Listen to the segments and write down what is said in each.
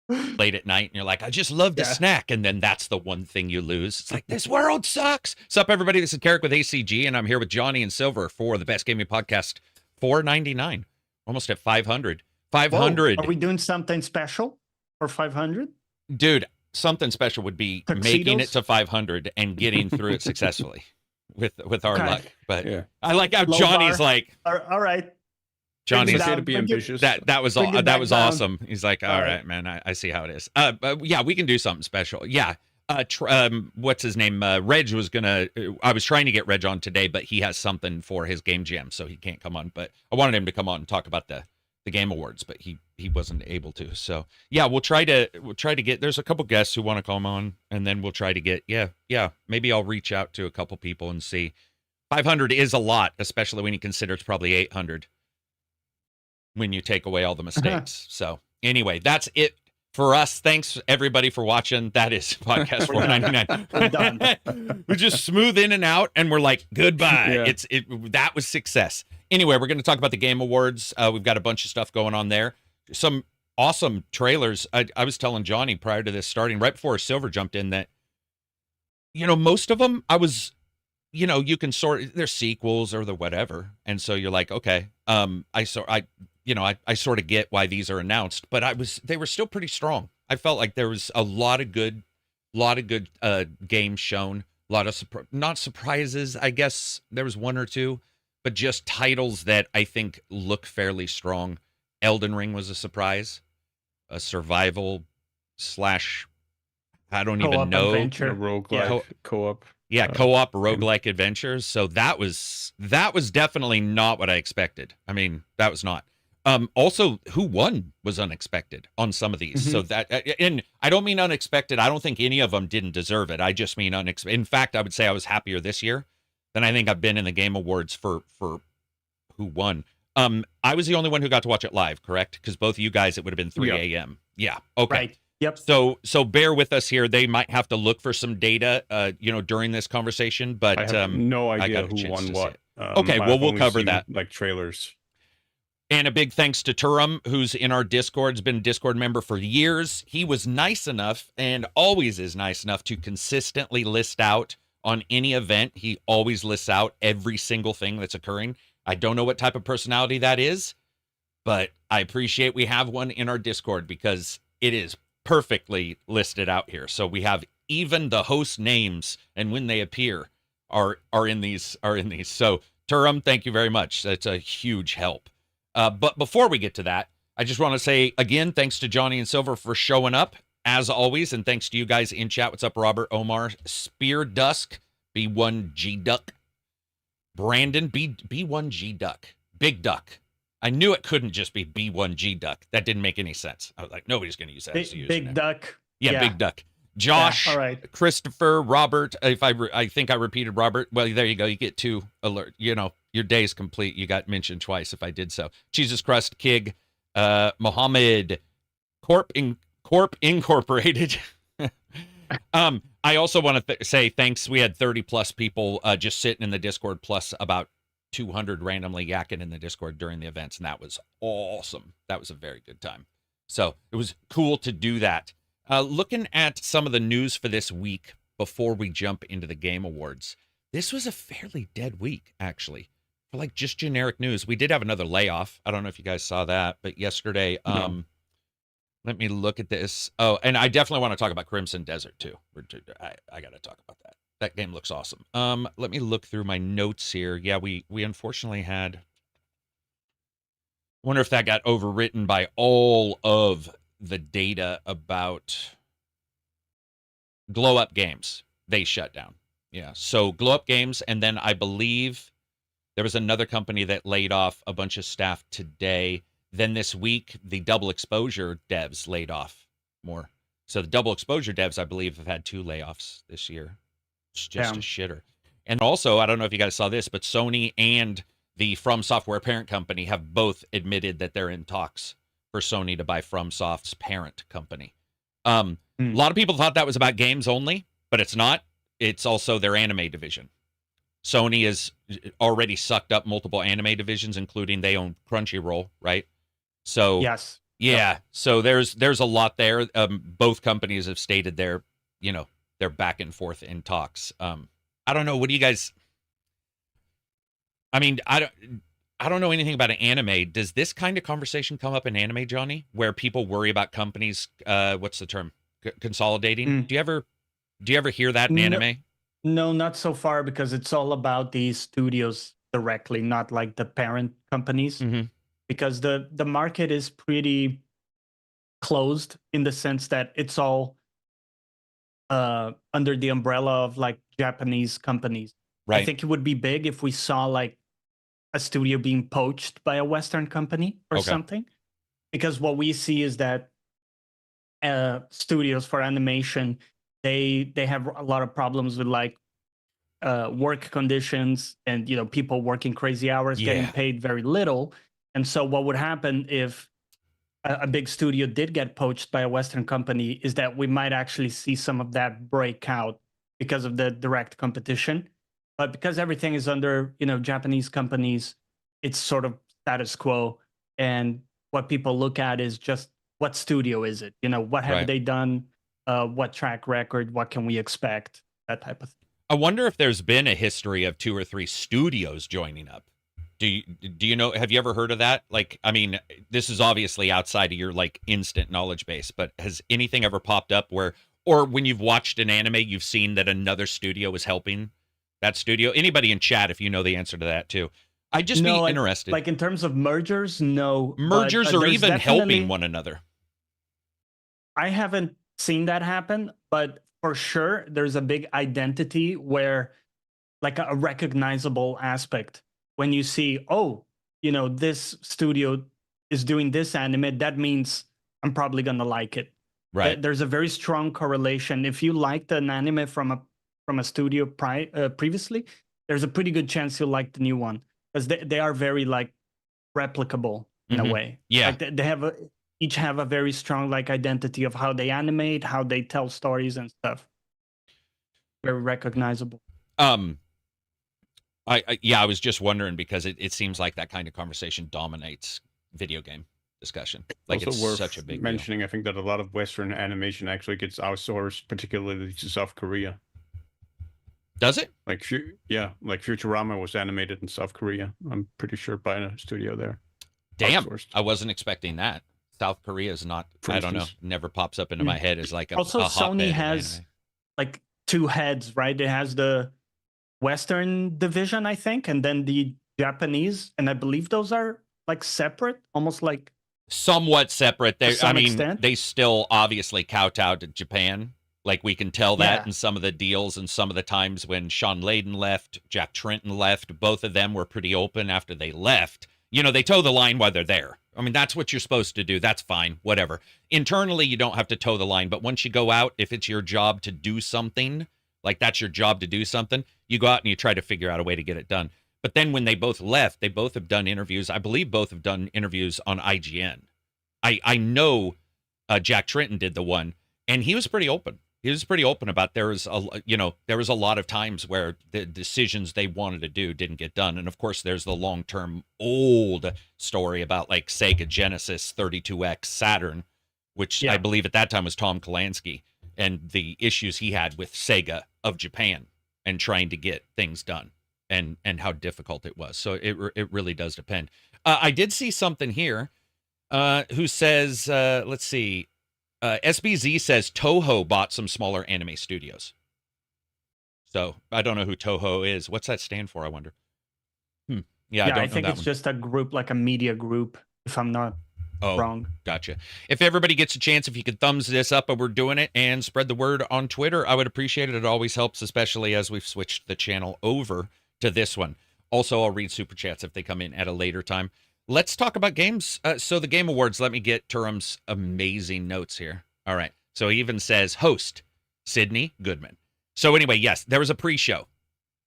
late at night and you're like, I just love to snack. And then that's the one thing you lose. It's like, this world sucks. What's up, everybody? This is Carrick with ACG, and I'm here with Johnny and Silver for the Best Gaming Podcast 499. Almost at 500. 500. Whoa, are we doing something special for 500? Dude, something special would be Tuxedos? making it to 500 and getting through it successfully with our luck. But yeah. I like how Low Johnny's bar. like, All right. Johnny's to be ambitious. That was Bring it back down. awesome. He's like, all right, man, I see how it is. Yeah, we can do something special. Yeah. What's his name? Reg was gonna. I was trying to get Reg on today, but he has something for his game jam, so he can't come on. But I wanted him to come on and talk about the Game Awards, but he wasn't able to. So yeah, we'll try to get. There's a couple guests who want to come on, and then we'll try to get. Yeah. Maybe I'll reach out to a couple people and see. 500 is a lot, especially when you consider it's probably 800. When you take away all the mistakes. So anyway, that's it for us. Thanks everybody for watching. That is podcast 499. We're done. We just smooth in and out and we're like, goodbye. Yeah. That was success. Anyway, we're going to talk about the Game Awards. We've got a bunch of stuff going on there. Some awesome trailers. I was telling Johnny prior to this starting, right before Silver jumped in, that, most of them I was, you can sort, they're sequels or the whatever. And so you're like, okay, I sort of get why these are announced, but they were still pretty strong. I felt like there was a lot of good games shown, a lot of not surprises. I guess there was one or two, but just titles that I think look fairly strong. Elden Ring was a surprise, a survival / I don't even know, adventure. A roguelike co-op. Yeah, co-op roguelike adventures. So that was definitely not what I expected. I mean, that was not. Also, who won was unexpected on some of these. So that, and I don't mean unexpected. I don't think any of them didn't deserve it. I just mean unexpected. In fact, I would say I was happier this year than I think I've been in the Game Awards for who won. I was the only one who got to watch it live, correct? Because both of you guys, it would have been 3 a.m. Yeah. Okay. Right. Yep. So bear with us here. They might have to look for some data, during this conversation, but I have no I idea got a who chance won to what. see it. Okay, well, we'll cover that. Like trailers. And a big thanks to Turum, who's in our Discord, has been a Discord member for years. He was nice enough, and always is nice enough, to consistently list out on any event. He always lists out every single thing that's occurring. I don't know what type of personality that is, but I appreciate we have one in our Discord because it is perfectly listed out here. So we have even the host names and when they appear are in these. So Turum, thank you very much. That's a huge help. But before we get to that, I just want to say again, thanks to Johnny and Silver for showing up as always. And thanks to you guys in chat. What's up, Robert, Omar, Spear Dusk, B1G Duck, Brandon, B1G Duck, Big Duck. I knew it couldn't just be B1G Duck. That didn't make any sense. I was like, nobody's going to use that as a username. Big Duck. Yeah, Big Duck. Josh, all right. Christopher, Robert. If I think I repeated Robert. Well, there you go. You get 2 alert. Your day is complete. You got mentioned twice if I did so. Jesus Crust, Kig, Mohammed, Corp Incorporated. I also want to say thanks. We had 30 plus people just sitting in the Discord, plus about 200 randomly yakking in the Discord during the events, and that was awesome. That was a very good time. So it was cool to do that. Looking at some of the news for this week before we jump into the Game Awards, this was a fairly dead week, actually, for like just generic news. We did have another layoff. I don't know if you guys saw that, but yesterday, No. Let me look at this. Oh, and I definitely want to talk about Crimson Desert too. I got to talk about that. That game looks awesome. Let me look through my notes here. Yeah, we unfortunately had. Wonder if that got overwritten by all of the data about Glow Up Games. They shut down. Yeah, so Glow Up Games, and then I believe there was another company that laid off a bunch of staff today. Then this week, the Double Exposure devs laid off more. So the Double Exposure devs, I believe, have had 2 layoffs this year. It's just a shitter. And also, I don't know if you guys saw this, but Sony and the FromSoftware parent company have both admitted that they're in talks for Sony to buy FromSoft's parent company. A lot of people thought that was about games only, but it's not. It's also their anime division. Sony has already sucked up multiple anime divisions, including they own Crunchyroll, right? So yes, Yeah. So there's a lot there. Both companies have stated they're back and forth in talks. I don't know. What do you guys? I mean, I don't know anything about an anime. Does this kind of conversation come up in anime, Johnny, where people worry about companies? What's the term? Consolidating. Mm. Do you ever hear that in No, anime? no, not so far because it's all about these studios directly, not like the parent companies. Mm-hmm. Because the market is pretty closed in the sense that it's all under the umbrella of like Japanese companies. I Right. think it would be big if we saw like a studio being poached by a Western company or Okay. something. Because what we see is that studios for animation, they have a lot of problems with like work conditions and people working crazy hours, getting Yeah. paid very little. And so what would happen if a big studio did get poached by a Western company is that we might actually see some of that break out because of the direct competition. But because everything is under, Japanese companies, it's sort of status quo. And what people look at is just what studio is it? What have Right. they done? What track record? What can we expect? That type of thing. I wonder if there's been a history of 2 or 3 studios joining up. Do you know? Have you ever heard of that? Like, I mean, this is obviously outside of your like instant knowledge base, but has anything ever popped up where, or when you've watched an anime, you've seen that another studio is helping that studio? Anybody in chat, if you know the answer to that too, I'd just No, be interested. like in terms of mergers, no. Mergers but or there's even helping definitely, one another. I haven't seen that happen, but for sure, there's a big identity where, like a recognizable aspect, when you see, oh, this studio is doing this anime, that means I'm probably gonna like it. Right. There's a very strong correlation. If you liked an anime from a studio previously, there's a pretty good chance you'll like the new one because they are very like replicable in a Mhm. way. Yeah. Like they have each have a very strong like identity of how they animate, how they tell stories and stuff. Very recognizable. Um, I was just wondering because it seems like that kind of conversation dominates video game discussion. Like Also it's worth such a big deal. mentioning, I think that a lot of Western animation actually gets outsourced, particularly to South Korea. Does it? Like, like Futurama was animated in South Korea. I'm pretty sure by a studio there. Damn, Outsourced. I wasn't expecting that. South Korea is not. For I don't know. instance. Never pops up into my head as like a Also, a hotbed Sony of has anime. like two heads, right? It has the Western division, I think, and then the Japanese, and I believe those are like separate, almost like Somewhat separate. to They, I some mean, extent. they still obviously kowtow to Japan. Like we can tell that Yeah. in some of the deals and some of the times when Sean Layden left, Jack Trenton left. Both of them were pretty open after they left. They toe the line while they're there. I mean, that's what you're supposed to do. That's fine. Whatever. Internally, you don't have to toe the line. But once you go out, if it's your job to do something, like that's your job to do something, you go out and you try to figure out a way to get it done. But then when they both left, they both have done interviews. I believe both have done interviews on IGN. I know Jack Trenton did the one, and he was pretty open. He was pretty open about there was a lot of times where the decisions they wanted to do didn't get done. And of course, there's the long-term old story about like Sega Genesis 32X Saturn, which I believe at that time was Tom Kalinske, and the issues he had with Sega of Japan and trying to get things done and how difficult it was. So it really does depend. I did see something here who says, let's see, SBZ says Toho bought some smaller anime studios. So I don't know who Toho is. What's that stand for, I wonder? Yeah, I don't know think that it's one. just a group, like a media group, if I'm not wrong. Gotcha. If everybody gets a chance, if you could thumbs this up and we're doing it and spread the word on Twitter, I would appreciate it. It always helps, especially as we've switched the channel over to this one. Also, I'll read super chats if they come in at a later time. Let's talk about games. So the Game Awards, let me get Turum's amazing notes here. All right. So he even says host, Sydney Goodman. So anyway, yes, there was a pre-show.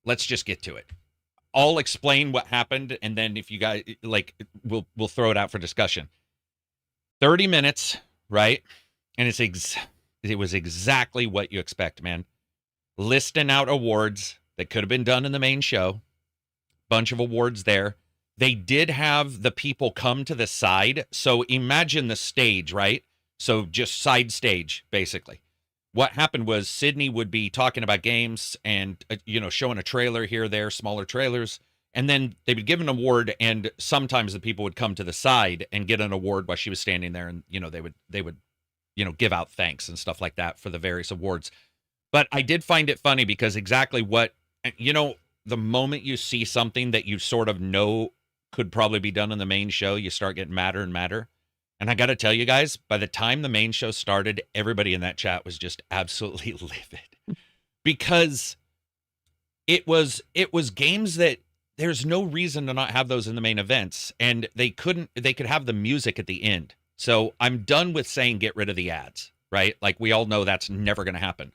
Let's just get to it. I'll explain what happened, and then if you guys like, we'll throw it out for discussion. 30 minutes, right? And it was exactly what you expect, man. Listing out awards that could have been done in the main show. Bunch of awards there. They did have the people come to the side. So imagine the stage, right? So just side stage, basically. What happened was Sydney would be talking about games and, showing a trailer here, there, smaller trailers. And then they would give an award, and sometimes the people would come to the side and get an award while she was standing there. And, they would give out thanks and stuff like that for the various awards. But I did find it funny because exactly what, the moment you see something that you sort of know could probably be done in the main show, you start getting madder and madder. And I got to tell you guys, by the time the main show started, everybody in that chat was just absolutely livid because it was games that there's no reason to not have those in the main events, and they could have the music at the end. So I'm done with saying get rid of the ads, right? Like we all know that's never going to happen.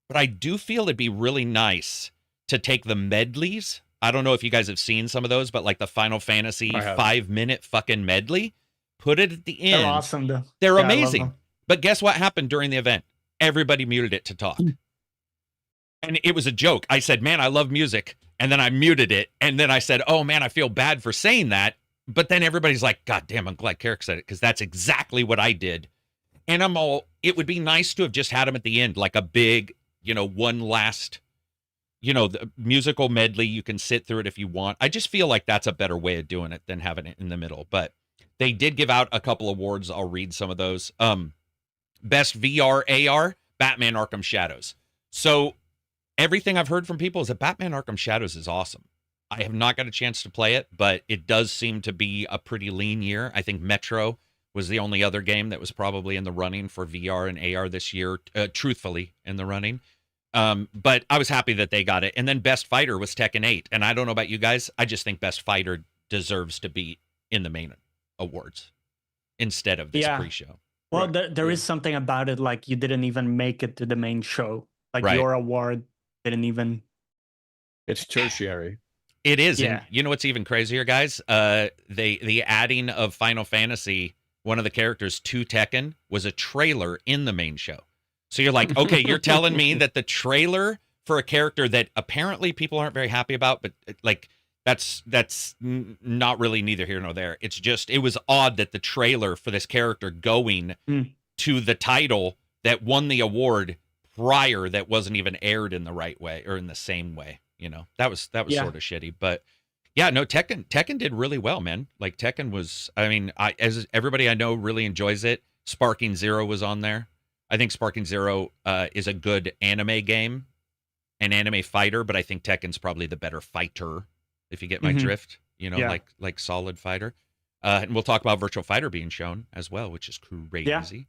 But I do feel it'd be really nice to take the medleys. I don't know if you guys have seen some of those, but like the Final Fantasy 5-minute fucking medley, put it at the end. They're awesome, though. They're amazing. But guess what happened during the event? Everybody muted it to talk. And it was a joke. I said, man, I love music. And then I muted it. And then I said, oh, man, I feel bad for saying that. But then everybody's like, God damn, I'm glad Carrick said it because that's exactly what I did. And it would be nice to have just had them at the end, like a big, one last, the musical medley. You can sit through it if you want. I just feel like that's a better way of doing it than having it in the middle. But they did give out a couple awards. I'll read some of those. Best VR AR, Batman Arkham Shadows. So everything I've heard from people is that Batman Arkham Shadows is awesome. I have not got a chance to play it, but it does seem to be a pretty lean year. I think Metro was the only other game that was probably in the running for VR and AR this year, truthfully in the running. But I was happy that they got it. And then Best Fighter was Tekken 8. And I don't know about you guys. I just think Best Fighter deserves to be in the main awards instead of this pre-show. Well, there is something about it, like you didn't even make it to the main show. Like your award didn't even... It's tertiary. It is. Yeah. And you know what's even crazier, guys? The adding of Final Fantasy, one of the characters to Tekken, was a trailer in the main show. So you're like, okay, you're telling me that the trailer for a character that apparently people aren't very happy about, but like that's not really neither here nor there. It's just, it was odd that the trailer for this character going to the title that won the award prior that wasn't even aired in the right way or in the same way. That was sort of shitty, but yeah, no, Tekken did really well, man. Like Tekken was, as everybody I know really enjoys it. Sparking Zero was on there. I think Sparking Zero is a good anime game, an anime fighter, but I think Tekken's probably the better fighter, if you get my drift, like solid fighter. And we'll talk about Virtual Fighter being shown as well, which is crazy.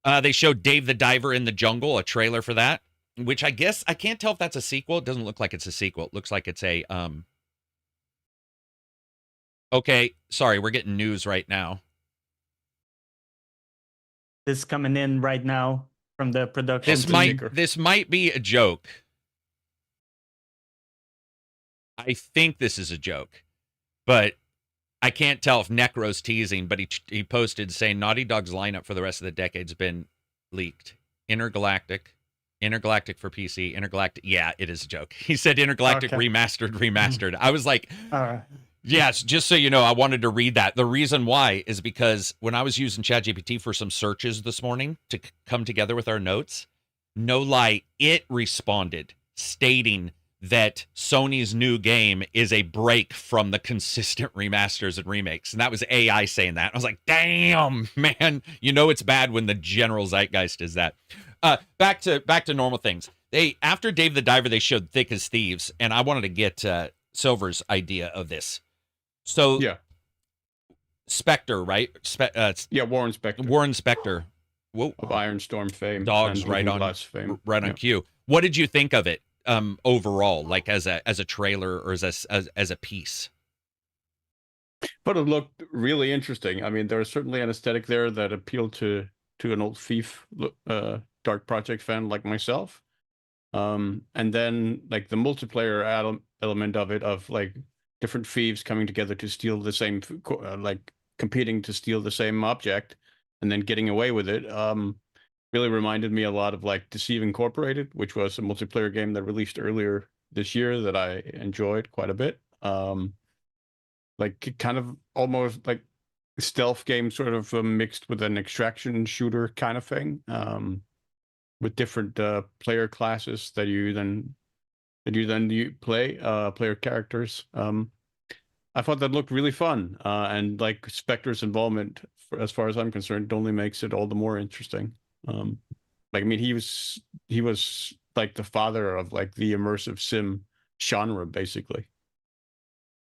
Yeah. They showed Dave the Diver in the Jungle, a trailer for that. Which I guess, I can't tell if that's a sequel. It doesn't look like it's a sequel. It looks like it's a, okay, sorry, we're getting news right now. This coming in right now from the production. This might be a joke. I think this is a joke, but I can't tell if Necro's teasing, but he posted saying Naughty Dog's lineup for the rest of the decade's been leaked. Intergalactic for PC, Intergalactic. Yeah, it is a joke. He said Intergalactic remastered. I was like, yes, just so you know, I wanted to read that. The reason why is because when I was using ChatGPT for some searches this morning to come together with our notes, no lie, it responded stating that Sony's new game is a break from the consistent remasters and remakes. And that was AI saying that. I was like, damn, man, it's bad when the general zeitgeist is that. Back to normal things. After Dave the Diver, they showed Thick as Thieves, and I wanted to get Silver's idea of this. So, Spectre, right? Warren Spectre. Warren Spectre. Whoa. Of Iron Storm fame. Dogs, right on cue. What did you think of it overall, like as a trailer or as a piece? But it looked really interesting. I mean, there was certainly an aesthetic there that appealed to an old Thief Dark Project fan like myself. And then like the multiplayer element of it, of like different thieves coming together to steal the same, like competing to steal the same object and then getting away with it, really reminded me a lot of like Deceive Incorporated, which was a multiplayer game that released earlier this year that I enjoyed quite a bit. like kind of almost like stealth game, sort of mixed with an extraction shooter kind of thing, with different player classes that you play player characters. I thought that looked really fun, and like Spectre's involvement, as far as I'm concerned, only makes it all the more interesting. Like, I mean, he was like the father of like the immersive sim genre, basically,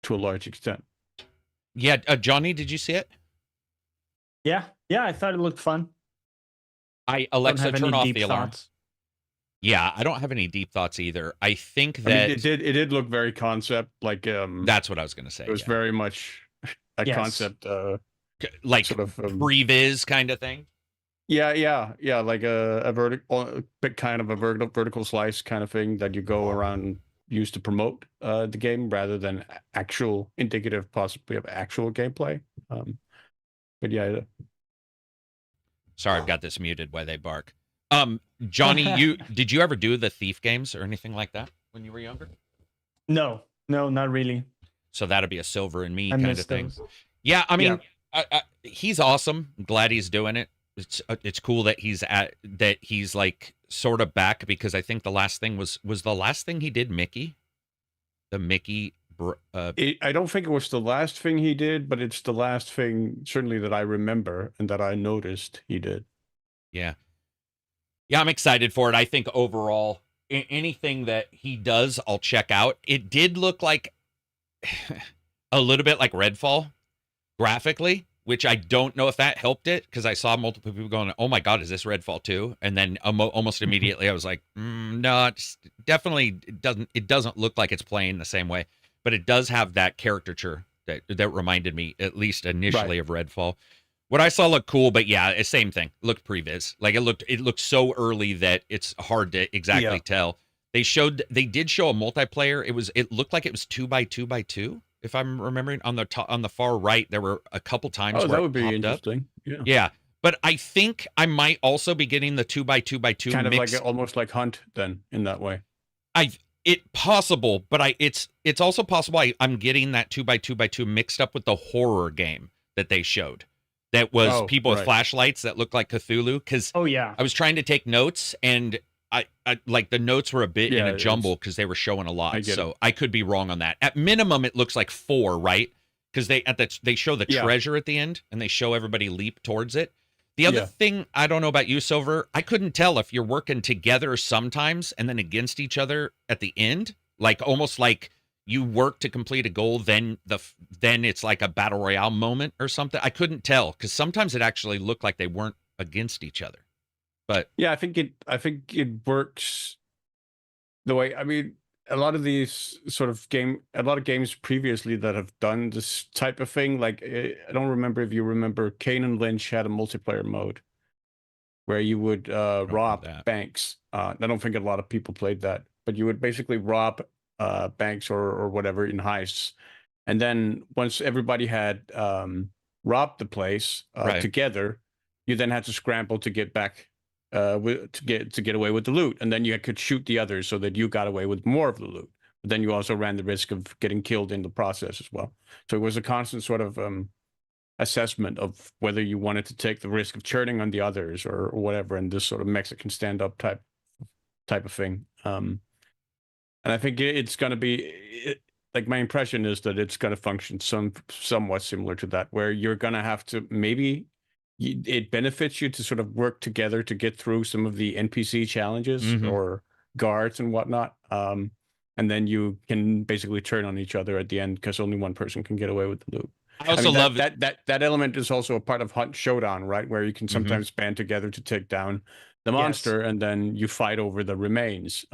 to a large extent. Yeah, Johnny, did you see it? Yeah, I thought it looked fun. Alexa, Don't have turn any off deep the alarm. thoughts. Yeah, I don't have any deep thoughts either. I think that I mean, it did look very concept, like that's what I was going to say. it was very much a Yes. concept, like sort of previs kind of thing. yeah, like a vertical, kind of a vertical slice kind of thing that you go around, use to promote the game, rather than actual indicative, possibly, of actual gameplay. But yeah. Sorry, I've got this muted while they bark. Johnny, did you ever do the Thief games or anything like that when you were younger? No, not really. So that'd be a Silver and Me I kind of missed thing. those. Yeah, I mean, he's awesome. I'm glad he's doing it. It's cool that he's like sort of back, because I think the last thing was the last thing he did Mickey. The Mickey. I don't think it was the last thing he did, but it's the last thing certainly that I remember and that I noticed he did. Yeah, I'm excited for it. I think overall, anything that he does, I'll check out. It did look like a little bit like Redfall graphically, which I don't know if that helped it, because I saw multiple people going, "Oh my God, is this Redfall 2?" And then almost immediately I was like, "No, it doesn't look like it's playing the same way." But it does have that caricature that reminded me, at least initially, of Redfall. What I saw looked cool, but yeah, same thing. Looked previs. Like it looked so early that it's hard to exactly tell. They did show a multiplayer. It looked like it was 2x2x2. If I'm remembering, on the far right, there were a couple times where that would it be popped interesting. up. Yeah. But I think I might also be getting the 2x2x2 kind mix. of like almost like Hunt, then, in that way. It possible, but it's also possible I'm getting that 2x2x2 mixed up with the horror game that they showed. That was people with flashlights that looked like Cthulhu. Because I was trying to take notes, and I like the notes were a bit in a jumble because they were showing a lot. I could be wrong on that. At minimum, it looks like 4, right? Because they show the treasure at the end, and they show everybody leap towards it. The other thing, I don't know about you, Silver, I couldn't tell if you're working together sometimes and then against each other at the end, like almost like you work to complete a goal, then it's like a battle royale moment or something. I couldn't tell, because sometimes it actually looked like they weren't against each other. But yeah, I think it works the way, I mean, a lot of games previously that have done this type of thing, like, I don't remember if you remember, Kane and Lynch had a multiplayer mode where you would rob banks. I don't think a lot of people played that, but you would basically rob banks or whatever in heists, and then once everybody had robbed the place together, you then had to scramble to get back, to get away with the loot, and then you could shoot the others so that you got away with more of the loot. But then you also ran the risk of getting killed in the process as well. So it was a constant sort of assessment of whether you wanted to take the risk of churning on the others or whatever, and this sort of Mexican stand-up type of thing. And I think it's going to be, like, my impression is that it's going to function somewhat similar to that, where you're going to have to maybe. It benefits you to sort of work together to get through some of the NPC challenges or guards and whatnot. And then you can basically turn on each other at the end, because only one person can get away with the loot. I also love that element is also a part of Hunt Showdown, right? Where you can sometimes band together to take down the monster, and then you fight over the remains,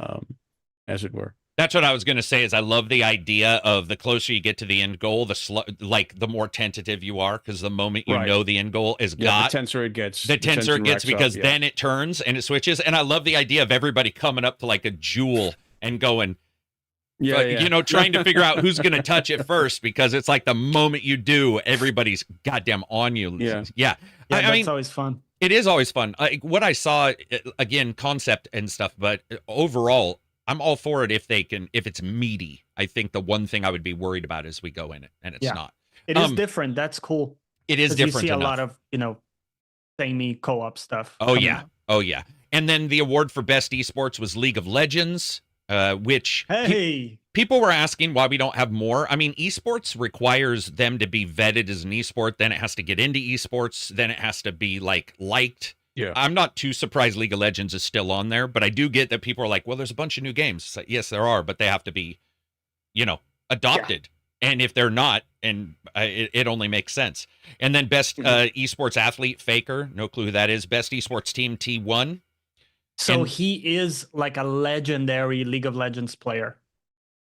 as it were. That's what I was going to say. Is I love the idea of the closer you get to the end goal, the more tentative you are, because the moment you know the end goal is the tenser it gets. The tenser it gets, because then it turns and it switches. And I love the idea of everybody coming up to like a jewel and going, you know, trying to figure out who's going to touch it first, because it's like the moment you do, everybody's goddamn on you. I mean, always fun. It is always fun. What I saw, again, concept and stuff, but overall, I'm all for it if it's meaty. I think the one thing I would be worried about is we go in it and it's not. It is different. That's cool. It is 'Cause different You see enough. a lot of, samey co-op stuff. Oh coming yeah. up. Oh yeah. And then the award for best esports was League of Legends, which Hey. people were asking why we don't have more. I mean, esports requires them to be vetted as an esport, then it has to get into esports, then it has to be liked. Yeah. I'm not too surprised League of Legends is still on there, but I do get that people are like, well, there's a bunch of new games. It's like, yes, there are, but they have to be, adopted. And if they're not, and it only makes sense. And then best esports athlete, Faker, no clue who that is. Best esports team, T1. So And- he is like a legendary League of Legends player.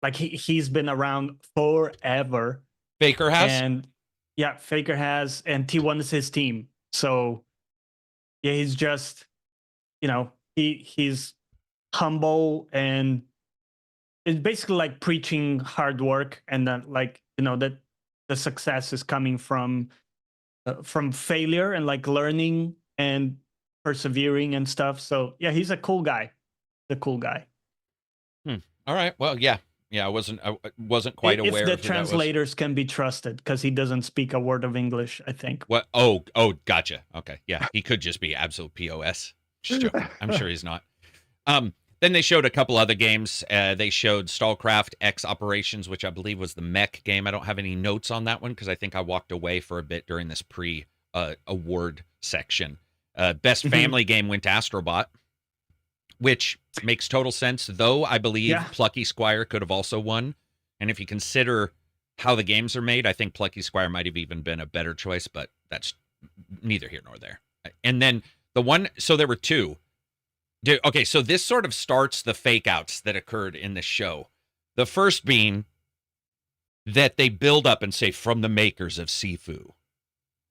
Like he's been around forever. Faker has? And yeah, Faker has, and T1 is his team. So yeah, he's just, he's humble, and it's basically like preaching hard work, and that that the success is coming from failure and like learning and persevering and stuff. So yeah, he's a cool guy. The cool guy. All right. Well, yeah. I wasn't quite aware if the of who that was. translators can be trusted, because he doesn't speak a word of English, I think. What? Oh, gotcha. Okay. Yeah. He could just be absolute POS. Just joking. I'm sure he's not. Then they showed a couple other games. They showed StarCraft X Operations, which I believe was the mech game. I don't have any notes on that one because I think I walked away for a bit during this award section. Best family game went to Astrobot, which makes total sense, though I believe Plucky Squire could have also won. And if you consider how the games are made, I think Plucky Squire might have even been a better choice, but that's neither here nor there. And then so there were two. Okay, so this sort of starts the fake outs that occurred in the show. The first being that they build up and say, from the makers of Sifu.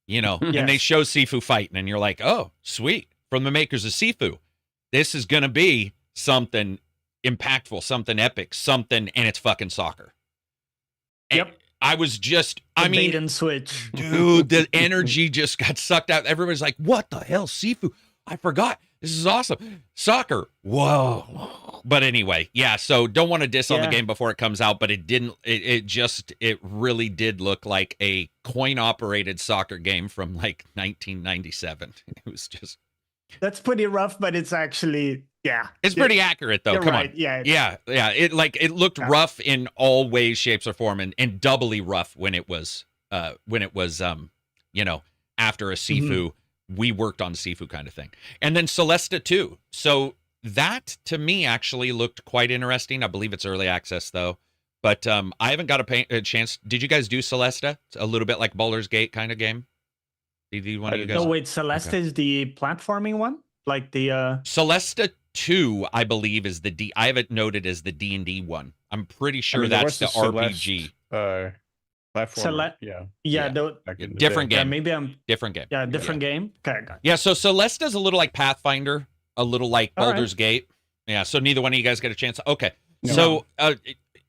And they show Sifu fighting, and you're like, oh, sweet. From the makers of Sifu. This is going to be something impactful, something epic, something, and it's fucking soccer. Yep. And I was just, bait and switch. Dude, the energy just got sucked out. Everybody's like, what the hell, Sifu? I forgot. This is awesome. Soccer. Whoa. But anyway, yeah, so don't want to diss on the game before it comes out, but it really did look like a coin-operated soccer game from like 1997. It was just... That's pretty rough, but it's actually, It's pretty accurate, though. Come on. Yeah. It looked rough in all ways, shapes, or form, and doubly rough when it was after a Sifu, we worked on Sifu kind of thing. And then Celesta 2. So that, to me, actually looked quite interesting. I believe it's early access, though. But I haven't got a chance. Did you guys do Celesta? It's a little bit like Baldur's Gate kind of game. Did one of you guys? No, wait, Celesta is the platforming one? Like the... Celesta 2, I believe, is the I have it noted as the D&D one. I'm pretty sure that's the RPG. Platform. Different game. Maybe I'm... Different game. Yeah, different game? Okay, got it. Yeah, so Celesta's a little like Pathfinder, a little like Baldur's Gate. Yeah, so neither one of you guys get a chance. Okay. No. So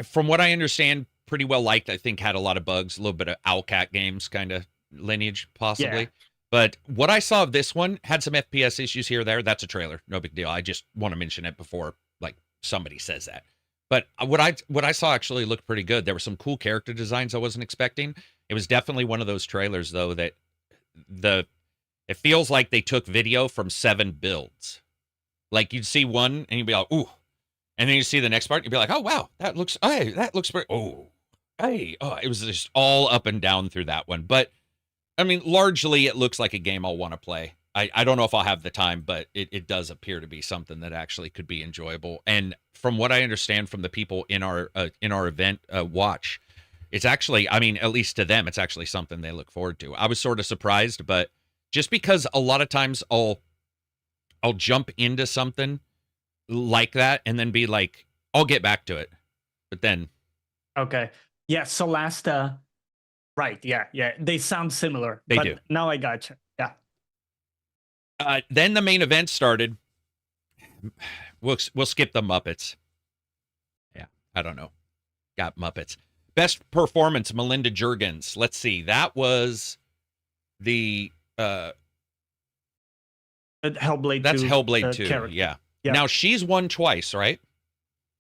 from what I understand, pretty well liked. I think had a lot of bugs, a little bit of Owlcat games kind of lineage, possibly. Yeah. But what I saw of this one had some FPS issues here or there. That's a trailer. No big deal. I just want to mention it before somebody says that. But what I saw actually looked pretty good. There were some cool character designs I wasn't expecting. It was definitely one of those trailers, though, that it feels like they took video from 7 builds. Like you'd see one and you'd be like, ooh. And then you see the next part, you'd be like, oh, wow, that looks pretty, it was just all up and down through that one. But I mean, largely it looks like a game I'll want to play. I don't know if I'll have the time, but it does appear to be something that actually could be enjoyable. And from what I understand from the people in our event watch, it's actually, I mean, at least to them, it's actually something they look forward to. I was sort of surprised, but just because a lot of times I'll jump into something like that and then be like, I'll get back to it. But then. Okay. Yeah. Celesta. Right. Yeah. They sound similar. They do. Now I gotcha. Yeah. Then the main event started. We'll skip the Muppets. Yeah. I don't know. Got Muppets. Best performance, Melinda Juergens. Let's see. That was the Hellblade 2. That's Hellblade 2. Character. Yeah. Now she's won twice, right?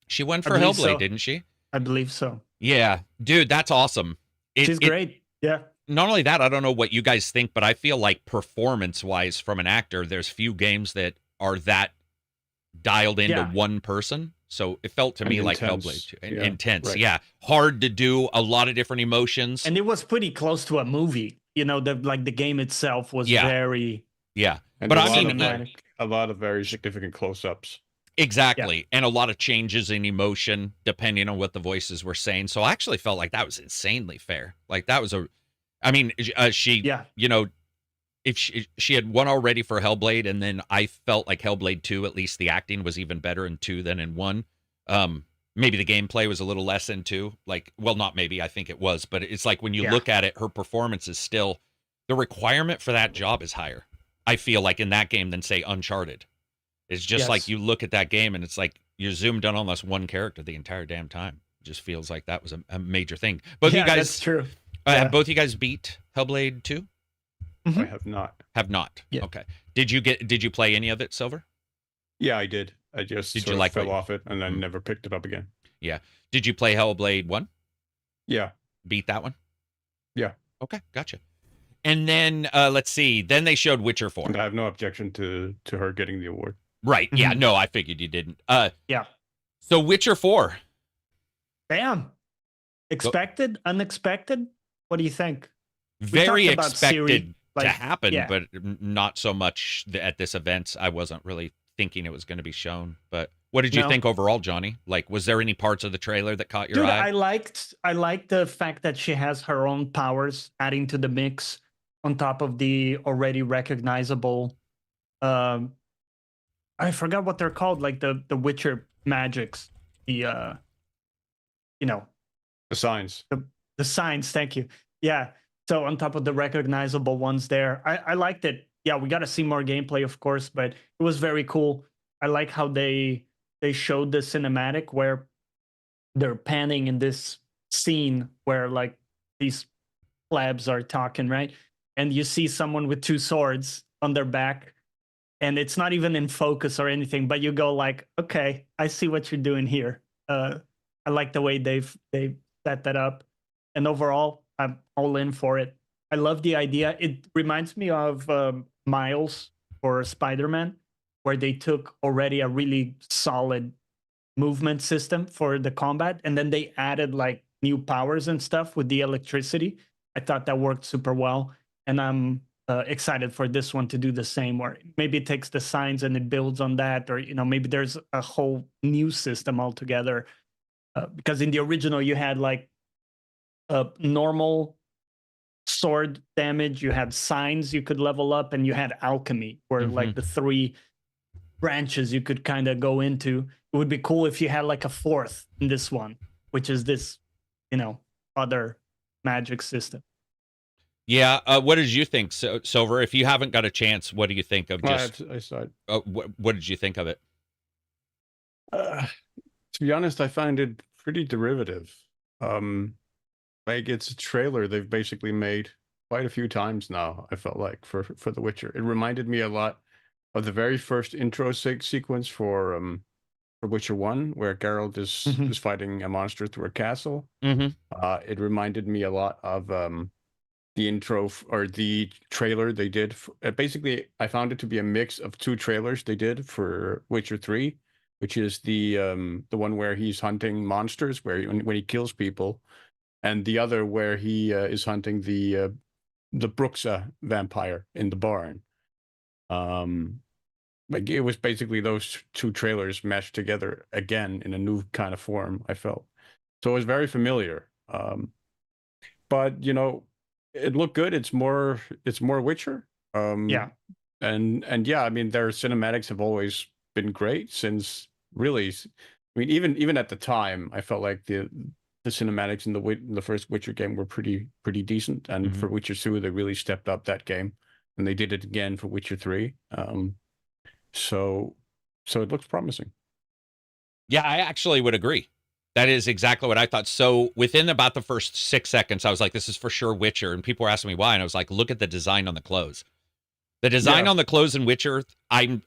She won for Hellblade, didn't she? I believe so. Yeah. Dude, that's awesome. She's great. Yeah. Not only that, I don't know what you guys think, but I feel like performance-wise from an actor, there's few games that are that dialed into one person. So it felt to me like Hellblade 2. Intense, right. yeah. Hard to do, a lot of different emotions. And it was pretty close to a movie. You know, the game itself was very And but a I lot mean, of, a lot of very significant close-ups. Exactly. And a lot of changes in emotion depending on what the voices were saying. So I actually felt like that was insanely fair. Like that was I mean, she, you know, if she had won already for Hellblade, and then I felt like Hellblade 2, at least the acting was even better in 2 than in 1. Maybe the gameplay was a little less in 2. Like, well, not maybe, I think it was, but it's like when you look at it, her performance is still, the requirement for that job is higher, I feel like, in that game than, say, Uncharted. It's just like you look at that game and it's like you're zoomed in on this one character the entire damn time. It just feels like that was a major thing. Both you guys, that's true. Have both you guys beat Hellblade 2? I have not. Have not. Yeah. Okay. Did you play any of it, Silver? Yeah, I did. I just fell off it and then never picked it up again. Yeah. Did you play Hellblade 1? Yeah. Beat that one? Yeah. Okay, gotcha. And then let's see. Then they showed Witcher 4. And I have no objection to her getting the award. Right. Yeah. No, I figured you didn't. Yeah. So Witcher 4. Damn. Expected? Unexpected? What do you think? Very expected Ciri, to happen, but not so much at this event. I wasn't really thinking it was going to be shown. But what did you think overall, Johnny? Like, was there any parts of the trailer that caught your eye? I liked the fact that she has her own powers adding to the mix on top of the already recognizable I forgot what they're called, like the Witcher magics. The the signs. The signs, thank you. Yeah. So on top of the recognizable ones there, I liked it. Yeah, we got to see more gameplay, of course, but it was very cool. I like how they showed the cinematic where they're panning in this scene where like these plebs are talking, right? And you see someone with 2 swords on their back, and it's not even in focus or anything, but you go like, okay, I see what you're doing here. I like the way they've set that up. And overall, I'm all in for it. I love the idea. It reminds me of Miles or Spider-Man, where they took already a really solid movement system for the combat, and then they added like new powers and stuff with the electricity. I thought that worked super well, and I'm excited for this one to do the same, where maybe it takes the signs and it builds on that, or maybe there's a whole new system altogether. Because in the original you had like a normal sword damage, you had signs you could level up, and you had alchemy, where like the 3 branches you could kind of go into. It would be cool if you had like a 4th in this one, which is this other magic system. Yeah. What did you think, Silver? If you haven't got a chance, what do you think of just? I saw it. What did you think of it? To be honest, I find it pretty derivative. Like it's a trailer they've basically made quite a few times now. I felt like for The Witcher, it reminded me a lot of the very first intro sequence for Witcher 1, where Geralt is fighting a monster through a castle. It reminded me a lot of the intro or the trailer they did. Basically, I found it to be a mix of 2 trailers they did for Witcher 3, which is the one where he's hunting monsters, when he kills people, and the other where he is hunting the Bruxa vampire in the barn. Like it was basically those 2 trailers meshed together again in a new kind of form, I felt. So it was very familiar. But it looked good. It's more Witcher. Yeah. And yeah, I mean, their cinematics have always been great since really. I mean, even at the time, I felt like the cinematics in the first Witcher game were pretty decent, and for Witcher 2, they really stepped up that game, and they did it again for Witcher 3. So it looks promising. Yeah, I actually would agree. That is exactly what I thought. So within about the first 6 seconds, I was like, this is for sure Witcher. And people were asking me why. And I was like, look at the design on the clothes. The design on the clothes in Witcher, I'm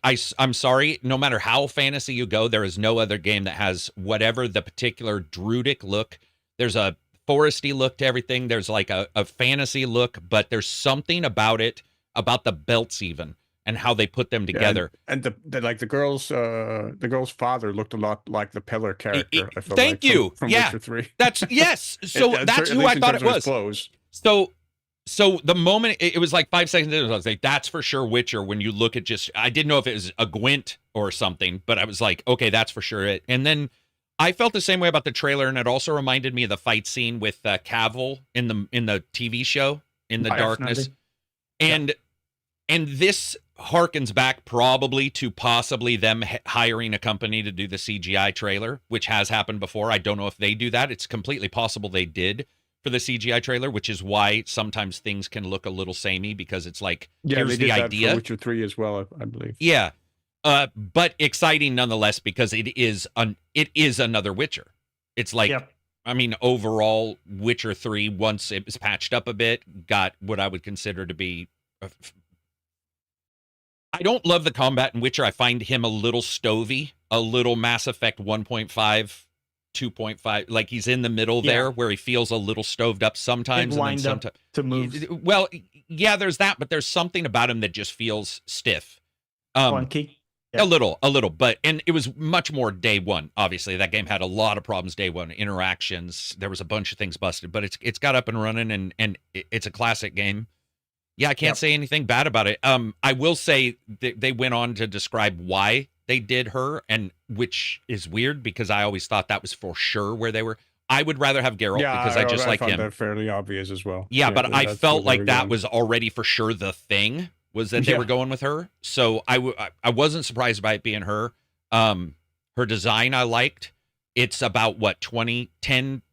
sorry, no matter how fantasy you go, there is no other game that has whatever the particular druidic look. There's a foresty look to everything. There's like a fantasy look, but there's something about it, about the belts even, and how they put them together. And the girl's father looked a lot like the Peller character. I feel Thank like, you. from Yeah. Witcher 3. That's yes. So that's who I thought it was. Clothes. So the moment it was like 5 seconds in, I was like, that's for sure Witcher. When you look at just, I didn't know if it was a Gwent or something, but I was like, okay, that's for sure it. And then I felt the same way about the trailer, and it also reminded me of the fight scene with Cavill in the TV show in the darkness. And this harkens back probably to possibly them hiring a company to do the CGI trailer, which has happened before. I don't know if they do that. It's completely possible they did for the CGI trailer, which is why sometimes things can look a little samey, because it's like, here's the idea. For Witcher 3 as well, I believe. Yeah. But exciting nonetheless, because it is another Witcher. It's like, I mean, overall, Witcher 3, once it was patched up a bit, got what I would consider to be... I don't love the combat in Witcher. I find him a little stovey, a little Mass Effect 1.5, 2.5. Like, he's in the middle there, where he feels a little stoved up sometimes. And then sometimes to move. Well, yeah, there's that, but there's something about him that just feels stiff. Clunky. A little, but, and it was much more day one. Obviously, that game had a lot of problems day one. Interactions, there was a bunch of things busted, but it's got up and running, and it's a classic game. Yeah, I can't say anything bad about it. I will say they went on to describe why they did her, and which is weird, because I always thought that was for sure where they were. I would rather have Geralt, because I just like him. That fairly obvious as well. Yeah, but I felt like that was already for sure the thing, was that they were going with her. So I wasn't surprised by it being her. Her design I liked. It's about, what, 10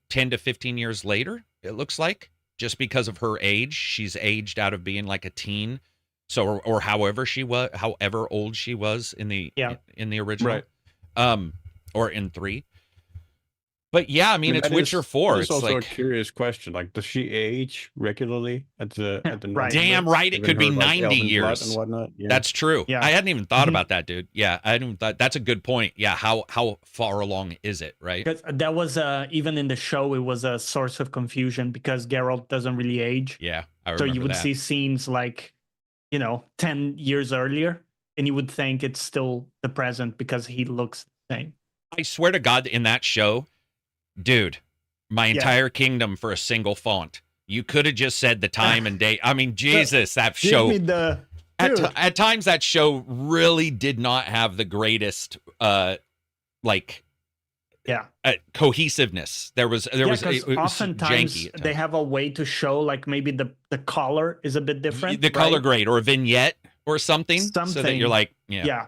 to 15 years later, it looks like. Just because of her age, she's aged out of being like a teen, so or however old she was in the original, or in 3. But yeah, I mean, it's Witcher 4. It's also like a curious question. Like, does she age regularly at the Right. Damn right, it could be 90 years and whatnot. Yeah. That's true. Yeah. I hadn't even thought about that, dude. Yeah, I hadn't thought. That's a good point. Yeah, how far along is it, right? Because that was even in the show, it was a source of confusion, because Geralt doesn't really age. Yeah, I So remember you would that. see scenes like, 10 years earlier, and you would think it's still the present because he looks the same. I swear to God, in that show, dude, my entire kingdom for a single font. You could have just said the time and date. I mean, Jesus, that show. Give me the at times, that show really did not have the greatest, cohesiveness. There was it was oftentimes janky they have a way to show, like, maybe the color is a bit different. The color grade or a vignette or something, so that you're like, yeah.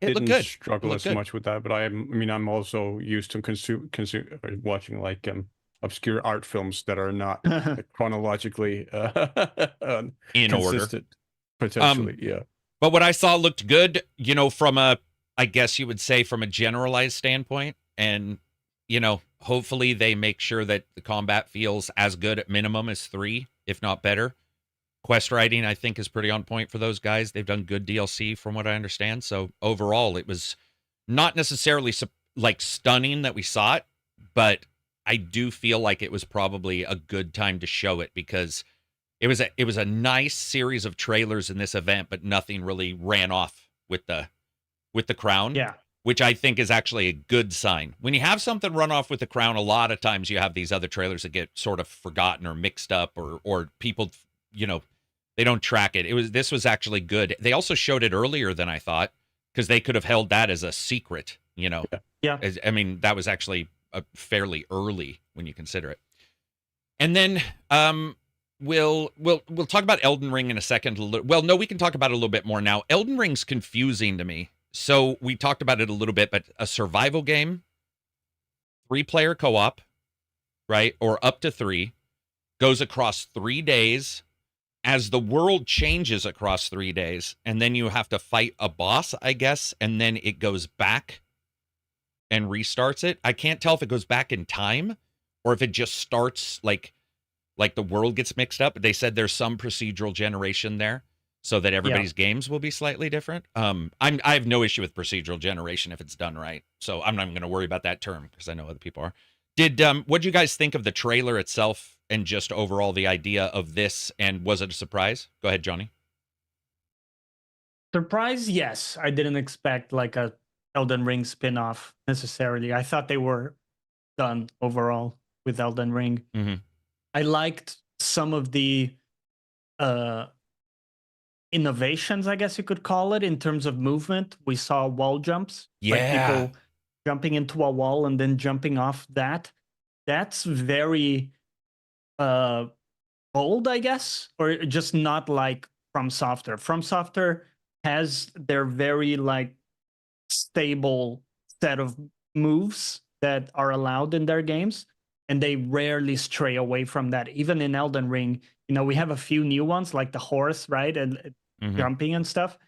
It looked good. Struggle as much with that, but I'm also used to watching like obscure art films that are not chronologically in order, potentially. But what I saw looked good, from I guess you would say from a generalized standpoint, and hopefully they make sure that the combat feels as good at minimum as 3, if not better. Quest writing, I think, is pretty on point for those guys. They've done good DLC from what I understand. So overall, it was not necessarily like stunning that we saw it, but I do feel like it was probably a good time to show it, because it was a nice series of trailers in this event, but nothing really ran off with the crown. Yeah. Which I think is actually a good sign. When you have something run off with the crown, a lot of times you have these other trailers that get sort of forgotten or mixed up, or people, they don't track it. This was actually good. They also showed it earlier than I thought, because they could have held that as a secret, Yeah. I mean, that was actually fairly early when you consider it. And then we'll talk about Elden Ring in a second. Well, no, we can talk about it a little bit more now. Elden Ring's confusing to me. So we talked about it a little bit, but a survival game, 3-player co-op, right? Or up to 3, goes across 3 days, as the world changes across 3 days, and then you have to fight a boss, I guess, and then it goes back and restarts it. I can't tell if it goes back in time or if it just starts like the world gets mixed up. They said there's some procedural generation there, so that everybody's games will be slightly different. I have no issue with procedural generation if it's done right, so I'm not even going to worry about that term, because I know other people are. What'd you guys think of the trailer itself and just overall the idea of this? And was it a surprise? Go ahead, Johnny. Surprise, yes. I didn't expect like a Elden Ring spin-off necessarily. I thought they were done overall with Elden Ring. Mm-hmm. I liked some of the innovations, I guess you could call it, in terms of movement. We saw wall jumps, like people jumping into a wall and then jumping off that. That's very bold, I guess, or just not like FromSoftware. FromSoftware has their very like stable set of moves that are allowed in their games, and they rarely stray away from that. Even in Elden Ring, we have a few new ones like the horse, right, and jumping and stuff.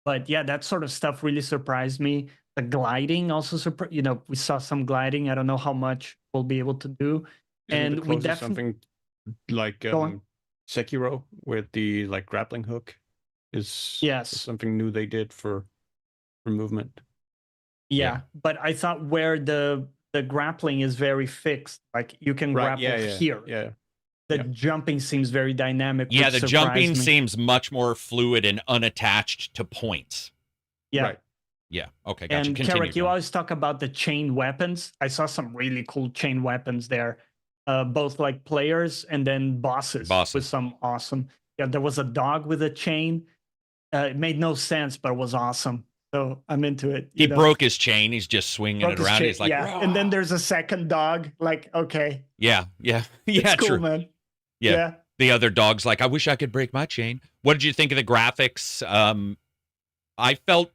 But yeah, that sort of stuff really surprised me. The gliding also we saw some gliding. I don't know how much we'll be able to do. Isn't And we definitely something like Sekiro with the like grappling hook is something new they did for movement. Yeah, but I thought where the grappling is very fixed, like you can grapple here. Yeah. The jumping seems very dynamic. Yeah, the jumping seems much more fluid and unattached to points. Yeah. Right. Yeah. Okay, gotcha. And Tarek, you always talk about the chain weapons. I saw some really cool chain weapons there. Both like players and then bosses. With some awesome. Yeah, there was a dog with a chain. It made no sense, but it was awesome. So I'm into it. He broke his chain. He's just swinging it around. He's like, Rah! And then there's a second dog. Like, okay. Yeah. It's cool, true, man. Yeah. The other dog's like, I wish I could break my chain. What did you think of the graphics? I felt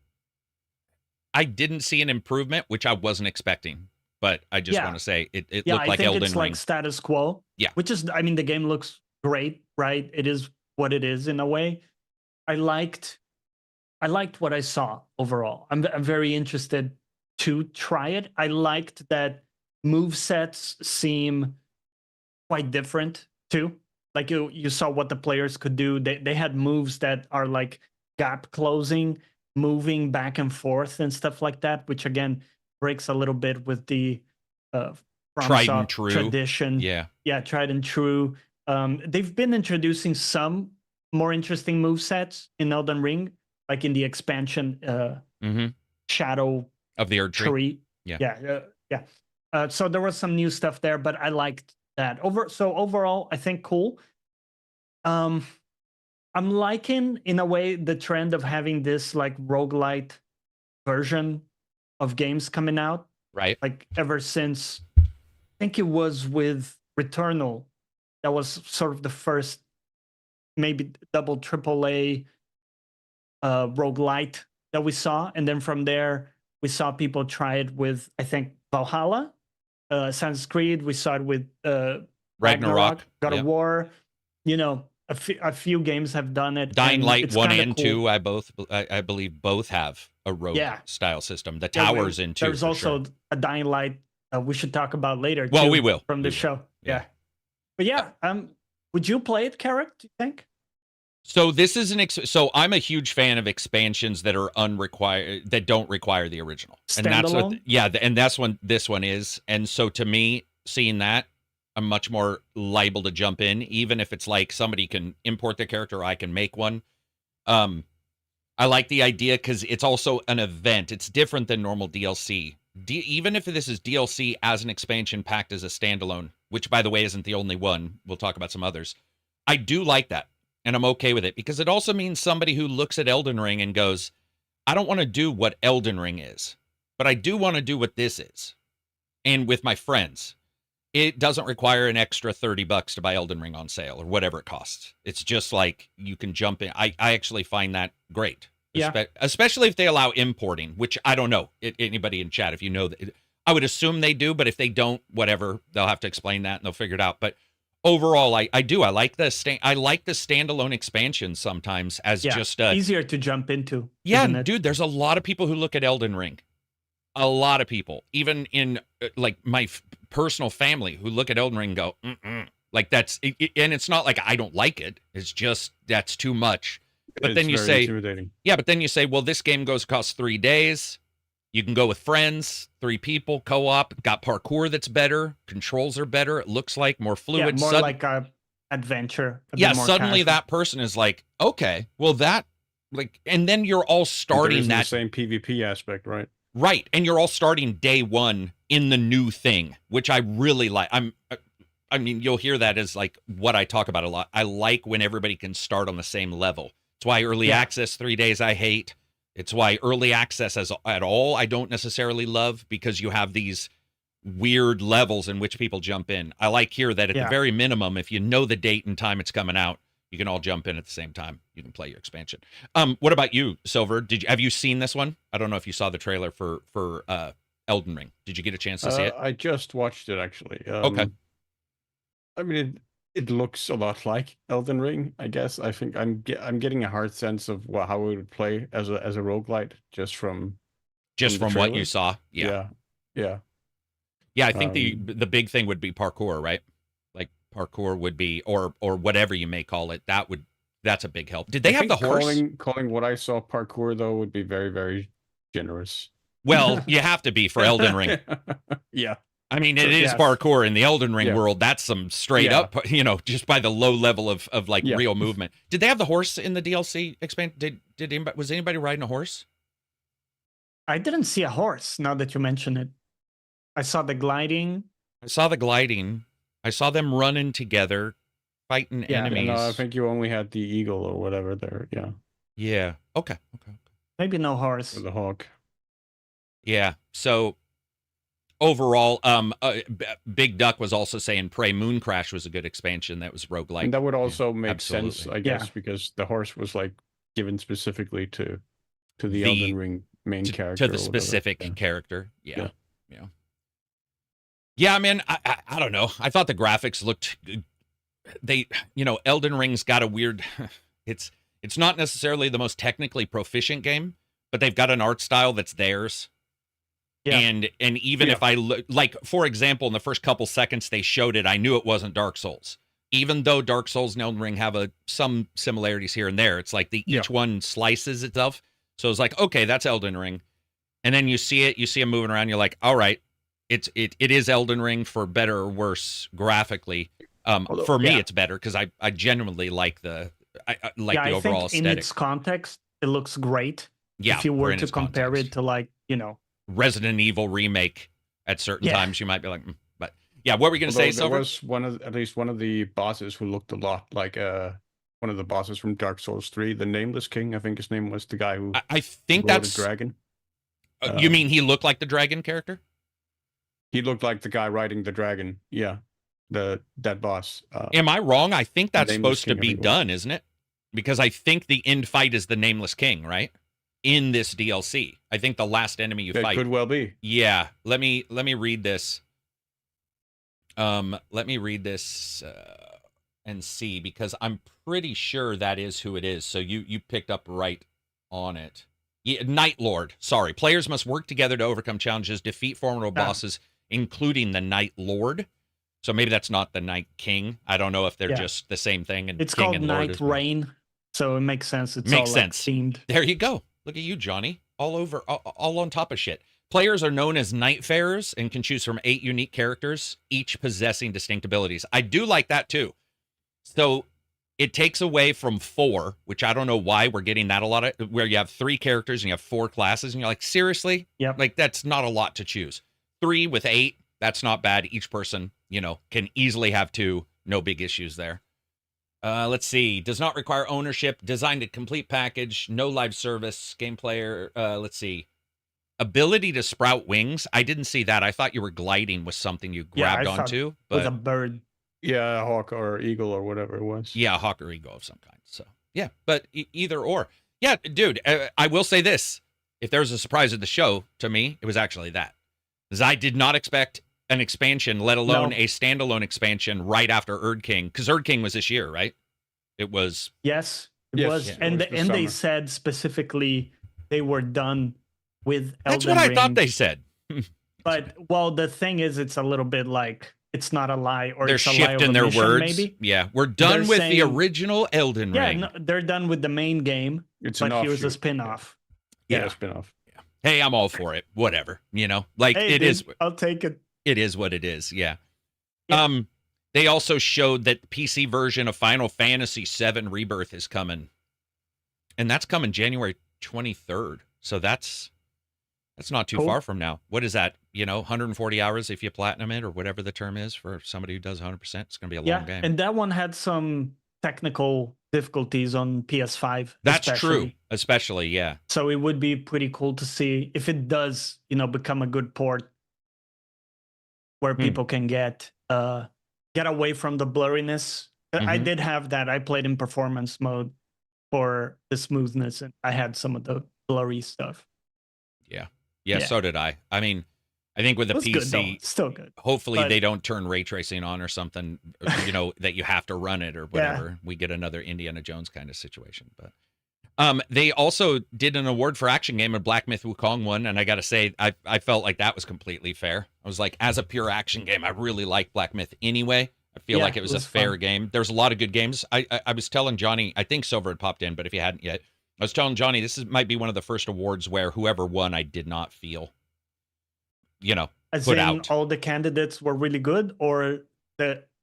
I didn't see an improvement, which I wasn't expecting. But I just want to say it looked like Elden Ring. It's like status quo. Yeah. Which is, I mean, the game looks great, right? It is what it is in a way. I liked what I saw overall. I'm very interested to try it. I liked that movesets seem quite different too. Like you saw what the players could do. They had moves that are like gap closing, moving back and forth and stuff like that, which again breaks a little bit with the tried and true tradition. Yeah, tried and true. They've been introducing some more interesting movesets in Elden Ring, like in the expansion Shadow of the Earth Tree. Yeah. So there was some new stuff there, but I liked that. Overall, I think cool. I'm liking, in a way, the trend of having this like roguelite version of games coming out. Right. Like ever since, I think it was with Returnal, that was sort of the first maybe double AAA roguelite that we saw. And then from there, we saw people try it with, I think, Valhalla, Assassin's Creed. We saw it with Ragnarok, God of War. A few games have done it. Dying Light 1 and 2, I believe both have a rogue style system. The Towers in 2. There's also a Dying Light we should talk about later. Well, we will. From the show. Yeah. But would you play it, Carrick, do you think? So this is so I'm a huge fan of expansions that are unrequired, that don't require the original. Standalone? And that's what this one is. And so to me, seeing that, I'm much more liable to jump in, even if it's like somebody can import their character, or I can make one. I like the idea because it's also an event. It's different than normal DLC. Even if this is DLC as an expansion packed as a standalone, which, by the way, isn't the only one. We'll talk about some others. I do like that, and I'm okay with it, because it also means somebody who looks at Elden Ring and goes, I don't want to do what Elden Ring is, but I do want to do what this is. And with my friends, it doesn't require an extra $30 to buy Elden Ring on sale or whatever it costs. It's just like you can jump in. I actually find that great. Yeah. Especially if they allow importing, which I don't know. Anybody in chat, if you know that, I would assume they do, but if they don't, whatever, they'll have to explain that and they'll figure it out. But overall, I do. I like the standalone expansions sometimes as just easier to jump into. Yeah, dude, there's a lot of people who look at Elden Ring. A lot of people, even in like my personal family, who look at Elden Ring and go, like that's it, and it's not like I don't like it. It's just that's too much. But then you say, but then you say, well, this game costs 3 days. You can go with friends, 3 people, co-op. Got parkour that's better. Controls are better. It looks like more fluid. Yeah, more like a adventure. Yeah, bit more suddenly casual. that person is like, okay, well that like, and then you're all starting There that is the same PvP aspect, right? right, and you're all starting day one in the new thing, which I really like. I mean, you'll hear that as like what I talk about a lot. I like when everybody can start on the same level. It's why early access 3 days I hate. It's why early access at all I don't necessarily love, because you have these weird levels in which people jump in. I like here that at the very minimum, if you know the date and time it's coming out, you can all jump in at the same time. You can play your expansion. What about you, Silver? Have you seen this one? I don't know if you saw the trailer for Elden Ring. Did you get a chance to see it? I just watched it actually. Okay. I mean, it looks a lot like Elden Ring, I guess. I think I'm getting a hard sense of how it would play as a roguelite just from what you saw. Yeah. Yeah. I think the big thing would be parkour, right? Like parkour would be, or whatever you may call it. That's a big help. Did they have the horse? Calling what I saw parkour though would be very, very generous. Well, you have to be for Elden Ring. Yeah. I mean, it is parkour in the Elden Ring world. That's some straight up, just by the low level of like real movement. Did they have the horse in the DLC expansion? Was anybody riding a horse? I didn't see a horse, now that you mention it. I saw the gliding. I saw them running together, fighting enemies. No, I think you only had the eagle or whatever there. Yeah. Yeah. Okay. Maybe no horse. Or the hawk. Yeah. So overall, Big Duck was also saying Prey Moon Crash was a good expansion that was roguelike. And that would also make sense, I guess, Yeah. because the horse was like given specifically to the Elden Ring main character. To the specific character. Yeah. I mean, I don't know. I thought the graphics looked Elden Ring's got a weird it's not necessarily the most technically proficient game, but they've got an art style that's theirs. Yeah. And even if I like, for example, in the first couple seconds they showed it, I knew it wasn't Dark Souls. Even though Dark Souls and Elden Ring have some similarities here and there, it's like each one slices itself. So it's like, okay, that's Elden Ring. And then you see him moving around, you're like, all right, it is Elden Ring for better or worse graphically. For me, it's better because I genuinely like the overall aesthetic. In its context, it looks great. Yeah, if you were to compare it to Resident Evil remake at certain times, you might be like, but yeah, what were we going to say, Silver? There was at least one of the bosses who looked a lot like one of the bosses from Dark Souls 3, the Nameless King. I think his name was the guy who I think rode that's a dragon. You mean he looked like the dragon character? He looked like the guy riding the dragon. Yeah, that boss. Am I wrong? I think that's supposed to be done, isn't it? Because I think the end fight is the Nameless King, right? In this DLC, I think the last enemy you fight could well be. Yeah, let me read this. Let me read this and see, because I'm pretty sure that is who it is. So you picked up right on it. Yeah, Night Lord. Sorry, players must work together to overcome challenges, defeat formidable bosses, including the Night Lord. So maybe that's not the Night King. I don't know if they're just the same thing. And it's King called and Lord Nightreign, so it makes sense. It's makes all sense. Themed. There you go. Look at you, Johnny. All over, all on top of shit. Players are known as Nightfarers and can choose from 8 unique characters, each possessing distinct abilities. I do like that too. So it takes away from 4, which I don't know why we're getting that a lot of, where you have 3 characters and you have 4 classes, and you're like, seriously? Yep. Like, that's not a lot to choose. 3 with 8, that's not bad. Each person, can easily have 2. No big issues there. Let's see. Does not require ownership. Designed a complete package. No live service. Game player. Let's see. Ability to sprout wings. I didn't see that. I thought you were gliding with something you grabbed onto. But with a bird. Yeah, a hawk or eagle or whatever it was. Yeah, a hawk or eagle of some kind. So, yeah, but either or. Yeah, dude, I will say this. If there was a surprise at the show, to me, it was actually that. Because I did not expect an expansion, let alone a standalone expansion right after Erd King. Because Erd King was this year, right? It was. Yes, it was. Yeah, and they said specifically they were done with Elden That's what Ring. I thought they said. But, well, the thing is, it's a little bit like, it's not a lie, or they're it's a shifting lie of their words. Maybe. Yeah, we're done with the original Elden Ring. Yeah, no, they're done with the main game, It's but here's a spin-off. Yeah, a spin-off. Yeah. hey, I'm all for it. Whatever, you know, like Hey, it dude, is. I'll take it. It is what it is. Yeah. Yeah. They also showed that the PC version of Final Fantasy VII Rebirth is coming, and that's coming January 23rd. So that's not too Cool. far from now. What is that? You know, 140 hours if you platinum it or whatever the term is for somebody who does 100%. It's going to be a long game. And that one had some technical difficulties on PS5. That's true, especially, yeah. So it would be pretty cool to see if it does, you know, become a good port where people can get away from the blurriness. I did have that. I played in performance mode for the smoothness, and I had some of the blurry stuff. Yeah, so did I. I mean, I think with the PC, good, though. Still good. Hopefully they don't turn ray tracing on or something, you know, that you have to run it or whatever. Yeah. We get another Indiana Jones kind of situation. But they also did an award for action game, and Black Myth Wukong won, and I got to say, I felt like that was completely fair. I was like, as a pure action game, I really like Black Myth anyway. I feel like it was a fair game. There's a lot of good games. I was telling Johnny, I think Silver had popped in, but if he hadn't yet, I was telling Johnny, might be one of the first awards where whoever won, I did not feel, you know, as put in out. All the candidates were really good, or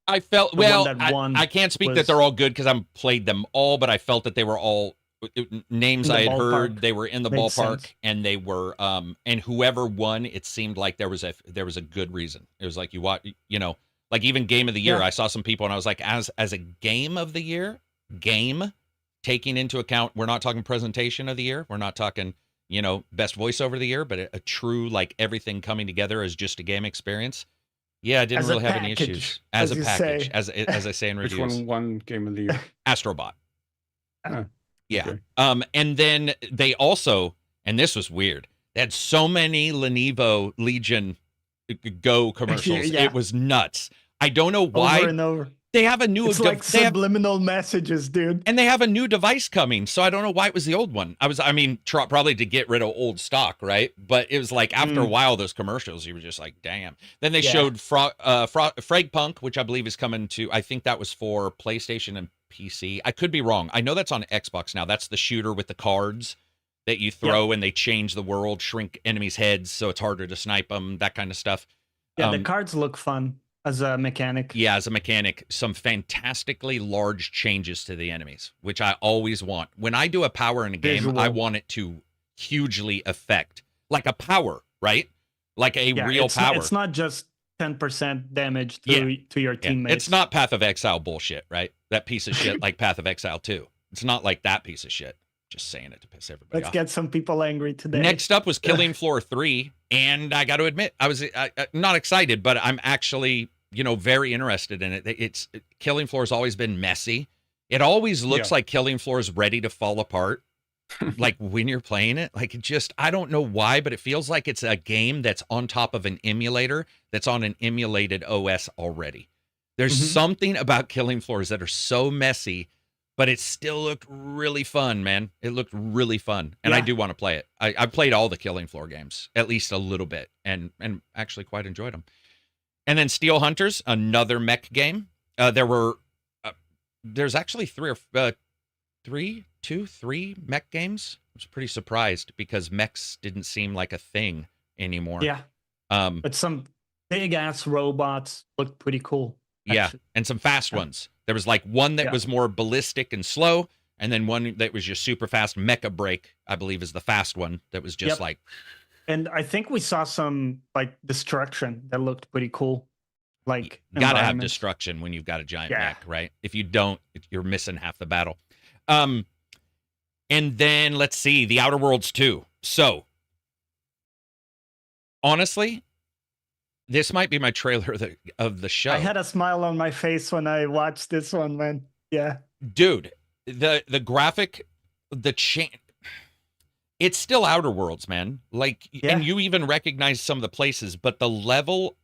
I felt, well, I can't speak that they're all good because I've played them all, but I felt that they were all names I had heard. They were in the ballpark, and they were, and whoever won, it seemed like there was a good reason. It was like, you know, like even game of the year, I saw some people and I was like, as a game of the year, taking into account, we're not talking presentation of the year. We're not talking, you know, best voiceover of the year, but a true, like, everything coming together as just a game experience. Yeah, I didn't really have any issues. As a package, as I say in reviews. Which one won game of the year? Astrobot. Yeah. Okay. And then they also, and this was weird, they had so many Lenovo Legion Go commercials. It was nuts. I don't know why. Over and over. They have a new... It's like subliminal messages, dude. And they have a new device coming, so I don't know why it was the old one. I mean, probably to get rid of old stock, right? But it was like, after a while, those commercials, you were just like, damn. Then they showed Fragpunk, which I believe is coming to... I think that was for PlayStation and PC. I could be wrong. I know that's on Xbox now. That's the shooter with the cards that you throw, and they change the world, shrink enemies' heads, so it's harder to snipe them, that kind of stuff. Yeah, the cards look fun. As a mechanic. Yeah, as a mechanic, some fantastically large changes to the enemies, which I always want. When I do a power in a game, I want it to hugely affect, like a power, right? Like a real power. It's not just 10% damage to your teammates. It's not Path of Exile bullshit, right? That piece of shit like Path of Exile 2. It's not like that piece of shit. Just saying it to piss everybody off. Let's get some people angry today. Next up was Killing Floor 3, and I got to admit, I was not excited, but I'm actually, you know, very interested in it. Killing Floor has always been messy. It always looks like Killing Floor is ready to fall apart. Like when you're playing it, like I don't know why, but it feels like it's a game that's on top of an emulator that's on an emulated OS already. There's something about Killing Floors that are so messy, but it still looked really fun, man. It looked really fun, and I do want to play it. I played all the Killing Floor games, at least a little bit, and actually quite enjoyed them. And then Steel Hunters, another mech game. There's actually three mech games. I was pretty surprised because mechs didn't seem like a thing anymore. Yeah. But some big ass robots looked pretty cool. Actually. Yeah, and some fast ones. There was like one that was more ballistic and slow, and then one that was just super fast. Mecha Break, I believe, is the fast one that was just like... And I think we saw some like destruction that looked pretty cool. Like, you gotta have destruction when you've got a giant mech, right? If you don't, you're missing half the battle. And then let's see, The Outer Worlds 2. So, honestly, this might be my trailer of the show. I had a smile on my face when I watched this one, man. Yeah. Dude, the graphic, it's still Outer Worlds, man. Like, and you even recognize some of the places, but the level,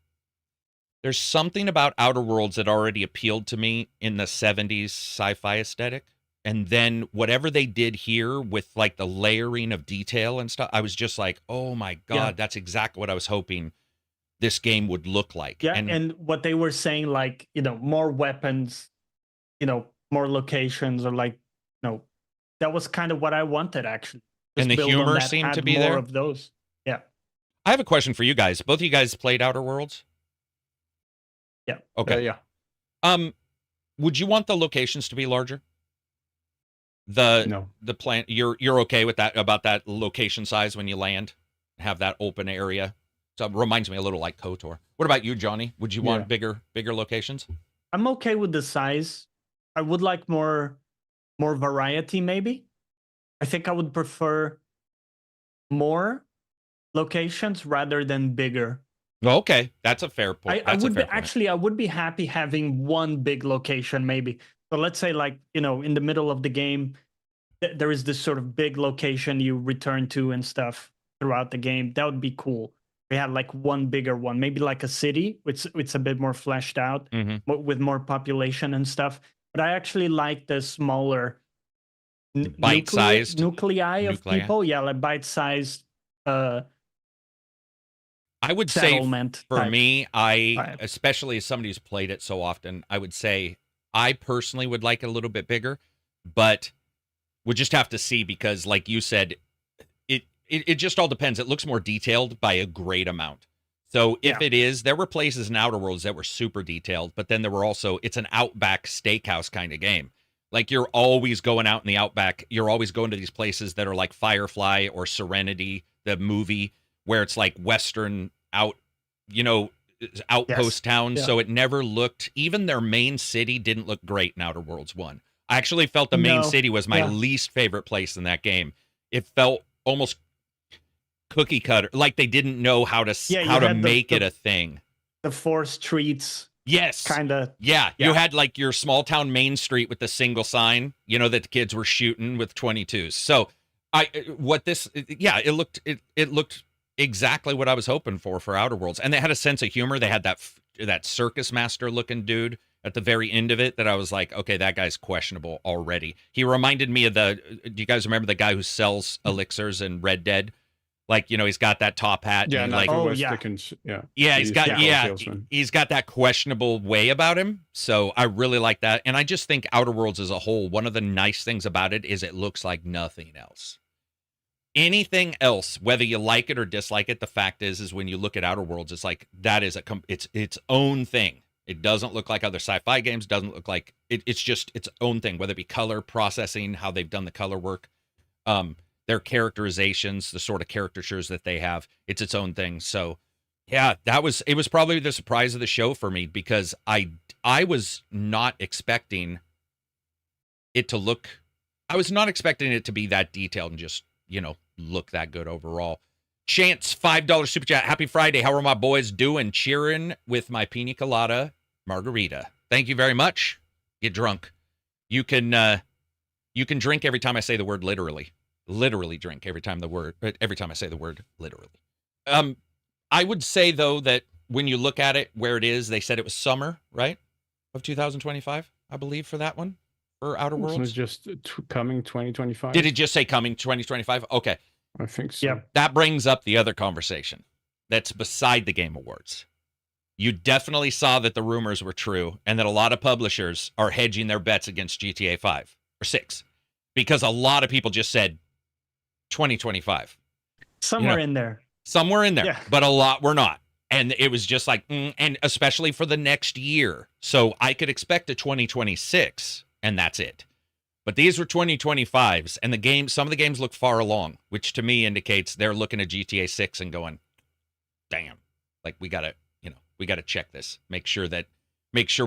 there's something about Outer Worlds that already appealed to me in the 70s sci-fi aesthetic. And then whatever they did here with like the layering of detail and stuff, I was just like, oh my God, that's exactly what I was hoping this game would look like. Yeah, and what they were saying, like, you know, more weapons, you know, more locations, or like, you know, that was kind of what I wanted, actually. Just and the humor seemed to be there. More of those. I have a question for you guys. Both of you guys played Outer Worlds? Yeah. Okay. Yeah. Would you want the locations to be larger? The No. plant, you're okay with that, about that location size when you land, have that open area? So it reminds me a little like KOTOR. What about you, Johnny? Would you want bigger locations? I'm okay with the size. I would like more variety, maybe. I think I would prefer more locations rather than bigger. Okay, that's a fair point. I would be happy having one big location, maybe. So let's say, like, in the middle of the game, there is this sort of big location you return to and stuff throughout the game. That would be cool. We had like one bigger one, maybe like a city, which it's a bit more fleshed out with more population and stuff. But I actually like the smaller bite-sized nuclei of people. Yeah, like bite-sized. I would say for type. me, especially as somebody who's played it so often, I would say I personally would like it a little bit bigger, but we'll just have to see because, like you said, it just all depends. It looks more detailed by a great amount. So if it is, there were places in Outer Worlds that were super detailed, but then there were also, it's an Outback Steakhouse kind of game. Like you're always going out in the Outback. You're always going to these places that are like Firefly or Serenity, the movie, where it's like Western outpost towns. Yeah. So it never looked, even their main city didn't look great in Outer Worlds 1. I actually felt the main city was my least favorite place in that game. It felt almost cookie cutter, like they didn't know how to make it a thing. The 4 streets. Yes. Kind of. Yeah. You had like your small town main street with the single sign, that the kids were shooting with 22s. So it looked exactly what I was hoping for Outer Worlds. And they had a sense of humor. They had that circus master looking dude at the very end of it that I was like, okay, that guy's questionable already. He reminded me of do you guys remember the guy who sells elixirs in Red Dead? Like, he's got that top hat. Yeah, and he's got that questionable way about him. So I really like that. And I just think Outer Worlds as a whole, one of the nice things about it is it looks like nothing else. Anything else, whether you like it or dislike it, the fact is when you look at Outer Worlds, it's like that is its own thing. It doesn't look like other sci-fi games. Doesn't look like it's just its own thing. Whether it be color processing, how they've done the color work, their characterizations, the sort of caricatures that they have, it's its own thing. So, yeah, it was probably the surprise of the show for me because I was not expecting it to look. I was not expecting it to be that detailed and just look that good overall. Chance, $5 super chat. Happy Friday. How are my boys doing? Cheering with my pina colada margarita. Thank you very much. Get drunk. You can drink every time I say the word literally. Literally drink every time I say the word literally. I would say though that when you look at it where it is, they said it was summer, right? Of 2025, I believe, for that one. For Outer Worlds? It was just coming 2025. Did it just say coming 2025? Okay. I think so. Yeah. That brings up the other conversation that's beside the Game Awards. You definitely saw that the rumors were true and that a lot of publishers are hedging their bets against GTA 5 or 6 because a lot of people just said 2025. Somewhere in there. Yeah. But a lot were not. And it was just like, and especially for the next year. So I could expect a 2026. And that's it. But these were 2025s, and some of the games look far along, which to me indicates they're looking at GTA 6 and going, damn, like we gotta check this. Make sure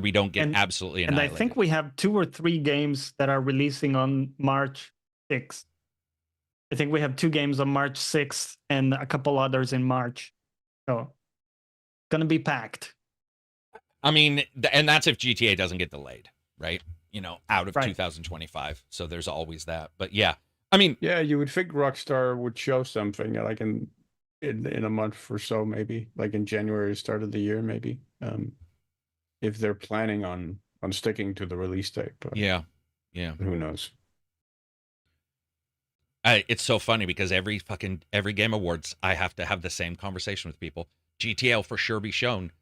we don't get absolutely annihilated. And I think we have 2 or 3 games that are releasing on March 6th. I think we have 2 games on March 6th and a couple others in March. So gonna be packed. I mean, and that's if GTA doesn't get delayed, right? Out of 2025. So there's always that. But yeah, I mean, yeah, you would think Rockstar would show something like in a month or so, maybe like in January, start of the year, maybe, if they're planning on sticking to the release date. But yeah, who knows? It's so funny because every Game Awards, I have to have the same conversation with people. GTA will for sure be shown.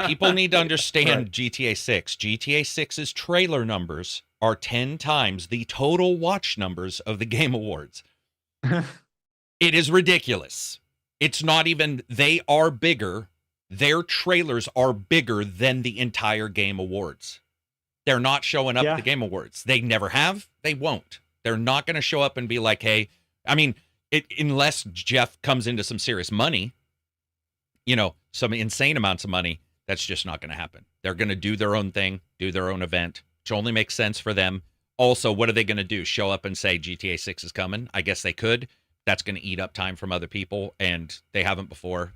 People need to understand GTA 6. GTA 6's trailer numbers are 10 times the total watch numbers of the Game Awards. It is ridiculous. It's not even, they are bigger. Their trailers are bigger than the entire Game Awards. They're not showing up at the Game Awards. They never have. They won't. They're not going to show up and be like, hey, I mean, unless Geoff comes into some serious money, you know, some insane amounts of money, that's just not going to happen. They're going to do their own thing, do their own event, which only makes sense for them. Also, what are they going to do? Show up and say GTA 6 is coming? I guess they could. That's going to eat up time from other people, and they haven't before.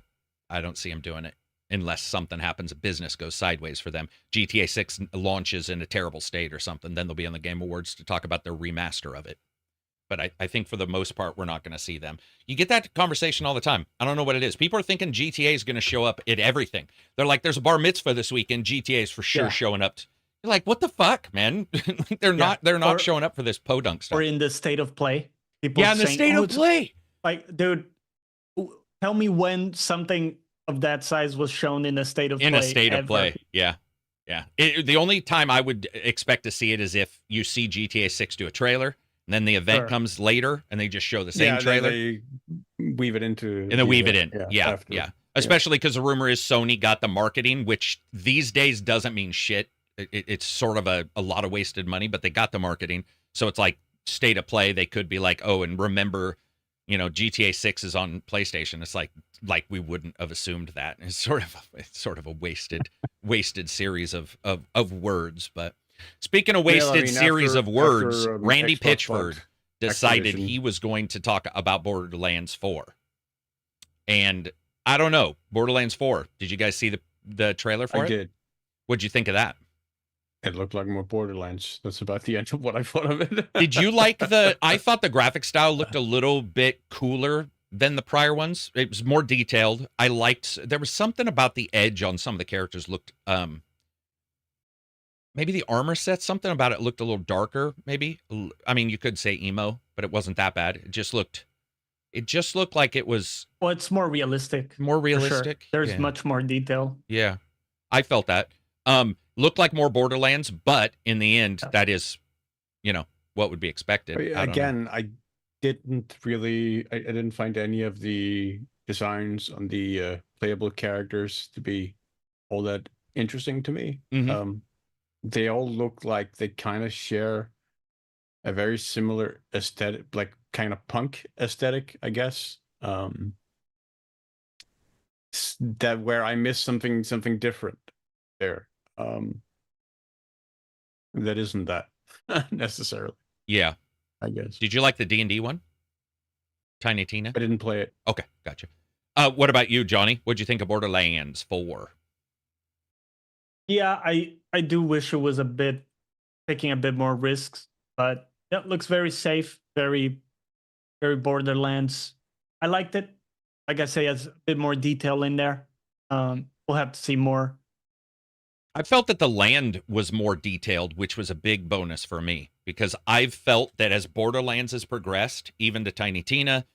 I don't see them doing it unless something happens, business goes sideways for them. GTA 6 launches in a terrible state or something, then they'll be on the Game Awards to talk about their remaster of it. But I think for the most part, we're not going to see them. You get that conversation all the time. I don't know what it is. People are thinking GTA is going to show up at everything. They're like, there's a bar mitzvah this weekend. GTA is for sure showing up. You're like, what the fuck, man? They're not showing up for this podunk stuff. Or in the state of play. People in the state of play. Like, dude, tell me when something of that size was shown in a state of play. In a state of play, yeah. The only time I would expect to see it is if you see GTA 6 do a trailer, and then the event comes later, and they just show the same trailer. They weave it into... And then weave it in, yeah. Especially because the rumor is Sony got the marketing, which these days doesn't mean shit. It's sort of a lot of wasted money, but they got the marketing. So it's like state of play. They could be like, oh, and remember, you know, GTA 6 is on PlayStation. It's like we wouldn't have assumed that. It's sort of a wasted series of words. But speaking of wasted series of words, Randy Xbox Pitchford decided he was going to talk about Borderlands 4. And I don't know, Borderlands 4. Did you guys see the trailer for it? I did. What'd you think of that? It looked like more Borderlands. That's about the end of what I thought of it. Did you like I thought the graphic style looked a little bit cooler than the prior ones. It was more detailed. There was something about the edge on some of the characters looked, maybe the armor set, something about it looked a little darker, maybe. I mean, you could say emo, but it wasn't that bad. It just looked like it was... Well, it's more realistic. More realistic? Sure. There's much more detail. Yeah, I felt that. Looked like more Borderlands, but in the end, that is, you know, what would be expected. I didn't find any of the designs on the playable characters to be all that interesting to me. Mm-hmm. They all look like they kind of share a very similar aesthetic, like kind of punk aesthetic, I guess. That where I missed something different there. That isn't that necessarily. Yeah, I guess. Did you like the D&D one? Tiny Tina? I didn't play it. Okay, gotcha. What about you, Johnny? What'd you think of Borderlands 4? Yeah, I do wish it was taking a bit more risks, but it looks very safe, very, very Borderlands. I liked it. Like I say, it has a bit more detail in there. We'll have to see more. I felt that the land was more detailed, which was a big bonus for me, because I've felt that as Borderlands has progressed, even to Tiny Tina,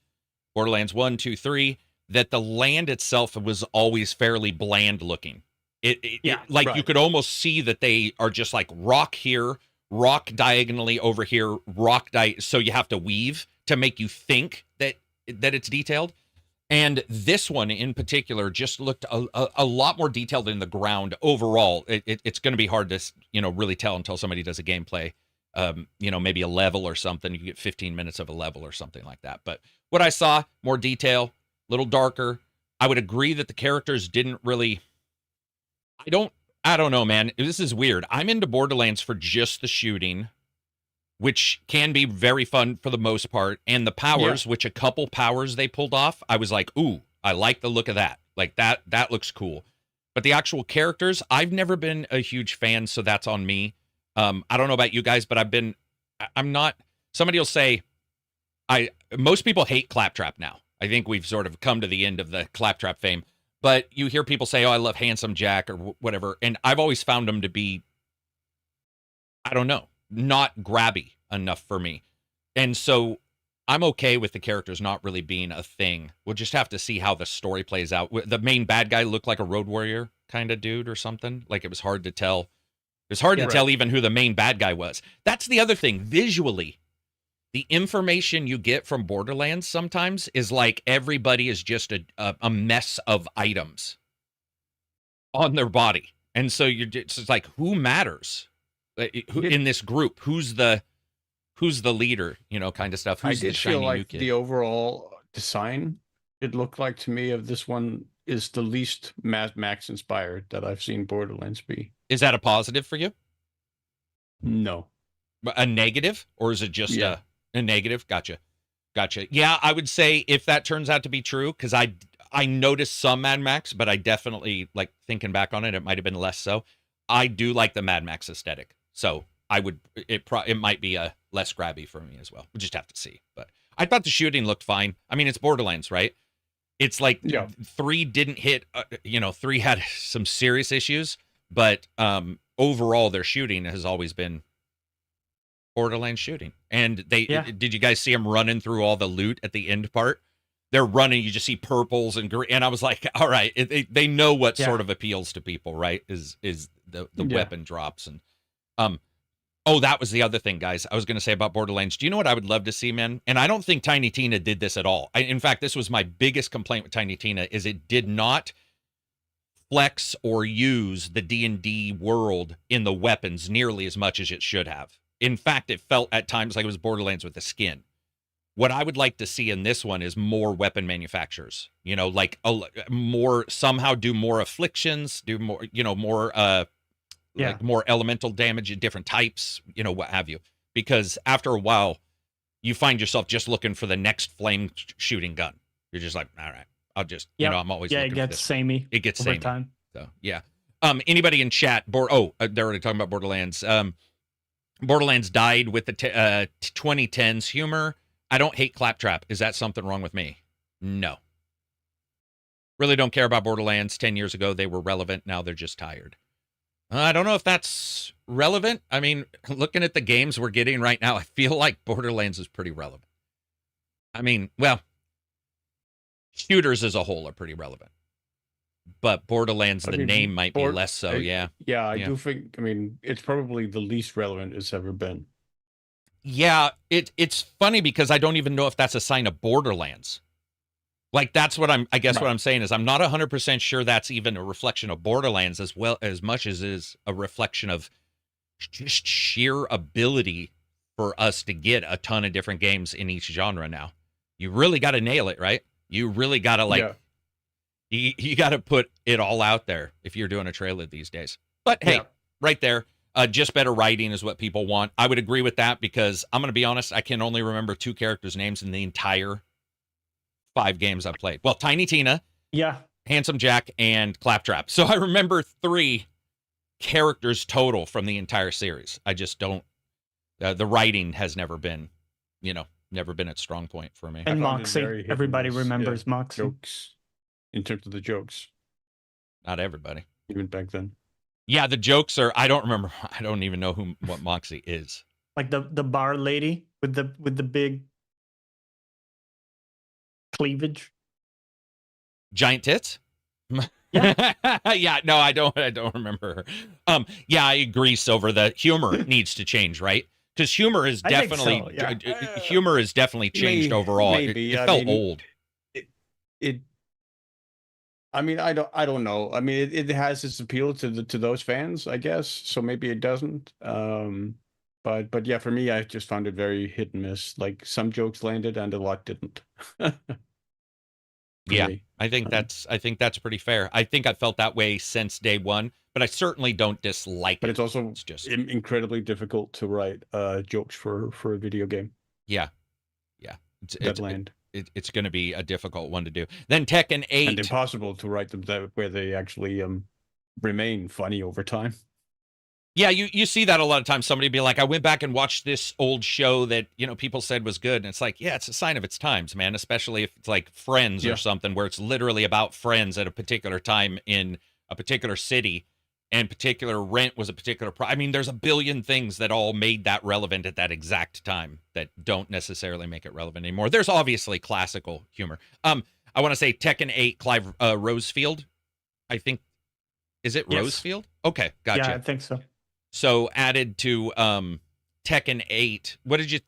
Borderlands 1, 2, 3, that the land itself was always fairly bland looking. You could almost see that they are just like rock here, rock diagonally over here, so you have to weave to make you think that it's detailed. And this one in particular just looked a lot more detailed in the ground overall. It's going to be hard to, you know, really tell until somebody does a gameplay, you know, maybe a level or something. You get 15 minutes of a level or something like that. But what I saw, more detail, a little darker. I would agree that the characters didn't really... I don't know, man. This is weird. I'm into Borderlands for just the shooting, which can be very fun for the most part, and the powers, which a couple powers they pulled off, I was like, ooh, I like the look of that. Like, that looks cool. But the actual characters, I've never been a huge fan, so that's on me. I don't know about you guys, but I'm not... Somebody will say, most people hate Claptrap now. I think we've sort of come to the end of the Claptrap fame. But you hear people say, oh, I love Handsome Jack or whatever, and I've always found him to be, I don't know, not grabby enough for me. And so I'm okay with the characters not really being a thing. We'll just have to see how the story plays out. The main bad guy looked like a Road Warrior kind of dude or something. Like, it was hard to tell. It was hard to tell even who the main bad guy was. That's the other thing. Visually, the information you get from Borderlands sometimes is like everybody is just a mess of items on their body. And so it's just like, who matters in this group? Who's the leader, kind of stuff. Who's I did the shiny feel new like kid? the overall design, it looked like to me, of this one is the least Mad Max inspired that I've seen Borderlands be. Is that a positive for you? No. A negative? Or is it just Yeah. a negative? Gotcha. Yeah, I would say if that turns out to be true, because I noticed some Mad Max, but I definitely, like, thinking back on it, it might have been less so. I do like the Mad Max aesthetic. So it might be a less grabby for me as well. We'll just have to see. But I thought the shooting looked fine. I mean, it's Borderlands, right? It's like 3 didn't hit, 3 had some serious issues, but overall their shooting has always been Borderlands shooting. And did you guys see them running through all the loot at the end part? They're running, you just see purples and green, and I was like, all right, they know what sort of appeals to people, right? Is the weapon drops. And that was the other thing, guys, I was going to say about Borderlands. Do you know what I would love to see, man? And I don't think Tiny Tina did this at all. In fact, this was my biggest complaint with Tiny Tina, is it did not flex or use the D&D world in the weapons nearly as much as it should have. In fact, it felt at times like it was Borderlands with the skin. What I would like to see in this one is more weapon manufacturers, like somehow do more afflictions, do more, like more elemental damage in different types, what have you. Because after a while, you find yourself just looking for the next flame shooting gun. You're just like, all right, I'll just, I'm always looking for this. Yeah, it gets samey. It gets over samey. time. So, yeah. Anybody in chat, they're already talking about Borderlands. Borderlands died with the 2010s humor. I don't hate Claptrap. Is that something wrong with me? No. Really don't care about Borderlands. 10 years ago, they were relevant. Now they're just tired. I don't know if that's relevant. I mean, looking at the games we're getting right now, I feel like Borderlands is pretty relevant. I mean, well, shooters as a whole are pretty relevant. But Borderlands, name might be less so, yeah. Yeah, I do think, it's probably the least relevant it's ever been. Yeah, it's funny because I don't even know if that's a sign of Borderlands. Like, that's what what I'm saying is I'm not 100% sure that's even a reflection of Borderlands as much as is a reflection of just sheer ability for us to get a ton of different games in each genre now. You really got to nail it, right? You really got to, you got to put it all out there if you're doing a trailer these days. But hey, right there. Just better writing is what people want. I would agree with that because I'm going to be honest, I can only remember 2 characters' names in the entire 5 games I've played. Well, Tiny Tina, Handsome Jack, and Claptrap. So I remember 3 characters total from the entire series. I just don't. The writing has never been, never been its strong point for me. And Moxie. Everybody remembers Moxie. Jokes, in terms of the jokes. Not everybody. Even back then. Yeah, the jokes are. I don't remember. I don't even know what Moxie is. Like the bar lady with the big cleavage, giant tits. Yeah. Yeah. No, I don't remember her. Yeah, I agree. Silver. The humor needs to change, right? Because humor is definitely humor is definitely changed overall. Maybe. It felt old. I don't know. It has its appeal to those fans, I guess. So maybe it doesn't. But yeah, for me, I just found it very hit and miss. Like some jokes landed and a lot didn't. Yeah, I think that's pretty fair. I think I felt that way since day one, but I certainly don't dislike it. But it's also just incredibly difficult to write jokes for a video game. Yeah. It's going to be a difficult one to do. Then Tekken 8. And impossible to write them where they actually remain funny over time. Yeah, you see that a lot of times. Somebody be like, I went back and watched this old show that, people said was good. And it's like, yeah, it's a sign of its times, man. Especially if it's like Friends or something where it's literally about friends at a particular time in a particular city and particular rent was a particular there's a billion things that all made that relevant at that exact time that don't necessarily make it relevant anymore. There's obviously classical humor. I want to say Tekken 8, Clive Rosefield. I think, is it Rosefield? Okay, gotcha. Yeah, I think so. So added to Tekken 8. What did you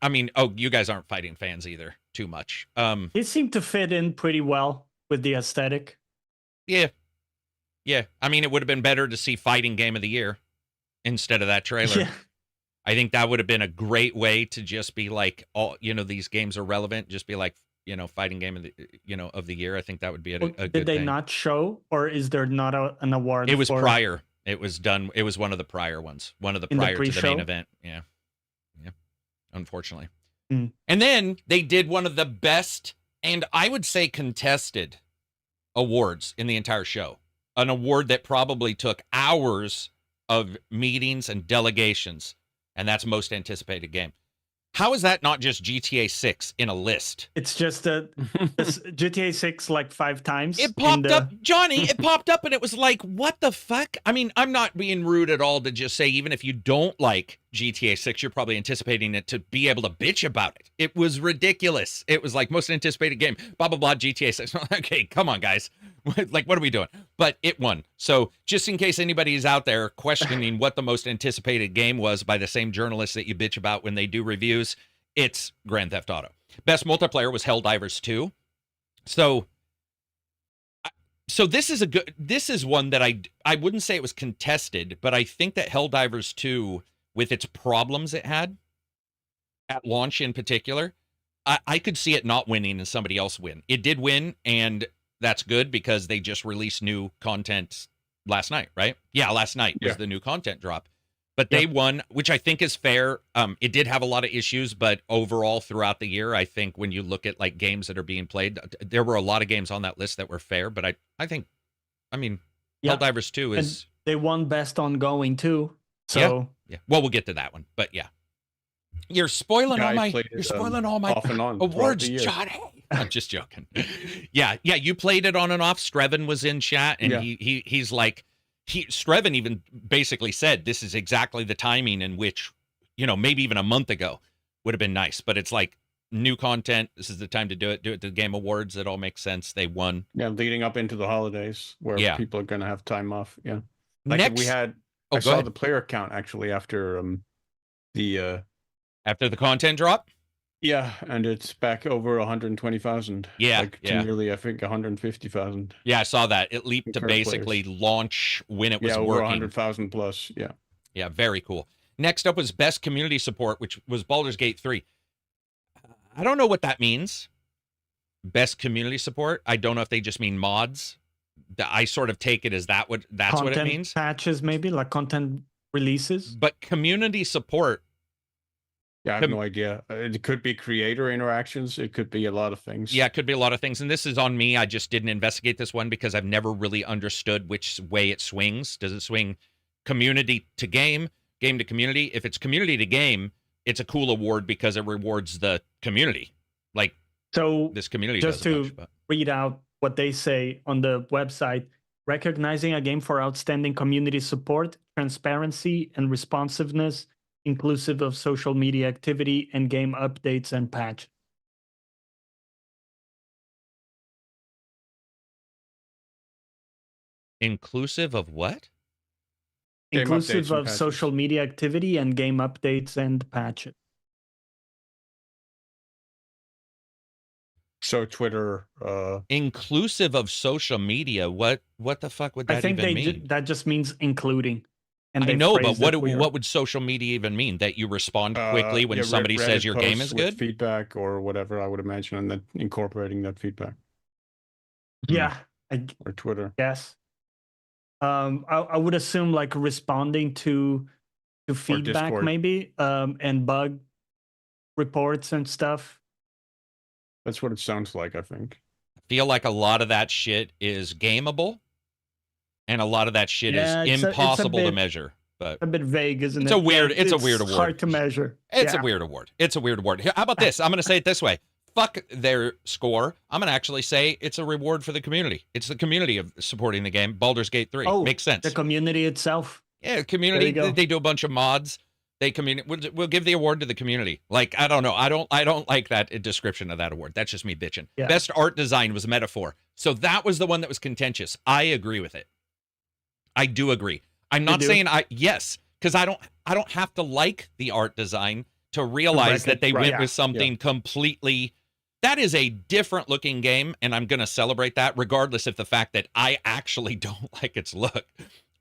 I mean, you guys aren't fighting fans either too much. It seemed to fit in pretty well with the aesthetic. Yeah. Yeah. I mean, it would have been better to see fighting game of the year instead of that trailer. Yeah. I think that would have been a great way to just be like, all, these games are relevant. Just be like, fighting game of the, of the year. I think that would be a good thing. Did they not show, or is there not an award? It was prior. It was done. It was one of the prior ones. One of the prior to the main event. Yeah. Yeah. Unfortunately. Mm. And then they did one of the best, and I would say contested, awards in the entire show. An award that probably took hours of meetings and delegations, and that's most anticipated game. How is that not just GTA 6 in a list? It's just GTA 6 like 5 times. It popped up, Johnny, it popped up and it was like, what the fuck? I mean, I'm not being rude at all to just say, even if you don't like GTA 6, you're probably anticipating it to be able to bitch about it. It was ridiculous. It was like most anticipated game, blah, blah, blah, GTA 6. Okay, come on, guys. Like, what are we doing? But it won. So just in case anybody is out there questioning what the most anticipated game was by the same journalists that you bitch about when they do reviews, it's Grand Theft Auto. Best multiplayer was Helldivers 2. So this is one that I wouldn't say it was contested, but I think that Helldivers 2, with its problems it had at launch in particular, I could see it not winning and somebody else win. It did win, and that's good because they just released new content last night, right? Yeah, last night was the new content drop. But they won, which I think is fair. It did have a lot of issues, but overall throughout the year, I think when you look at like games that are being played, there were a lot of games on that list that were fair. But I mean, Helldivers 2 is... And they won Best Ongoing too. So yeah. Well, we'll get to that one. But yeah. You're spoiling all my off and on awards, Johnny. I'm just joking. Yeah, you played it on and off. Streven was in chat, and he's like, Streven even basically said this is exactly the timing in which, maybe even a month ago would have been nice. But it's like new content. This is the time to do it. Do it to the Game Awards. It all makes sense. They won. Yeah, leading up into the holidays where people are going to have time off. Yeah. Like Next, we had, I saw the player count actually after after the content drop. Yeah, and it's back over 120,000. Yeah, to nearly, I think, 150,000. Yeah, I saw that. It leaped to basically launch when it was over working. 100,000 plus. Yeah. Yeah, very cool. Next up was Best Community Support, which was Baldur's Gate 3. I don't know what that means. Best Community Support. I don't know if they just mean mods. I sort of take it as that's content what it means. Patches, maybe, like content releases. But community support. Yeah, I have no idea. It could be creator interactions. It could be a lot of things. Yeah, it could be a lot of things. And this is on me. I just didn't investigate this one because I've never really understood which way it swings. Does it swing community to game, game to community? If it's community to game, it's a cool award because it rewards the community. Like, so this community just to read out what they say on the website, recognizing a game for outstanding community support, transparency, and responsiveness, inclusive of social media activity and game updates and patch. Inclusive of what? Inclusive of social media activity and game updates and patches. So Twitter, inclusive of social media. What the fuck would that even mean? That just means including. And I know, but what would social media even mean? That you respond quickly when somebody says your game is good? Feedback or whatever, I would imagine, and then incorporating that feedback. Yeah. Or Twitter. Yes. I would assume like responding to feedback maybe, and bug reports and stuff. That's what it sounds like, I think. I feel like a lot of that shit is gameable. And a lot of that shit is impossible to measure. But a bit vague, isn't it? It's a weird award. Hard to measure. It's a weird award. It's a weird award. How about this? I'm going to say it this way. Fuck their score. I'm going to actually say it's a reward for the community. It's the community of supporting the game. Baldur's Gate 3. Oh, makes sense. The community itself. Yeah, community. They do a bunch of mods. We'll give the award to the community. Like, I don't know. I don't like that description of that award. That's just me bitching. Yeah. Best art design was Metaphor. So that was the one that was contentious. I agree with it. I do agree. I'm not saying yes, because I don't have to like the art design to realize that they Right, went yeah. with something completely. That is a different looking game, and I'm going to celebrate that, regardless of the fact that I actually don't like its look.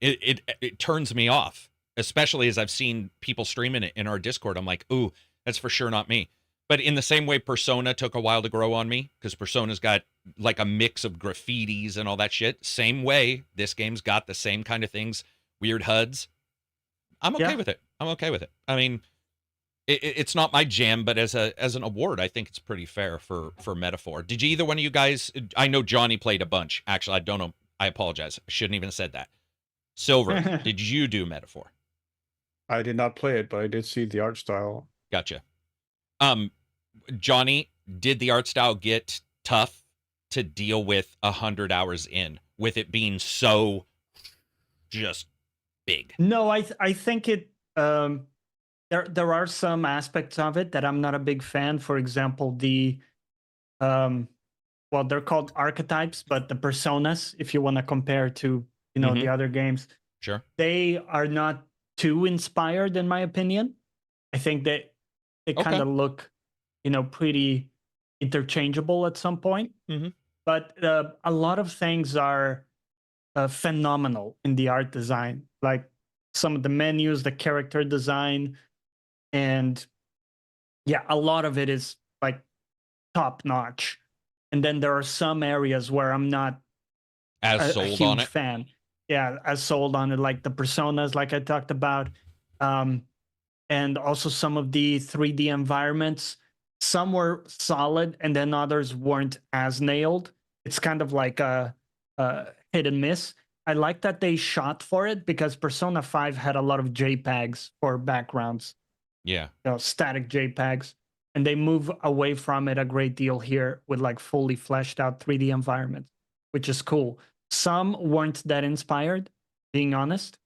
It turns me off, especially as I've seen people streaming it in our Discord. I'm like, ooh, that's for sure not me. But in the same way, Persona took a while to grow on me, because Persona's got like a mix of graffitis and all that shit. Same way, this game's got the same kind of things, weird HUDs. I'm okay with it. I'm okay with it. I mean, it's not my jam, but as an award, I think it's pretty fair for Metaphor. Did you either one of you guys? I know Johnny played a bunch. Actually, I don't know. I apologize. I shouldn't even have said that. Silver, did you do Metaphor? I did not play it, but I did see the art style. Gotcha. Johnny, did the art style get tough to deal with 100 hours in, with it being so just big? No, I think it. There are some aspects of it that I'm not a big fan. For example, the well, they're called archetypes, but the personas, if you want to compare to the other games, Sure, they are not too inspired, in my opinion. I think that they kind of look, pretty interchangeable at some point. But a lot of things are phenomenal in the art design, like some of the menus, the character design. And yeah, a lot of it is like top notch. And then there are some areas where I'm not as a sold huge on it. fan. Yeah, as sold on it, like the personas, like I talked about. And also some of the 3D environments. Some were solid, and then others weren't as nailed. It's kind of like a hit and miss. I like that they shot for it, because Persona 5 had a lot of JPEGs for backgrounds. Yeah. Static JPEGs, and they move away from it a great deal here with like fully fleshed out 3D environments, which is cool. Some weren't that inspired, being honest,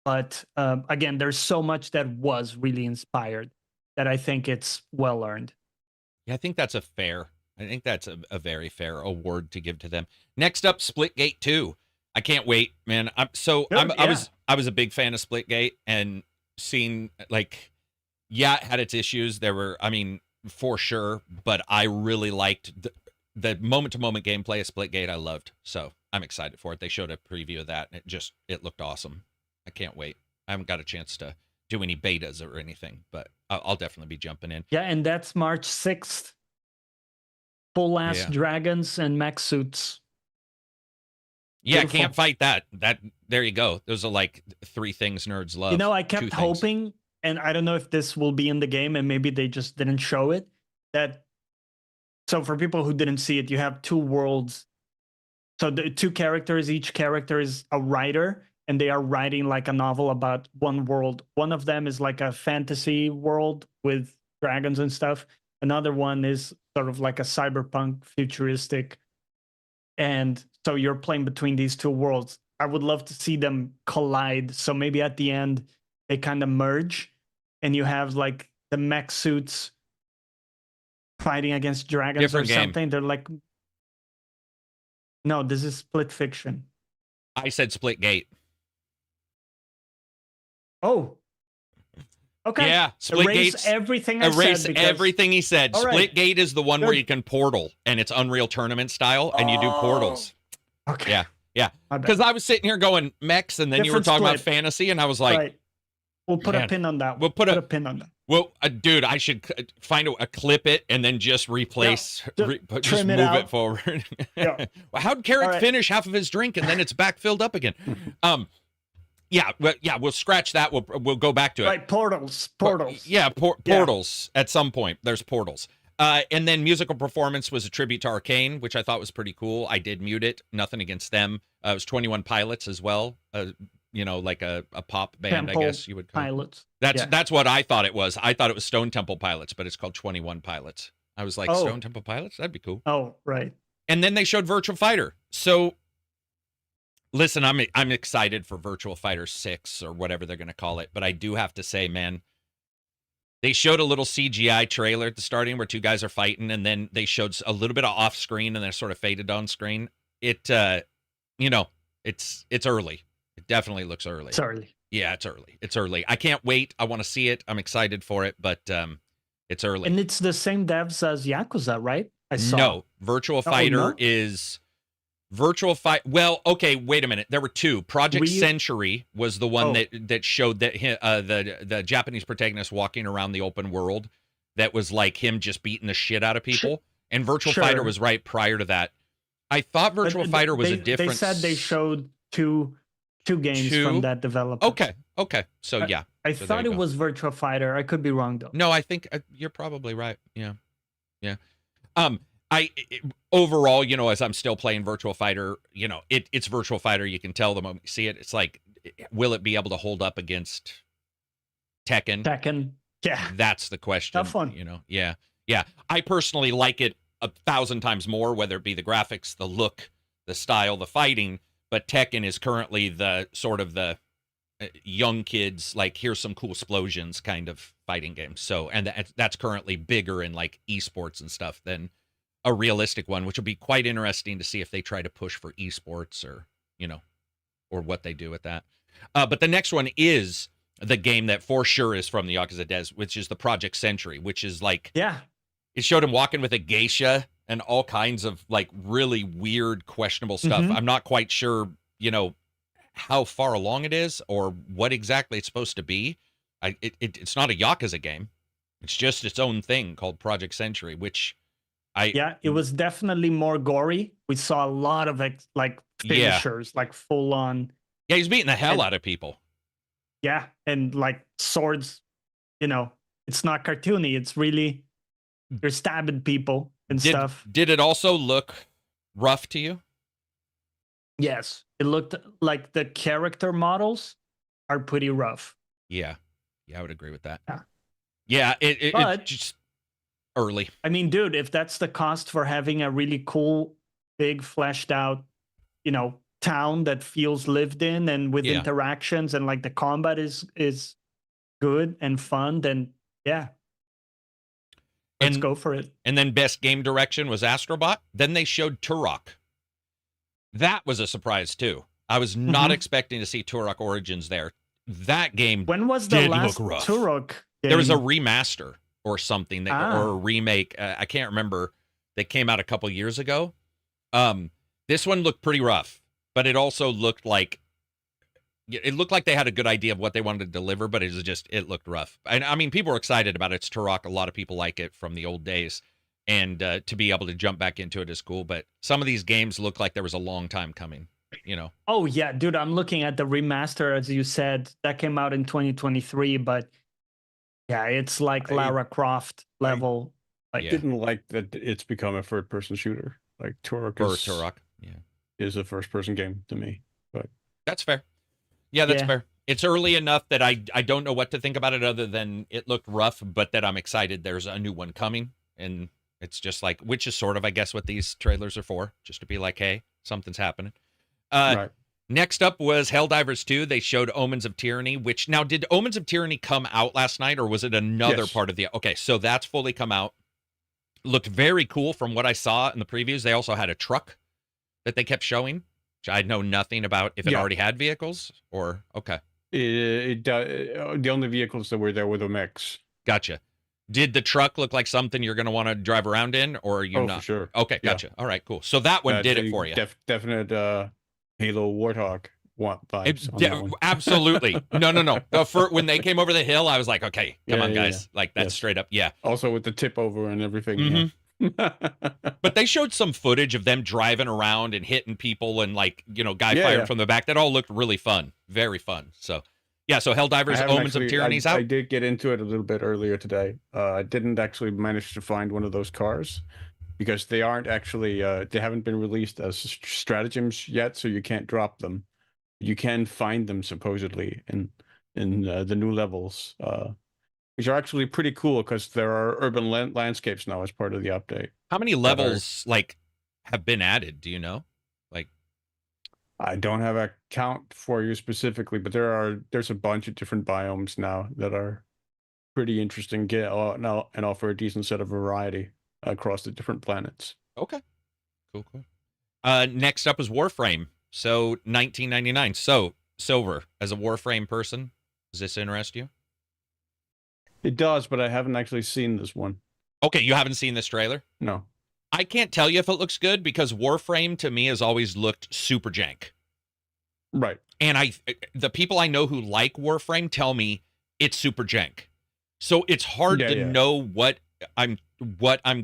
but again, there's so much that was really inspired that I think it's well earned. Yeah, I think that's a very fair award to give to them. Next up, Splitgate 2. I can't wait, man. I was a big fan of Splitgate, and seeing like, yeah, it had its issues. There were, I mean, for sure, but I really liked the moment-to-moment gameplay of Splitgate. I loved, so I'm excited for it. They showed a preview of that, and it looked awesome. I can't wait. I haven't got a chance to do any betas or anything, but I'll definitely be jumping in. Yeah, and that's March 6th. Full-ass dragons and mech suits. Yeah, Beautiful. can't fight that. There you go. Those are like 3 things nerds love. I kept hoping, and I don't know if this will be in the game, and maybe they just didn't show it, so for people who didn't see it, you have 2 worlds. So the 2 characters, each character is a writer, and they are writing like a novel about one world. One of them is like a fantasy world with dragons and stuff. Another one is sort of like a cyberpunk futuristic. And so you're playing between these 2 worlds. I would love to see them collide. So maybe at the end, they kind of merge, and you have like the mech suits fighting against dragons Different or game. something. They're like, no, this is Split Fiction. I said Splitgate. Oh, okay. Yeah, Erase everything I erase said. everything he said. All right. Splitgate is the one Good. where you can portal, and it's Unreal Tournament style, and you do portals. Okay. Yeah. Because I was sitting here going mechs, and then you were Different talking about split. fantasy, and I was like, Right. We'll put a pin on that. We'll put a pin on that. well, dude, I should find a clip it and then just replace, just trim it move out. it forward. Yeah. Well, how'd Carrick All right. finish half of his drink and then it's back filled up again? We'll scratch that. We'll go back to it. Right, portals. Portals at some point. There's portals. And then musical performance was a tribute to Arcane, which I thought was pretty cool. I did mute it. Nothing against them. It was 21 Pilots as well. Like a pop band, Temple I guess you would call it. Pilots. That's what I thought it was. I thought it was Stone Temple Pilots, but it's called 21 Pilots. I was like, Stone Temple Pilots? That'd be cool. Oh, right. And then they showed Virtual Fighter. So listen, I'm excited for Virtual Fighter 6 or whatever they're going to call it, but I do have to say, man, they showed a little CGI trailer at the starting where 2 guys are fighting, and then they showed a little bit of off screen, and then sort of faded on screen. It's early. It definitely looks early. It's early. Yeah, it's early. It's early. I can't wait. I want to see it. I'm excited for it, but it's early. And it's the same devs as Yakuza, right? I saw. No, Virtual Fighter no? is Virtual Fight. Well, okay, wait a minute. There were two. Project Century was the one that showed that the Japanese protagonist walking around the open world. That was like him just beating the shit out of people. And Virtual Fighter was right prior to that. I thought Virtual Fighter was a different. They said they showed two games from that developer. Okay. So yeah. I thought it was Virtual Fighter. I could be wrong though. No, I think you're probably right. Yeah. Overall, you know, as I'm still playing Virtual Fighter, you know, it's Virtual Fighter. You can tell the moment you see it. It's like, will it be able to hold up against Tekken? Yeah. That's the question. Tough one. You know, yeah. I personally like it 1,000 times more, whether it be the graphics, the look, the style, the fighting. But Tekken is currently the sort of the young kids, like, here's some cool explosions kind of fighting game. So, and that's currently bigger in like esports and stuff than a realistic one, which will be quite interesting to see if they try to push for esports or, you know, or what they do with that. But the next one is the game that for sure is from the Yakuza Des, which is the Project Century, which is like, it showed him walking with a geisha and all kinds of like really weird, questionable stuff. I'm not quite sure, you know, how far along it is or what exactly it's supposed to be. It's not a Yakuza game. It's just its own thing called Project Century, which it was definitely more gory. We saw a lot of like finishers, like full on. Yeah, he's beating the hell out of people. Yeah, and like swords, you know, it's not cartoony. It's really, you're stabbing people and stuff. Did it also look rough to you? Yes, it looked like the character models are pretty rough. Yeah, I would agree with that. Yeah, it's just early. I mean, dude, if that's the cost for having a really cool, big, fleshed out, you know, town that feels lived in and with interactions and like the combat is good and fun, then let's go for it. And then best game direction was Astrobot. Then they showed Turok. That was a surprise too. I was not expecting to see Turok Origins there. That game. When was the last Turok game? There was a remaster or something or a remake. I can't remember. That came out a couple years ago. This one looked pretty rough, but it also looked like they had a good idea of what they wanted to deliver, but it looked rough. And I mean, people were excited about it. It's Turok. A lot of people like it from the old days. And to be able to jump back into it is cool. But some of these games look like there was a long time coming, you know? Oh, yeah, dude. I'm looking at the remaster, as you said. That came out in 2023. But yeah, it's like Lara Croft level. I didn't like that it's become a third-person shooter. Like Turok is a first-person game to me. But that's fair. Yeah, that's fair. It's early enough that I don't know what to think about it other than it looked rough, but that I'm excited there's a new one coming. And it's just like, which is sort of, I guess, what these trailers are for, just to be like, hey, something's happening. Next up was Helldivers 2. They showed Omens of Tyranny, which now, did Omens of Tyranny come out last night, or was it another part of the... Okay, so that's fully come out. Looked very cool from what I saw in the previews. They also had a truck that they kept showing, which I know nothing about if it already had vehicles, or... Okay. The only vehicles that were there were the mechs. Gotcha. Did the truck look like something you're going to want to drive around in, or are you not? For sure. Okay, gotcha. All right, cool. So that one did it for you. Definite Halo Warthog vibes. Absolutely. No. When they came over the hill, I was like, okay, come on, guys. Like, that's straight up. Yeah. Also with the tip over and everything. But they showed some footage of them driving around and hitting people and, like, you know, guy firing from the back. That all looked really fun. Very fun. So... yeah, so Helldivers, Omens of Tyranny's out. I did get into it a little bit earlier today. I didn't actually manage to find one of those cars because they aren't actually, they haven't been released as stratagems yet, so you can't drop them. You can find them supposedly in the new levels, which are actually pretty cool because there are urban landscapes now as part of the update. How many levels have been added? Do you know? I don't have a count for you specifically, but there's a bunch of different biomes now that are pretty interesting. And offer a decent set of variety across the different planets. Okay, cool. Next up is Warframe. So 1999. So Silver, as a Warframe person, does this interest you? It does, but I haven't actually seen this one. Okay, you haven't seen this trailer? No. I can't tell you if it looks good because Warframe to me has always looked super jank. Right. And the people I know who like Warframe tell me it's super jank. So it's hard to know what I'm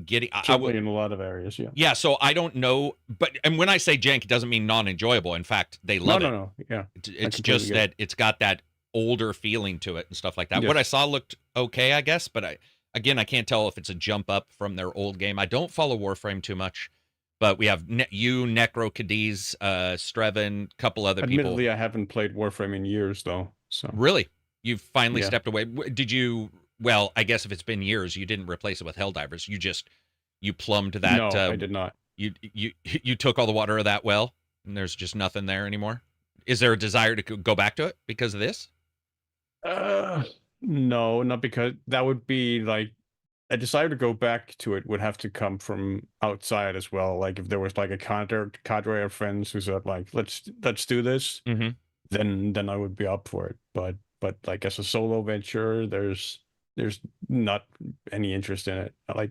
getting. Certainly in a lot of areas, yeah. Yeah, so I don't know, and when I say jank, it doesn't mean non-enjoyable. In fact, they love it. No, yeah. It's just that it's got that older feeling to it and stuff like that. Yes. What I saw looked okay, I guess, but I can't tell if it's a jump up from their old game. I don't follow Warframe too much, but we have you, Necro, Cadiz, Streven, a couple other people. Admittedly, I haven't played Warframe in years, though. So really, you've finally stepped away. Did you? Well, I guess if it's been years, you didn't replace it with Helldivers. You plumbed that. No, I did not. You took all the water of that well, and there's just nothing there anymore. Is there a desire to go back to it because of this? No, not because that would be like a desire to go back to it would have to come from outside as well. Like if there was like a cadre of friends who said like let's do this, then I would be up for it. But like as a solo venture, there's not any interest in it. I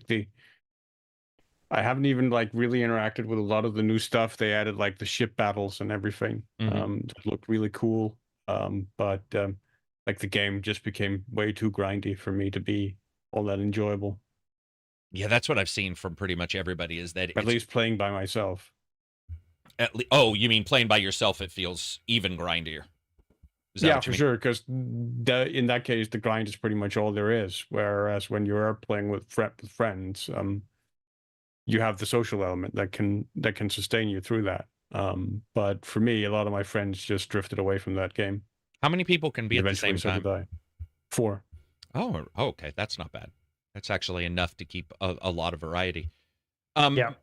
haven't even like really interacted with a lot of the new stuff. They added like the ship battles and everything. That looked really cool. But like the game just became way too grindy for me to be all that enjoyable. Yeah, that's what I've seen from pretty much everybody is that at least playing by myself. Oh, you mean playing by yourself? It feels even grindier. Yeah, for sure. Because in that case, the grind is pretty much all there is. Whereas when you are playing with friends, you have the social element that can sustain you through that. But for me, a lot of my friends just drifted away from that game. How many people can be at the same time? So did I. 4. Oh, okay. That's not bad. That's actually enough to keep a lot of variety.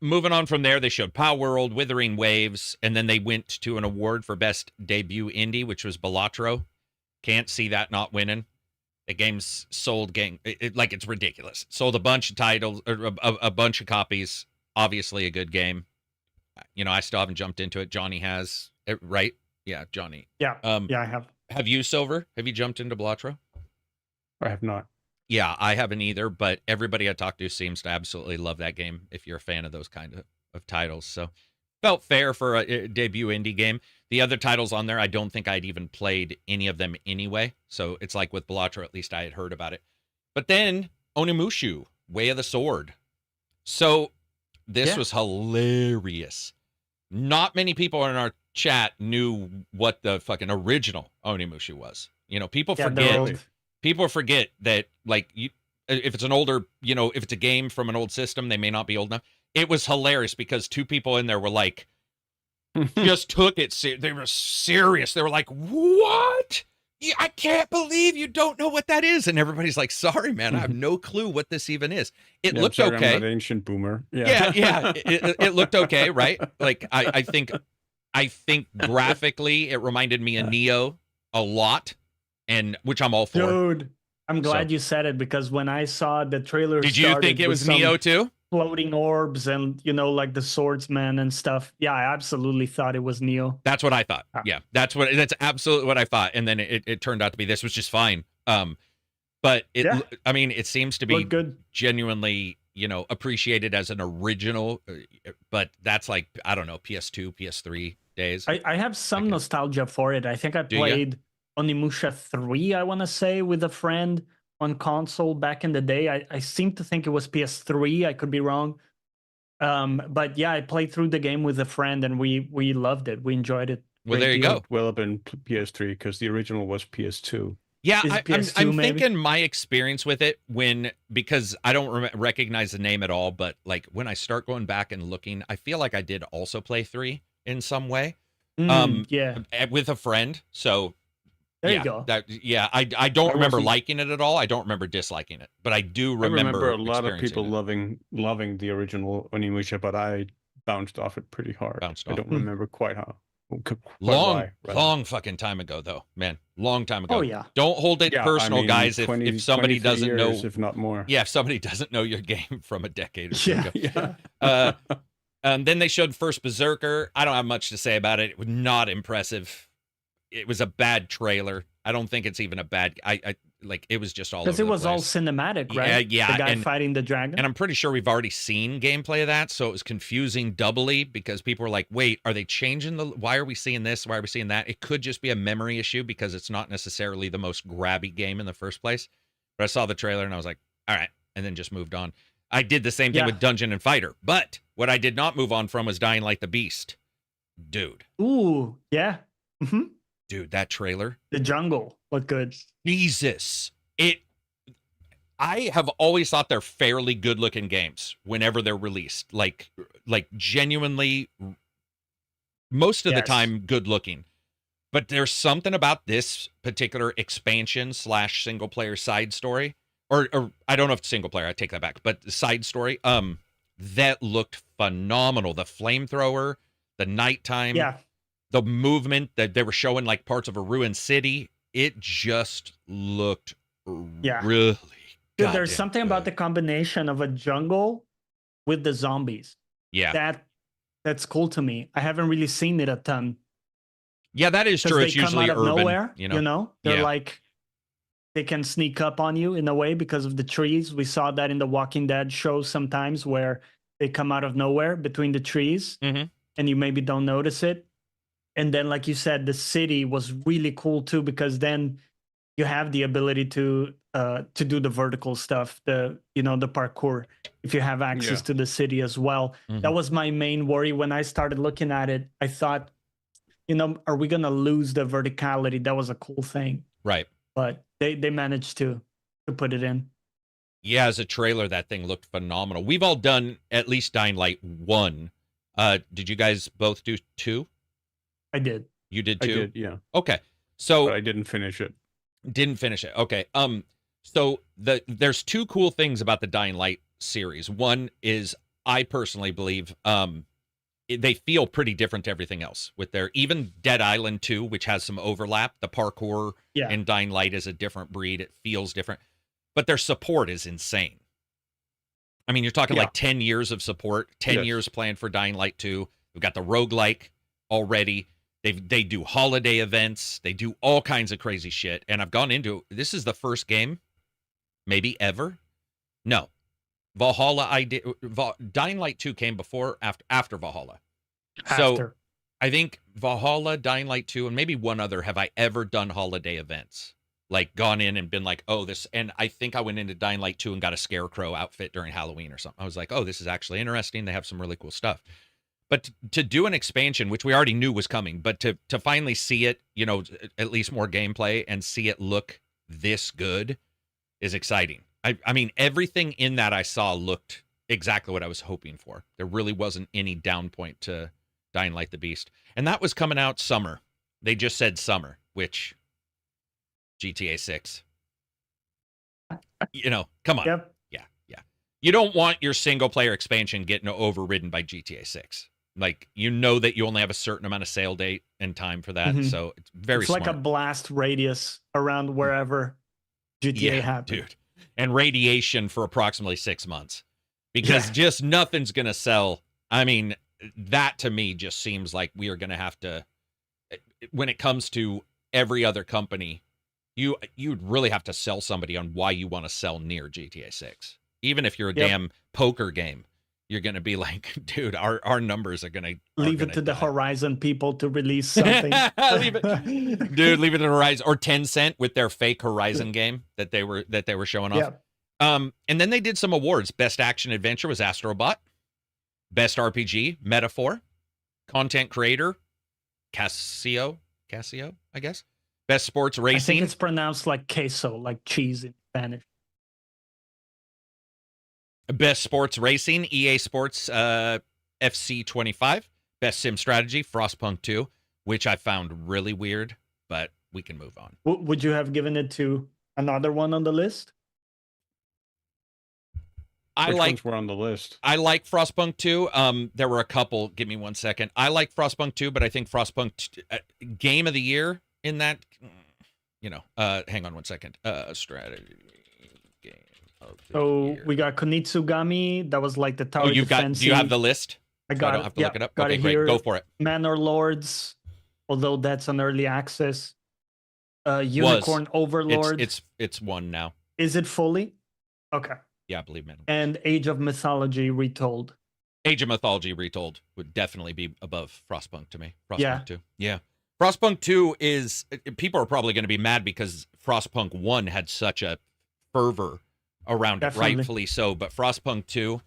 Moving on from there, they showed Power World, Withering Waves, and then they went to an award for Best Debut Indie, which was Balatro. Can't see that not winning. The game's sold like it's ridiculous. Sold a bunch of titles, or a bunch of copies. Obviously a good game. You know, I still haven't jumped into it. Johnny has, right? Yeah, Johnny. Yeah, I have. Have you, Silver? Have you jumped into Balatro? I have not. Yeah, I haven't either, but everybody I talk to seems to absolutely love that game if you're a fan of those kind of titles. So felt fair for a debut indie game. The other titles on there, I don't think I'd even played any of them anyway. So it's like with Balatro, at least I had heard about it. But then Onimusha, Way of the Sword. So this was hilarious. Not many people in our chat knew what the fucking original Onimusha was. You know, people forget that, like, if it's an older, you know, if it's a game from an old system, they may not be old enough. It was hilarious because 2 people in there were like, just took it. They were serious. They were like, what? I can't believe you don't know what that is. And everybody's like, sorry, man, I have no clue what this even is. It looked okay. I'm that ancient boomer. Yeah. It looked okay, right? Like, I think graphically it reminded me of Neo a lot, and which I'm all for. Dude, I'm glad you said it because when I saw the trailer, did you think it was Neo too? Floating orbs and, you know, like the swordsman and stuff. Yeah, I absolutely thought it was Neo. That's what I thought. Yeah, that's absolutely what I thought. And then it turned out to be this, which is fine. But I mean, it seems to be genuinely, you know, appreciated as an original. But that's like, I don't know, PS2, PS3 days. I have some nostalgia for it. I think I played Onimusha 3, I want to say, with a friend on console back in the day. I seem to think it was PS3. I could be wrong. But yeah, I played through the game with a friend and we loved it. We enjoyed it. Well, there you go. Will have been PS3 because the original was PS2. Yeah, I'm thinking my experience with it because I don't recognize the name at all, but like when I start going back and looking, I feel like I did also play 3 in some way. With a friend. So there you go. I don't remember liking it at all. I don't remember disliking it, but I do remember a lot of people loving the original Onimusha, but I bounced off it pretty hard. I don't remember quite how. Long fucking time ago, though, man. Long time ago. Oh yeah. Don't hold it personal, guys. If somebody doesn't know, if not more. Yeah, if somebody doesn't know your game from a decade or so ago. And then they showed First Berserker. I don't have much to say about it. It was not impressive it was a bad trailer. I don't think it's even a bad. I like it was just all over Because it the was all place. cinematic, right? Yeah, The guy and fighting the dragon. I'm pretty sure we've already seen gameplay of that, so it was confusing doubly because people were like, "Wait, are they changing the? Why are we seeing this? Why are we seeing that?" It could just be a memory issue because it's not necessarily the most grabby game in the first place. But I saw the trailer and I was like, "All right," and then just moved on. I did the same thing with Dungeon and Fighter, but what I did not move on from was Dying Light the Beast, dude. Ooh, yeah. Mm-hmm. Dude, that trailer. The jungle looked good. Jesus. I have always thought they're fairly good-looking games whenever they're released. Like genuinely, most of the time, good-looking. But there's something about this particular expansion / single-player side story, or I don't know if it's single-player. I take that back. But the side story, that looked phenomenal. The flamethrower, the nighttime, the movement that they were showing, like parts of a ruined city. It just looked really. Dude, there's something about the combination of a jungle with the zombies. Yeah. That's cool to me. I haven't really seen it a ton. Yeah, that is true. It's usually urban. Nowhere, you know? They're like, they can sneak up on you in a way because of the trees. We saw that in the Walking Dead show sometimes where they come out of nowhere between the trees and you maybe don't notice it. And then, like you said, the city was really cool too, because then you have the ability to do the vertical stuff, the parkour, if you have access to the city as well. That was my main worry when I started looking at it. I thought, are we gonna lose the verticality? That was a cool thing, right? But they managed to put it in. Yeah, as a trailer, that thing looked phenomenal. We've all done at least Dying Light 1. Did you guys both do 2? I did. You did 2? I did, yeah. Okay. So but I didn't finish it. Didn't finish it. Okay. So there's 2 cool things about the Dying Light series. One is I personally believe they feel pretty different to everything else with their even Dead Island 2, which has some overlap. The parkour in Dying Light is a different breed. It feels different, but their support is insane. I mean, you're talking like 10 years of support, 10 years planned for Dying Light 2. We've got the roguelike already. They do holiday events. They do all kinds of crazy shit. And I've gone into this is the first game, maybe ever. No, Valhalla. Dying Light 2 came before, after Valhalla. So I think Valhalla, Dying Light 2, and maybe one other have I ever done holiday events. Like gone in and been like, oh, this. And I think I went into Dying Light 2 and got a Scarecrow outfit during Halloween or something. I was like, oh, this is actually interesting. They have some really cool stuff. But to do an expansion, which we already knew was coming, but to finally see it, at least more gameplay and see it look this good is exciting. I mean, everything in that I saw looked exactly what I was hoping for. There really wasn't any down point to Dying Light the Beast. And that was coming out summer. They just said summer, which GTA 6. Come on. Yep. Yeah. You don't want your single player expansion getting overridden by GTA 6. Like, that you only have a certain amount of sale date and time for that. So it's very smart. It's like a blast radius around wherever GTA happens. Dude. And radiation for approximately 6 months. Because just nothing's going to sell. I mean, that to me just seems like we are going to have to, when it comes to every other company, you'd really have to sell somebody on why you want to sell near GTA 6. Even if you're a damn poker game, you're going to be like, dude, our numbers are going to leave it to the Horizon people to release something. leave it to Horizon or Tencent with their fake Horizon game that they were showing off. And then they did some awards. Best action adventure was Astrobot. Best RPG, Metaphor. Content creator, Casio, I guess. Best sports racing. I think it's pronounced like queso, like cheese in Spanish. Best sports racing, EA Sports FC 25. Best sim strategy, Frostpunk 2, which I found really weird, but we can move on. Would you have given it to another one on the list? Which ones were on the list? I like Frostpunk 2. There were a couple. Give me 1 second. I like Frostpunk 2, but I think Frostpunk game of the year in that, hang on 1 second. Strategy game. We got Konitsugami. That was like the tower defense. Do you have the list? I got it. I don't have to look it up. Okay, great. Go for it. Manor Lords. although that's an early access. Unicorn Overlord. It's one now. Is it fully? Okay. Yeah, I believe Manor. And Age of Mythology Retold. Age of Mythology Retold would definitely be above Frostpunk to me. Frostpunk Yeah. 2. Yeah. Frostpunk 2 is, people are probably going to be mad because Frostpunk 1 had such a fervor around Definitely. it, rightfully so. But Frostpunk 2,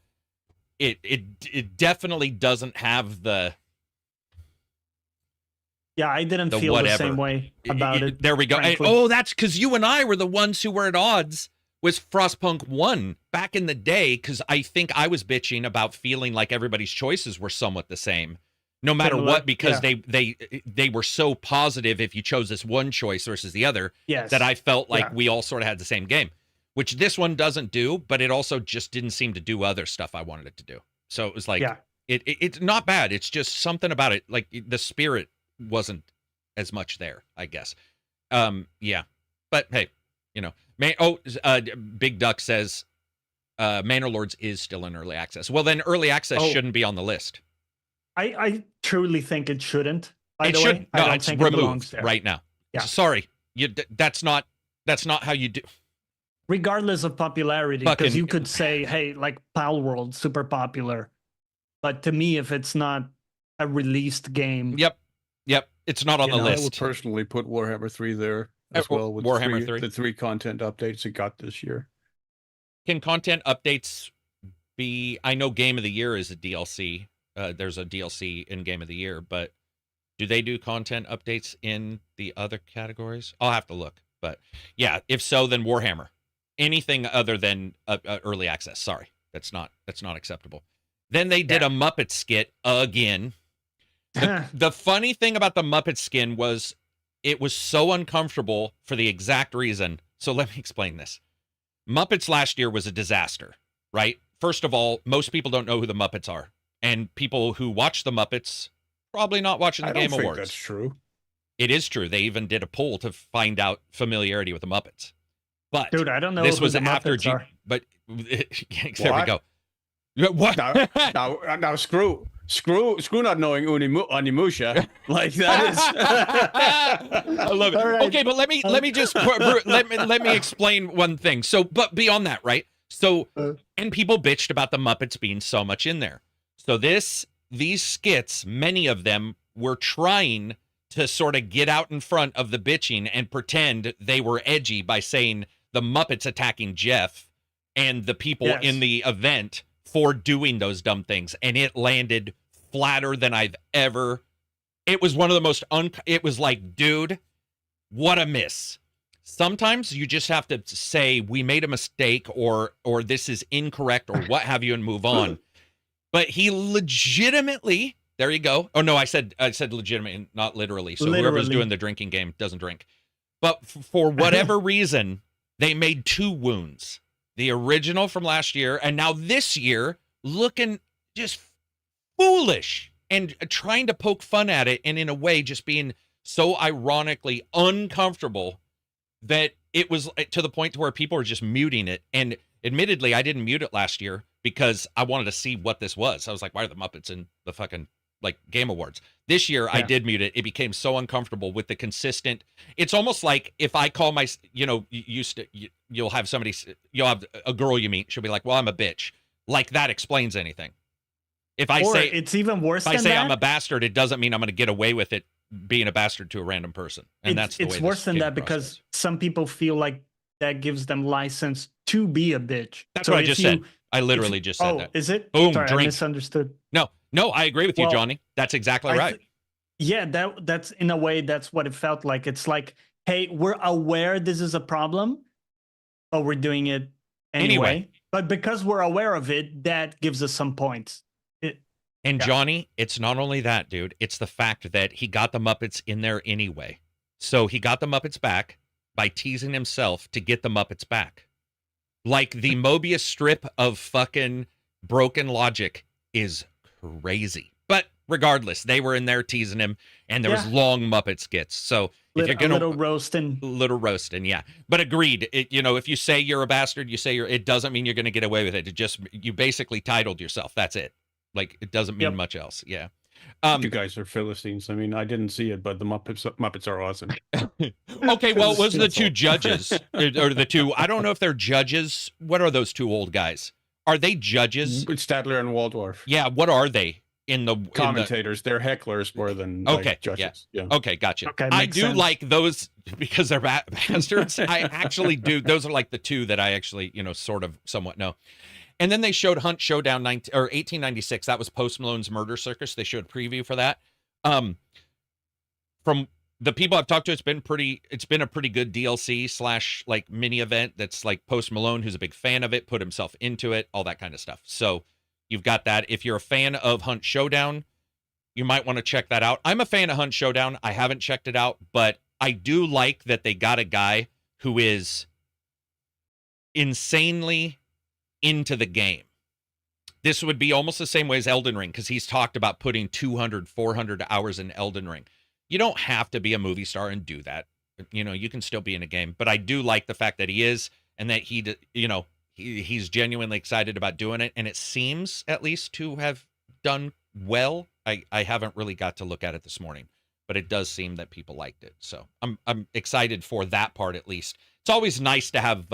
it definitely doesn't have the Yeah, I didn't feel whatever. the same way about it. There we go. frankly. Oh, that's because you and I were the ones who were at odds with Frostpunk 1 back in the day, because I think I was bitching about feeling like everybody's choices were somewhat the same, no matter Similar, what, because yeah. they were so positive if you chose this one choice versus the other, Yes. that I felt like Yeah. we all sort of had the same game, which this one doesn't do, but it also just didn't seem to do other stuff I wanted it to do. So it was like, Yeah. it's not bad. It's just something about it. Like the spirit wasn't as much there, I guess. Yeah, but hey, you know, Big Duck says Manor Lords is still in early access. Well, then early access shouldn't be on the list. I truly think it shouldn't. By It the should way, no, I don't it's think it belongs removed there. right now. Yeah. Sorry, that's not how you do. Regardless of popularity, because Fucking- you could say, hey, like Pal World, super popular. But to me, if it's not a released game, Yep, it's not on You the know, I would list. personally put Warhammer 3 there as War- well with Warhammer 3. the 3 content updates it got this year. Can content updates be? I know Game of the Year is a DLC. There's a DLC in Game of the Year, but do they do content updates in the other categories? I'll have to look. But yeah, if so, then Warhammer. Anything other than early access. Sorry, that's not acceptable. Then they did a Muppet skit again. The funny thing about the Muppet skin was it was so uncomfortable for the exact reason. So let me explain this. Muppets last year was a disaster, right? First of all, most people don't know who the Muppets are. And people who watch the Muppets probably not watching the I don't Game think Awards. that's true. It is true. They even did a poll to find out familiarity with the Muppets. But dude, I don't know this who was the after Muppets are. but there we What? go. What? Now screw not knowing Onimusha. Like that is I love it. All right. Okay, but let me just let me explain one thing. So, but beyond that, right? So, and people bitched about the Muppets being so much in there. So these skits, many of them were trying to sort of get out in front of the bitching and pretend they were edgy by saying the Muppets attacking Geoff and the people Yes. in the event for doing those dumb things, and it landed flatter than I've ever. It was one of the most it was like, dude, what a miss. Sometimes you just have to say we made a mistake or this is incorrect or what have you and move on. But he legitimately, there you go. Oh no, I said legitimate, not literally. So whoever's Literally. doing the drinking game doesn't drink. But for whatever reason, they made 2 wounds. The original from last year, and now this year, looking just foolish and trying to poke fun at it, and in a way just being so ironically uncomfortable that it was to the point to where people were just muting it. And admittedly, I didn't mute it last year because I wanted to see what this was. I was like, why are the Muppets in the fucking like Game Awards? This year, I did mute it. It became so uncomfortable with the consistent. It's almost like if I call my, you'll have somebody, you'll have a girl you meet. She'll be like, well, I'm a bitch. Like that explains anything. If I Or say, it's even worse if I than say that. I'm a bastard, it doesn't mean I'm going to get away with it being a bastard to a random person. And that's the way it's this worse than came that across because is. some people feel like that gives them license to be a bitch. That's So what I if just you- said. I literally just said Oh, that. is it? Boom, Sorry, I drink. misunderstood. No, I agree with you, Well, Johnny. That's exactly I right. th- Yeah, that's in a way that's what it felt like. It's like, hey, we're aware this is a problem, but we're doing it anyway. But because we're aware of it, that gives us some points. And Yeah. Johnny, it's not only that, dude. It's the fact that he got the Muppets in there anyway. So he got the Muppets back by teasing himself to get the Muppets back. Like the Mobius strip of fucking broken logic is crazy. But regardless, they were in there teasing him, and there was Yeah. long Muppet skits. So if you're A gonna little roasting. little roasting, yeah. But agreed. If you say you're a bastard, it doesn't mean you're gonna get away with it. You basically titled yourself. That's it. Like it doesn't mean Yep. much else. Yeah. You guys are Philistines. I mean, I didn't see it, but the Muppets are awesome. Okay, well, it was the That's two all. judges, or the two, I don't know if they're judges. What are those two old guys? Are they judges? It's Stadler and Waldorf. Yeah, what are they in the Commentators. They're hecklers more than Okay, like judges. Yeah. Okay, gotcha. Okay, I makes do sense. like those because they're bastards. I actually do. Those are like the two that I actually, sort of somewhat know. And then they showed Hunt Showdown 1896. That was Post Malone's Murder Circus. They showed a preview for that. From the people I've talked to, it's been a pretty good DLC / like mini event that's like Post Malone, who's a big fan of it, put himself into it, all that kind of stuff. So you've got that. If you're a fan of Hunt Showdown, you might want to check that out. I'm a fan of Hunt Showdown. I haven't checked it out, but I do like that they got a guy who is insanely into the game. This would be almost the same way as Elden Ring, because he's talked about putting 200, 400 hours in Elden Ring. You don't have to be a movie star and do that. You can still be in a game. But I do like the fact that he is, and that he's genuinely excited about doing it. And it seems, at least, to have done well. I haven't really got to look at it this morning, but it does seem that people liked it. So I'm excited for that part, at least. It's always nice to have,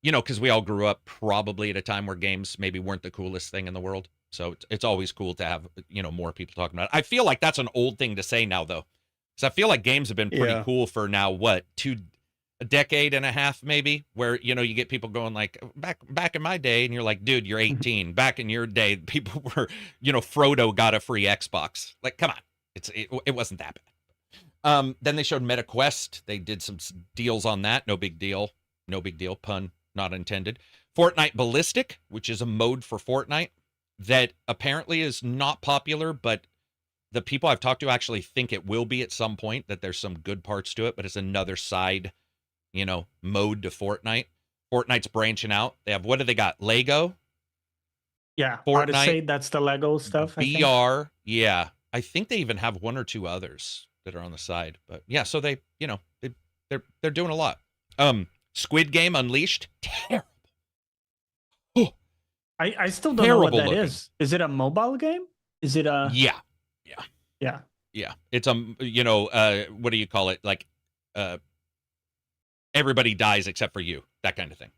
because we all grew up probably at a time where games maybe weren't the coolest thing in the world. So it's always cool to have, more people talking about it. I feel like that's an old thing to say now, though, because I feel like games have been pretty cool for now, a decade and a half, maybe, where, you get people going like, back in my day, and you're like, dude, you're 18. Back in your day, people were, Frodo got a free Xbox. Like, come on. It wasn't that bad. Then they showed MetaQuest. They did some deals on that. No big deal. No big deal. Pun not intended. Fortnite Ballistic, which is a mode for Fortnite that apparently is not popular, but the people I've talked to actually think it will be at some point, that there's some good parts to it, but it's another side, mode to Fortnite. Fortnite's branching out. They have, what do they got? Lego? Yeah, Fortnite, Odyssey, that's the Lego stuff. VR, yeah. I think they even have one or two others that are on the side. But yeah, so they're doing a lot. Squid Game Unleashed, terrible. I still don't know what that is. Is it a mobile game? Is it a Yeah. It's what do you call it? Like everybody dies except for you, that kind of thing.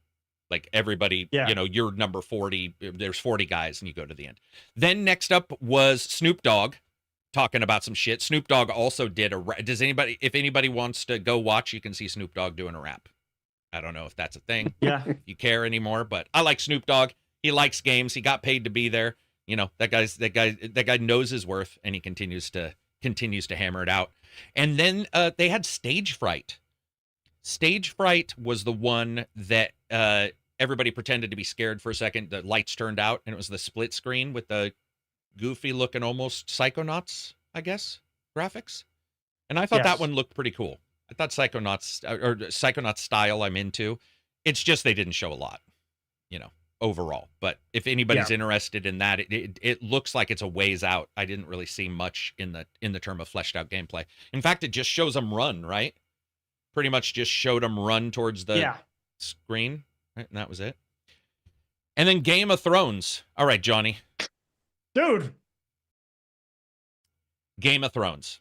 Like everybody, you're number 40, there's 40 guys and you go to the end. Then next up was Snoop Dogg talking about some shit. Snoop Dogg also did if anybody wants to go watch, you can see Snoop Dogg doing a rap. I don't know if that's a thing. Yeah. If you care anymore, but I like Snoop Dogg. He likes games. He got paid to be there. That guy knows his worth, and he continues to hammer it out. And then they had Stage Fright. Stage Fright was the one that everybody pretended to be scared for a second. The lights turned out, and it was the split screen with the goofy looking, almost Psychonauts, I guess, graphics. And I thought that one looked pretty cool. I thought Psychonauts style I'm into. It's just they didn't show a lot, overall. But if anybody's interested in that, it looks like it's a ways out. I didn't really see much in the term of fleshed out gameplay. In fact, it just shows them run, right? Pretty much just showed them run towards the screen, right? And that was it. And then Game of Thrones. All right, Johnny. Dude. Game of Thrones.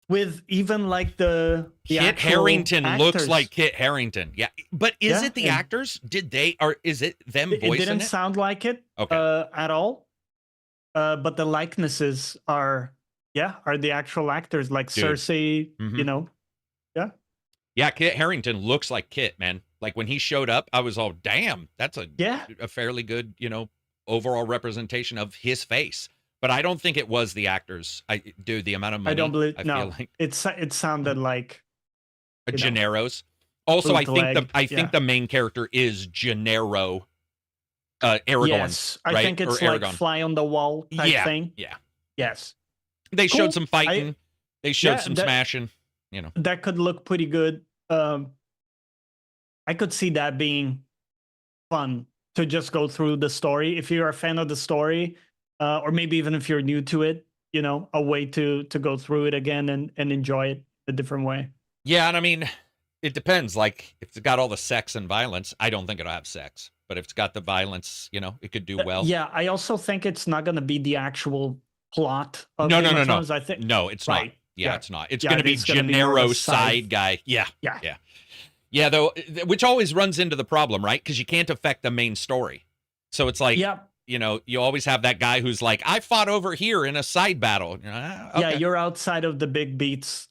With even like the Kit Harington actors. Looks like Kit Harington. Yeah. But is it the actors? Is it them voicing it? It didn't sound like it at all. But the likenesses are the actual actors, like Cersei, Yeah. Yeah, Kit Harington looks like Kit, man. Like when he showed up, I was all, damn, that's a fairly good, overall representation of his face. But I don't think it was the actors. The amount of money. I don't believe. Feel like it sounded like Gennaro's. Also, I think the main character is Gennaro. Aragorn. Yes, I right? think it's like fly on the wall type thing. Yeah. Yes. They showed some fighting. They showed some smashing. That could look pretty good. I could see that being fun to just go through the story. If you're a fan of the story. Or maybe even if you're new to it, a way to go through it again and enjoy it a different way. Yeah, and I mean, it depends. Like, if it's got all the sex and violence, I don't think it'll have sex. But if it's got the violence, it could do well. Yeah, I also think it's not going to be the actual plot of No, Game no, no, of no. Thrones. I think No, it's right. not. Yeah, Yeah. it's not. It's Yeah, going to be it's gonna be more of Gennaro a side guy. Yeah. Yeah. Yeah. Yeah, though, which always runs into the problem, right? Because you can't affect the main story. So it's like, Yep. you know, you always have that guy who's like, I fought over here in a side battle. Okay. Yeah, you're outside of the big beats,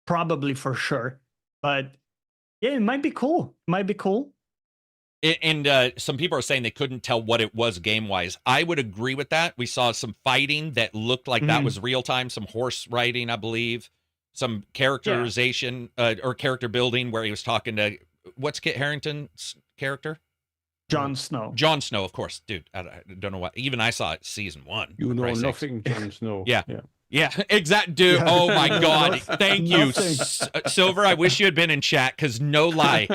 probably for sure. But yeah, it might be cool. Might be cool. And some people are saying they couldn't tell what it was game-wise. I would agree with that. We saw some fighting that looked like that was real-time, some horse riding, I believe, some characterization or character building where he was talking to, what's Kit Harington's character? Jon Snow. Jon Snow, of course. Dude, I don't know what. Even I saw it season 1. You know Christ's nothing, Jon Snow. Yeah. Yeah, exact, dude. Yeah. Oh my God. Thank you, Nothing. Silver. I wish you had been in chat because no lie,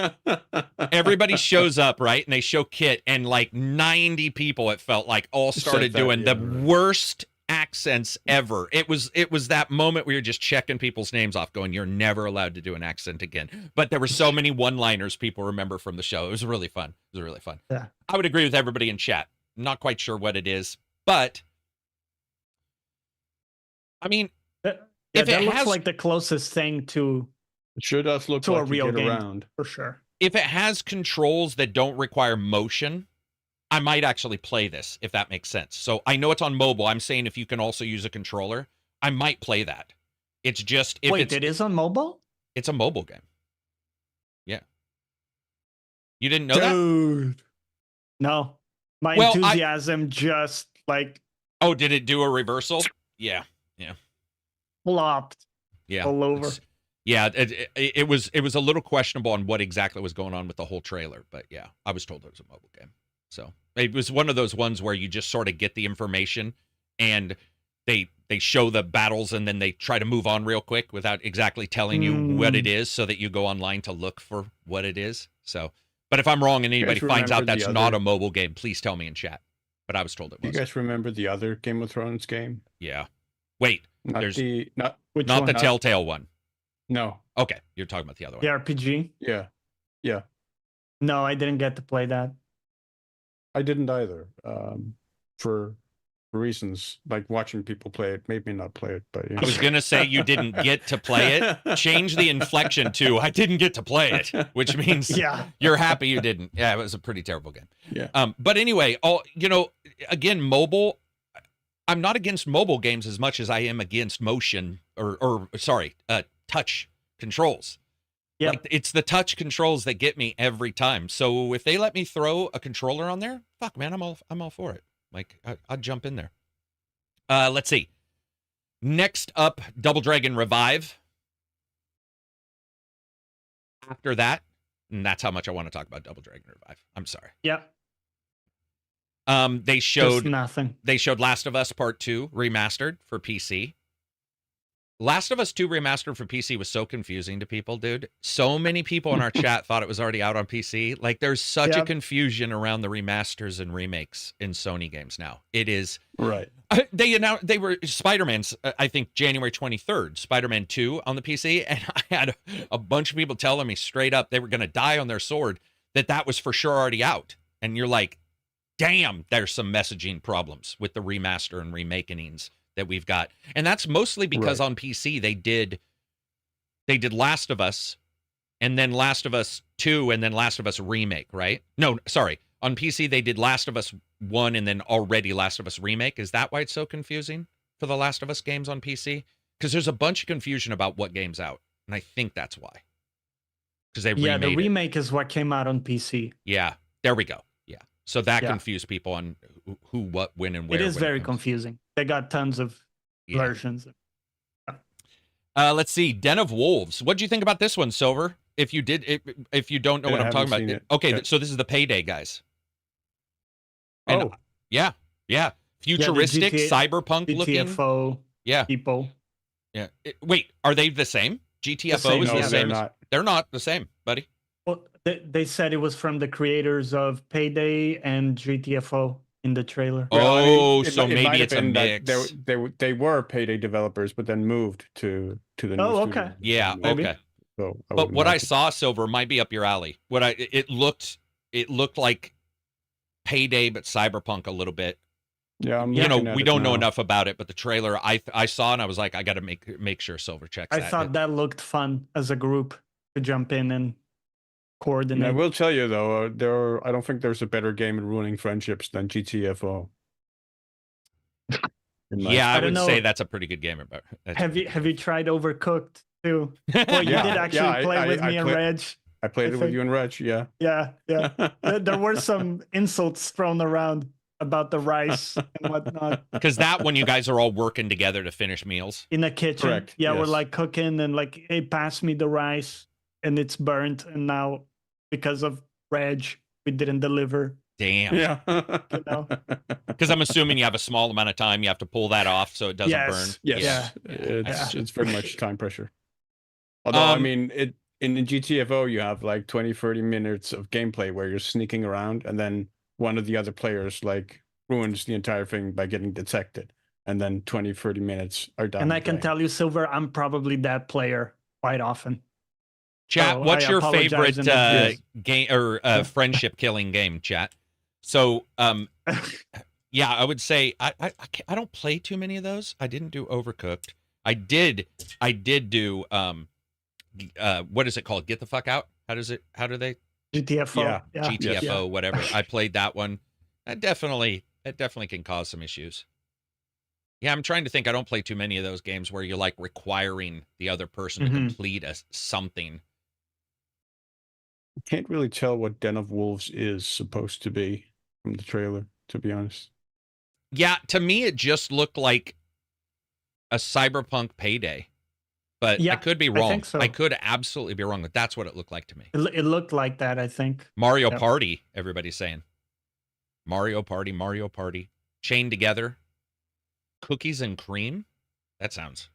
everybody shows up, right? And they show Kit, and like 90 people, it felt like, all started doing the worst accents ever. It was that moment where you're just checking people's names off, going, you're never allowed to do an accent again. But there were so many one-liners people remember from the show. It was really fun. It was really fun. Yeah. I would agree with everybody in chat. Not quite sure what it is, but I mean, Yeah, if that it looks has like the closest thing to It sure does look To a like real you get game. around. for sure. if it has controls that don't require motion, I might actually play this, if that makes sense. So I know it's on mobile. I'm saying if you can also use a controller, I might play that. It's just if Wait, it is on mobile? it's a mobile game. Yeah. You didn't know that? Dude. No. My Well, enthusiasm just like Oh, did it do a reversal? Yeah. flopped Yeah. all over. Yeah, it was a little questionable on what exactly was going on with the whole trailer, but yeah, I was told it was a mobile game. So it was one of those ones where you just sort of get the information and they show the battles and then they try to move on real quick without exactly telling you what it is, so that you go online to look for what it is. So, but if I'm wrong and anybody finds out that's not a mobile game, please tell me in chat. But I was told it Do was. you guys remember the other Game of Thrones game? Yeah. Wait, Not There's- the not Which not one? the Telltale one. no. Okay, you're talking about the other one. The RPG? Yeah. Yeah. No, I didn't get to play that. I didn't either. For reasons like watching people play it made me not play it. But yeah. I was gonna say you didn't get to play it. Change the inflection to I didn't get to play it, which means Yeah. you're happy you didn't. Yeah, it was a pretty terrible game. Yeah. But anyway, again, mobile. I'm not against mobile games as much as I am against motion or touch controls. Yep. Like, it's the touch controls that get me every time. So if they let me throw a controller on there, fuck man, I'm all for it. Like I'd jump in there. Let's see. Next up, Double Dragon Revive. After that, and that's how much I want to talk about Double Dragon Revive. I'm sorry. Yep. They Just showed nothing. Last of Us Part 2 remastered for PC. Last of Us 2 remastered for PC was so confusing to people, dude. So many people in our chat thought it was already out on PC. Like, there's such a confusion around the remasters and remakes in Sony games now. It is Right. They announced they were Spider-Man's, I think January 23rd, Spider-Man 2 on the PC, and I had a bunch of people telling me straight up they were going to die on their sword that was for sure already out. And you're like, damn, there's some messaging problems with the remaster and remakings that we've got. And that's mostly because on PC they did Last of Us and then Last of Us 2 and then Last of Us Remake, right? No, sorry. On PC they did Last of Us 1 and then already Last of Us Remake. Is that why it's so confusing for the Last of Us games on PC? Because there's a bunch of confusion about what game's out. And I think that's why. Because they remade the it. remake is what came out on PC. Yeah, there we go. Yeah. So that Yeah. confused people on who, what, when, and where. It is when very comes. confusing. They got tons of versions. Let's see. Den of Wolves. What do you think about this one, Silver? If you don't know what I'm talking about. Okay, so this is the Payday guys. And yeah. Futuristic, cyberpunk looking. GTFO people. Yeah. Wait, are they the same? GTFO is the same. They're not the same, buddy. Well, they said it was from the creators of Payday and GTFO in the trailer. So maybe it's a mix. They were Payday developers, but then moved to the new studio. Okay. Yeah, Maybe. okay. So But what I saw, Silver, might be up your alley. It looked like Payday, but cyberpunk a little bit. Yeah, I'm you know, looking at we it don't know now. enough about it, but the trailer I saw and I was like, I got to make sure Silver checks I that. thought that looked fun as a group to jump in and And I coordinate. will tell you though, I don't think there's a better game at ruining friendships than GTFO. Yeah, I I don't would say know. that's a pretty good game. About Have you tried Overcooked too? Well, you Yeah, did actually yeah, play with I me and play- Reg. I played I it with think- you and Reg. Yeah. Yeah. There were some insults thrown around about the rice and whatnot because that when you guys are all working together to finish meals. in the kitchen. Correct, Yeah, we're yes. like cooking and like, hey, pass me the rice, and it's burnt, and now because of Reg, we didn't deliver. Damn. Yeah. know? Because I'm assuming you have a small amount of time. You have to pull that off so it doesn't burn. Yes. Yes. Yeah. It's very much time pressure. Although I Um, mean in the GTFO you have like 20-30 minutes of gameplay where you're sneaking around and then one of the other players like ruins the entire thing by getting detected. And then 20-30 minutes are done. And I can playing. tell you, Silver, I'm probably that player quite often. Chat, So what's I your apologize favorite in advance. game or friendship killing game, chat? So, yeah, I would say I don't play too many of those. I didn't do Overcooked. I did do what is it called? Get the fuck out. How do they GTFO. Yeah. GTFO whatever. I played that one. It definitely can cause some issues. Yeah, I'm trying to think. I don't play too many of those games where you're like requiring the other person to complete something. Can't really tell what Den of Wolves is supposed to be from the trailer, to be honest. Yeah, to me it just looked like a cyberpunk Payday. But I Yeah, could be I wrong. think so. I could absolutely be wrong, but that's what it looked like to me. It looked like that, I think. Mario Yep. Party, everybody's saying. Mario Party. Chained together. Cookies and cream? That sounds...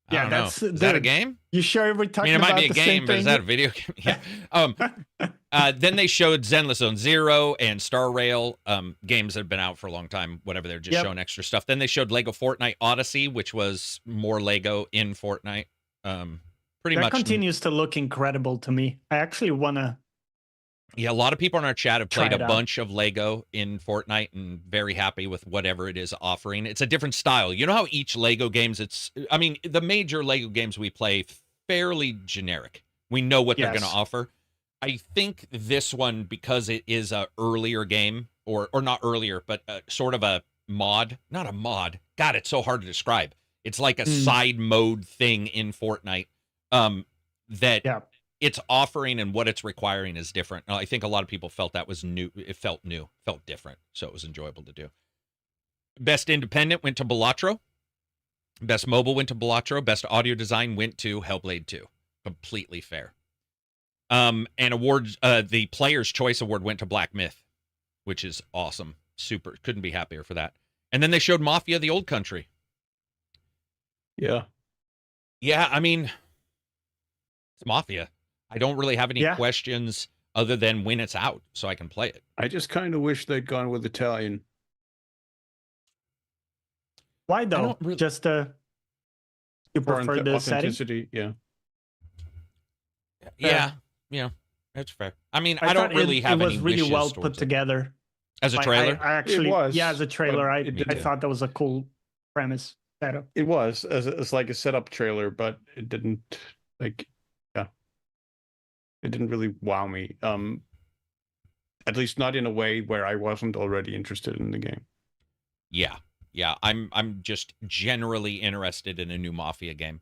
I don't know. Is that a game? You sure we're I talking mean, it might about be a the same game, but thing? is that a video game? Yeah. Then they showed Zenless Zone Zero and Star Rail, games that have been out for a long time, whatever. They're just showing extra stuff. Then they showed Lego Fortnite Odyssey, which was more Lego in Fortnite. Pretty that much. continues to look incredible to me. I actually want to... Yeah, a lot of people on our chat have Try played a it out. bunch of Lego in Fortnite and very happy with whatever it is offering. It's a different style. You know how each Lego games, I mean, the major Lego games we play, fairly generic. We know what they're going to offer. I think this one, because it is a earlier game, or not earlier, but sort of a mod. Not a mod. God, it's so hard to describe. It's like a side mode thing in Fortnite that it's offering and what it's requiring is different. I think a lot of people felt that was new. It felt new, felt different. So it was enjoyable to do. Best independent went to Balatro. Best mobile went to Balatro. Best audio design went to Hellblade 2. Completely fair. And awards, the Player's Choice Award went to Black Myth, which is awesome. Super. Couldn't be happier for that. And then they showed Mafia: The Old Country. Yeah. Yeah, I mean, it's Mafia. I don't really have any questions other than when it's out, so I can play it. I just kind of wish they'd gone with Italian. Why though? Just you prefer the setting? Yeah. Yeah, that's fair. I mean, I don't really have any wishes. It was really well put it. together. As a trailer? I actually, It was, as a trailer, I did. thought that was a cool premise setup. It was as like a setup trailer, but it didn't like, it didn't really wow me. At least not in a way where I wasn't already interested in the game. Yeah. I'm just generally interested in a new Mafia game.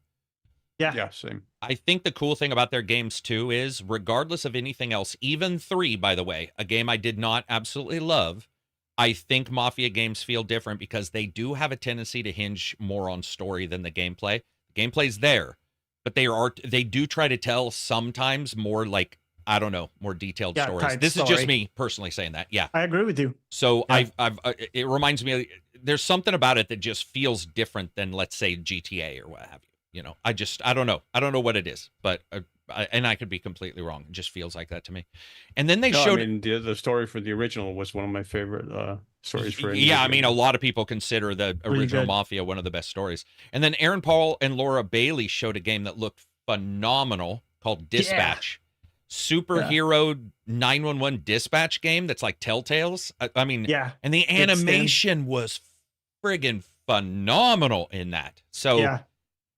Yeah, same. I think the cool thing about their games too is, regardless of anything else, even 3, by the way, a game I did not absolutely love, I think Mafia games feel different because they do have a tendency to hinge more on story than the gameplay. The gameplay's there, but they do try to tell sometimes more like, I don't know, more detailed stories. This is just me personally saying that. Yeah, I agree with you. So it reminds me of, there's something about it that just feels different than, let's say, GTA or what have you. You know, I don't know. I don't know what it is, but and I could be completely wrong. It just feels like that to me. And then they showed. I mean, the story for the original was one of my favorite stories for. Yeah, I mean, a lot of people consider the original Mafia one of the best stories. And then Aaron Paul and Laura Bailey showed a game that looked phenomenal called Dispatch. superhero 911 dispatch game that's like Telltale's. I mean, Yeah. and the animation was friggin' phenomenal in that. So, Yeah.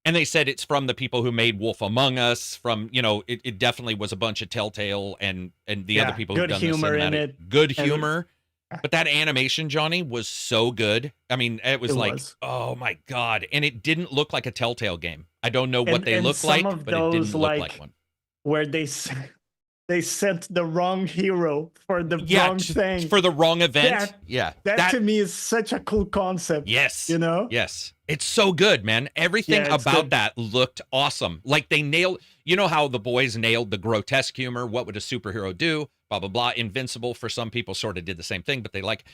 and they said it's from the people who made Wolf Among Us. From, you know, it definitely was a bunch of Telltale and the other people who've good done the humor in cinematic. it. Good humor. But that animation, Johnny, was so good. I mean, it was oh my God. And it didn't look like a Telltale game. I don't know what they look like, but it didn't look like one. Where they sent the wrong hero for the wrong thing. For the wrong event. That to me is such a cool concept. Yes. You know? Yes. It's so good, man. Everything about that looked awesome. Like they nailed, you know how the boys nailed the grotesque humor. What would a superhero do? Blah, blah, blah. Invincible for some people sort of did the same thing, but they like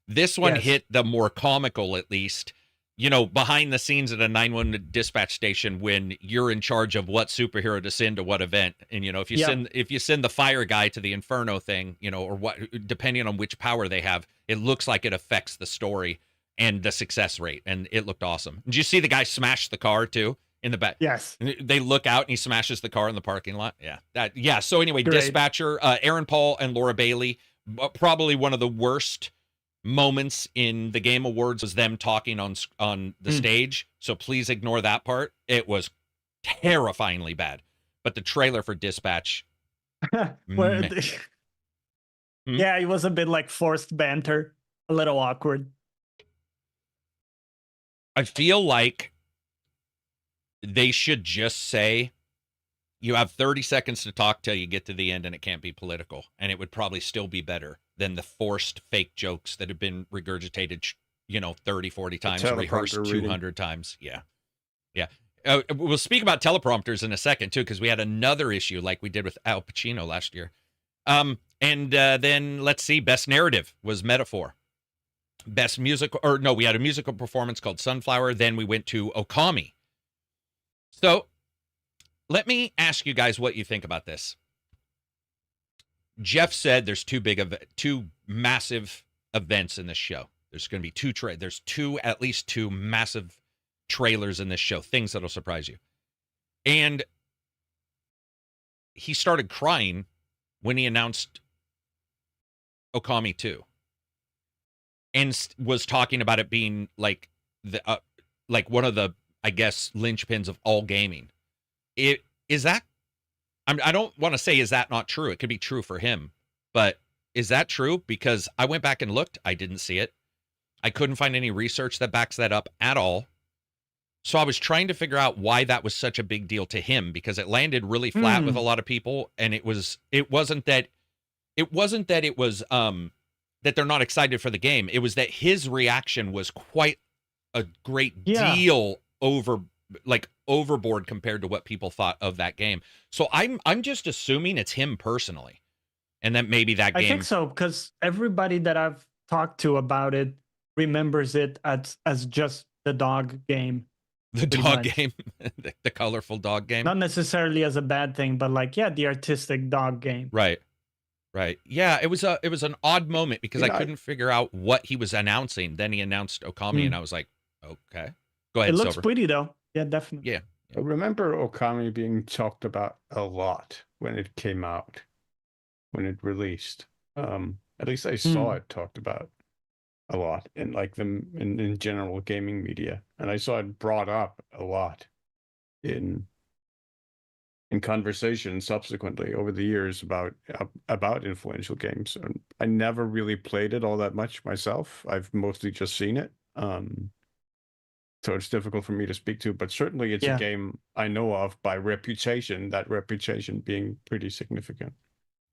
this one hit the more comical, at least, you know, behind the scenes at a 911 dispatch station when you're in charge of what superhero to send to what event. And, you know, if you send the fire guy to the Inferno thing, you know, or what, depending on which power they have, it looks like it affects the story and the success rate. And it looked awesome. Did you see the guy smash the car too in the back? Yes. They look out and he smashes the car in the parking lot. Yeah. So anyway, Great. Dispatcher, Aaron Paul and Laura Bailey, probably one of the worst moments in the Game Awards was them talking on the stage. So please ignore that part. It was terrifyingly bad. But the trailer for Dispatch. Yeah, it was a bit like forced banter, a little awkward. I feel like they should just say, you have 30 seconds to talk till you get to the end and it can't be political. And it would probably still be better than the forced fake jokes that have been regurgitated, you know, 30, 40 times, rehearsed 200 times. Yeah. We'll speak about teleprompters in a second, too, because we had another issue like we did with Al Pacino last year. And then let's see, Best Narrative was Metaphor. Best musical, or no, we had a musical performance called Sunflower. Then we went to Okami. So let me ask you guys what you think about this. Geoff said there's two massive events in this show. There's going to be there's at least two massive trailers in this show, things that'll surprise you. And he started crying when he announced Okami 2. And was talking about it being like one of the, I guess, linchpins of all gaming. Is that? I don't want to say is that not true. It could be true for him, but is that true? Because I went back and looked, I didn't see it. I couldn't find any research that backs that up at all. So I was trying to figure out why that was such a big deal to him, because it landed really flat with a lot of people, and it wasn't that they're not excited for the game. It was that his reaction was quite a great deal overboard compared to what people thought of that game. So I'm just assuming it's him personally, and that maybe that game. I think so, because everybody that I've talked to about it remembers it as just the dog game. The dog game, the colorful dog game. Not necessarily as a bad thing, but like, the artistic dog game. Right. Yeah, it was an odd moment because I couldn't figure out what he was announcing. Then he announced Okami, and I was like, okay. Go ahead, It looks Silver. pretty, though. Yeah, definitely. Yeah. I remember Okami being talked about a lot when it came out, when it released. At least I saw it talked about a lot in like in general gaming media, and I saw it brought up a lot in conversation subsequently over the years about influential games. And I never really played it all that much myself. I've mostly just seen it. So it's difficult for me to speak to, but certainly it's a game I know of by reputation, that reputation being pretty significant.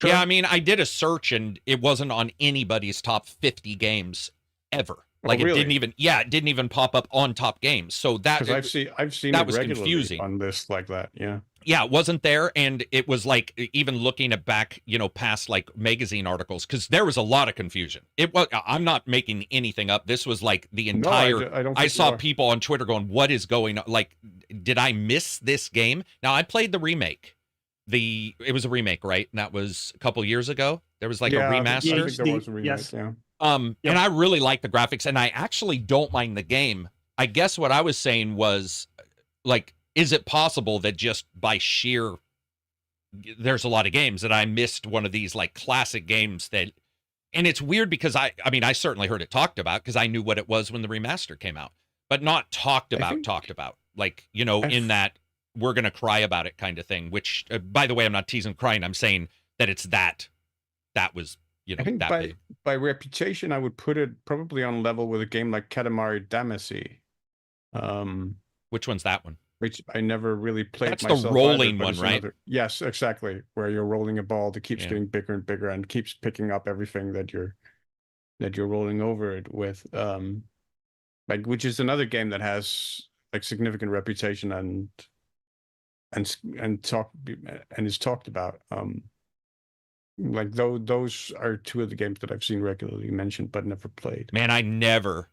Sure. Yeah, I mean, I did a search and it wasn't on anybody's top 50 games ever. Like it didn't even pop up on top games. So that because I've seen that it was regularly confusing on lists like that. Yeah. Yeah, it wasn't there, and it was like even looking at back, past like magazine articles, because there was a lot of confusion. It was. I'm not making anything up. This was like the entire. No, I don't. I saw people on Twitter going, "What is going on? Like, did I miss this game?" Now I played the remake. It was a remake, right? And that was a couple years ago. There was like a remaster. I think there was a remake. Yes. Yeah. And I really like the graphics, and I actually don't mind the game. I guess what I was saying was, like, is it possible that just by sheer there's a lot of games that I missed one of these like classic games that, and it's weird because I mean, I certainly heard it talked about because I knew what it was when the remaster came out, but not talked about, like, you know, in that we're going to cry about it kind of thing, which, by the way, I'm not teasing crying. I'm saying that it's that was, you know, I think that big. by reputation, I would put it probably on level with a game like Katamari Damacy. Which one's that one? Which I never really played. That's myself the rolling either, one, right? Yes, exactly. Where you're rolling a ball that keeps getting bigger and bigger and keeps picking up everything that you're rolling over it with. Like, which is another game that has like significant reputation and is talked about. Like those are two of the games that I've seen regularly mentioned but never played. Man, I never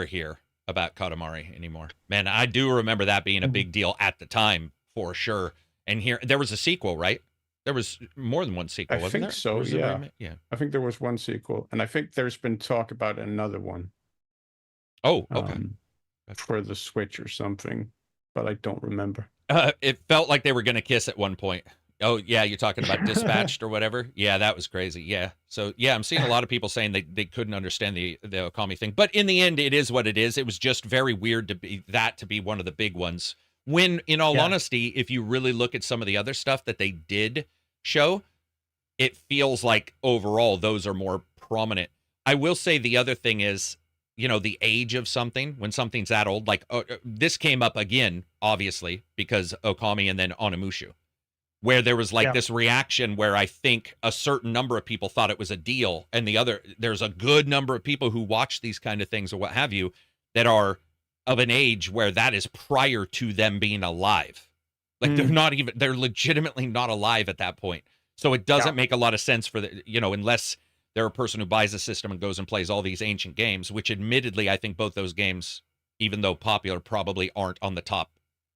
hear about Katamari anymore. Man, I do remember that being a big deal at the time for sure. And here there was a sequel, right? There was more than one sequel, wasn't there? I think so, yeah. I think there was one sequel, and I think there's been talk about another one. Oh, okay. For the Switch or something, but I don't remember. It felt like they were going to kiss at one point. Oh, yeah, you're talking about Dispatched or whatever? Yeah, that was crazy. Yeah. So, yeah, I'm seeing a lot of people saying they couldn't understand the Okami thing. But in the end, it is what it is. It was just very weird to be one of the big ones. When, in all honesty, if you really look at some of the other stuff that they did show, it feels like overall those are more prominent. I will say the other thing is, you know, the age of something, when something's that old, like this came up again, obviously, because Okami and then Onimusha, where there was like this reaction where I think a certain number of people thought it was a deal, and there's a good number of people who watch these kind of things or what have you that are of an age where that is prior to them being alive. Like they're legitimately not alive at that point. So it doesn't make a lot of sense for unless they're a person who buys a system and goes and plays all these ancient games, which admittedly, I think both those games, even though popular, probably aren't on the top.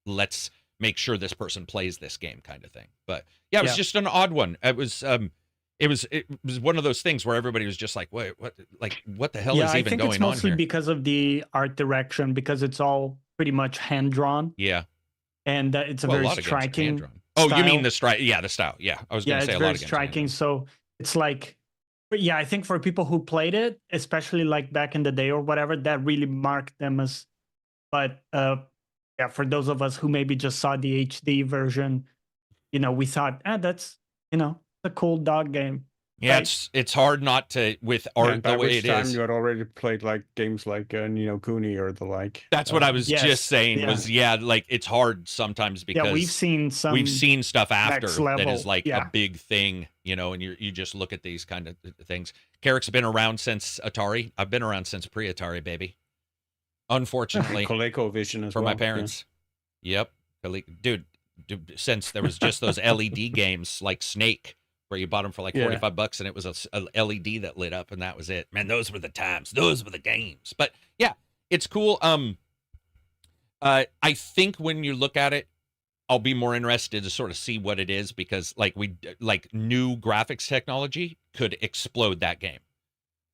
Let's make sure this person plays this game kind of thing. But yeah, it was just an odd one. It was one of those things where everybody was just like, wait, what the hell is even going on here? I think it's mostly because of the art direction, because it's all pretty much hand drawn. Yeah. And it's a very striking style. Oh, you mean the style? Yeah, the style. Yeah. I was going to say a lot of games. It's very striking. So it's like, I think for people who played it, especially like back in the day or whatever, that really marked them as, but for those of us who maybe just saw the HD version, we thought, that's, a cool dog game. Yeah, right? It's hard not to, with art the way it is. You had already played like games like Ni no Kuni or the like. That's what I was just saying like it's hard sometimes because we've seen stuff after that is like a big thing, and you just look at these kind of things. Carrick's been around since Atari. I've been around since pre-Atari, baby. Unfortunately, ColecoVision as for my parents. Yeah. Yep, dude, since there was just those LED games like Snake, where you bought them for like $45 and it was a LED that lit up and that was it. Man, those were the times. Those were the games. But yeah, it's cool. I think when you look at it, I'll be more interested to sort of see what it is because like new graphics technology could explode that game.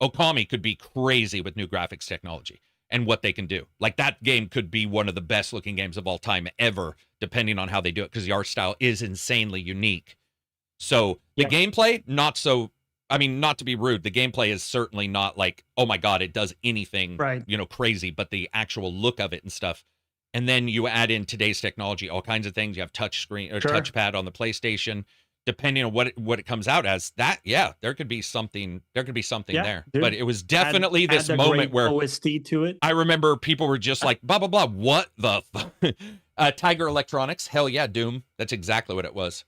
Okami could be crazy with new graphics technology and what they can do. Like that game could be one of the best looking games of all time ever, depending on how they do it, because the art style is insanely unique. So the gameplay, not to be rude, the gameplay is certainly not like, oh my God, it does anything, crazy, but the actual look of it and stuff. And then you add in today's technology, all kinds of things. You have touch screen or touchpad on the PlayStation, depending on what it comes out as. That, there could be something there. But it was definitely this moment where OST to it. I remember people were just like, blah, blah, blah. What the Tiger Electronics? Hell yeah, Doom. That's exactly what it was.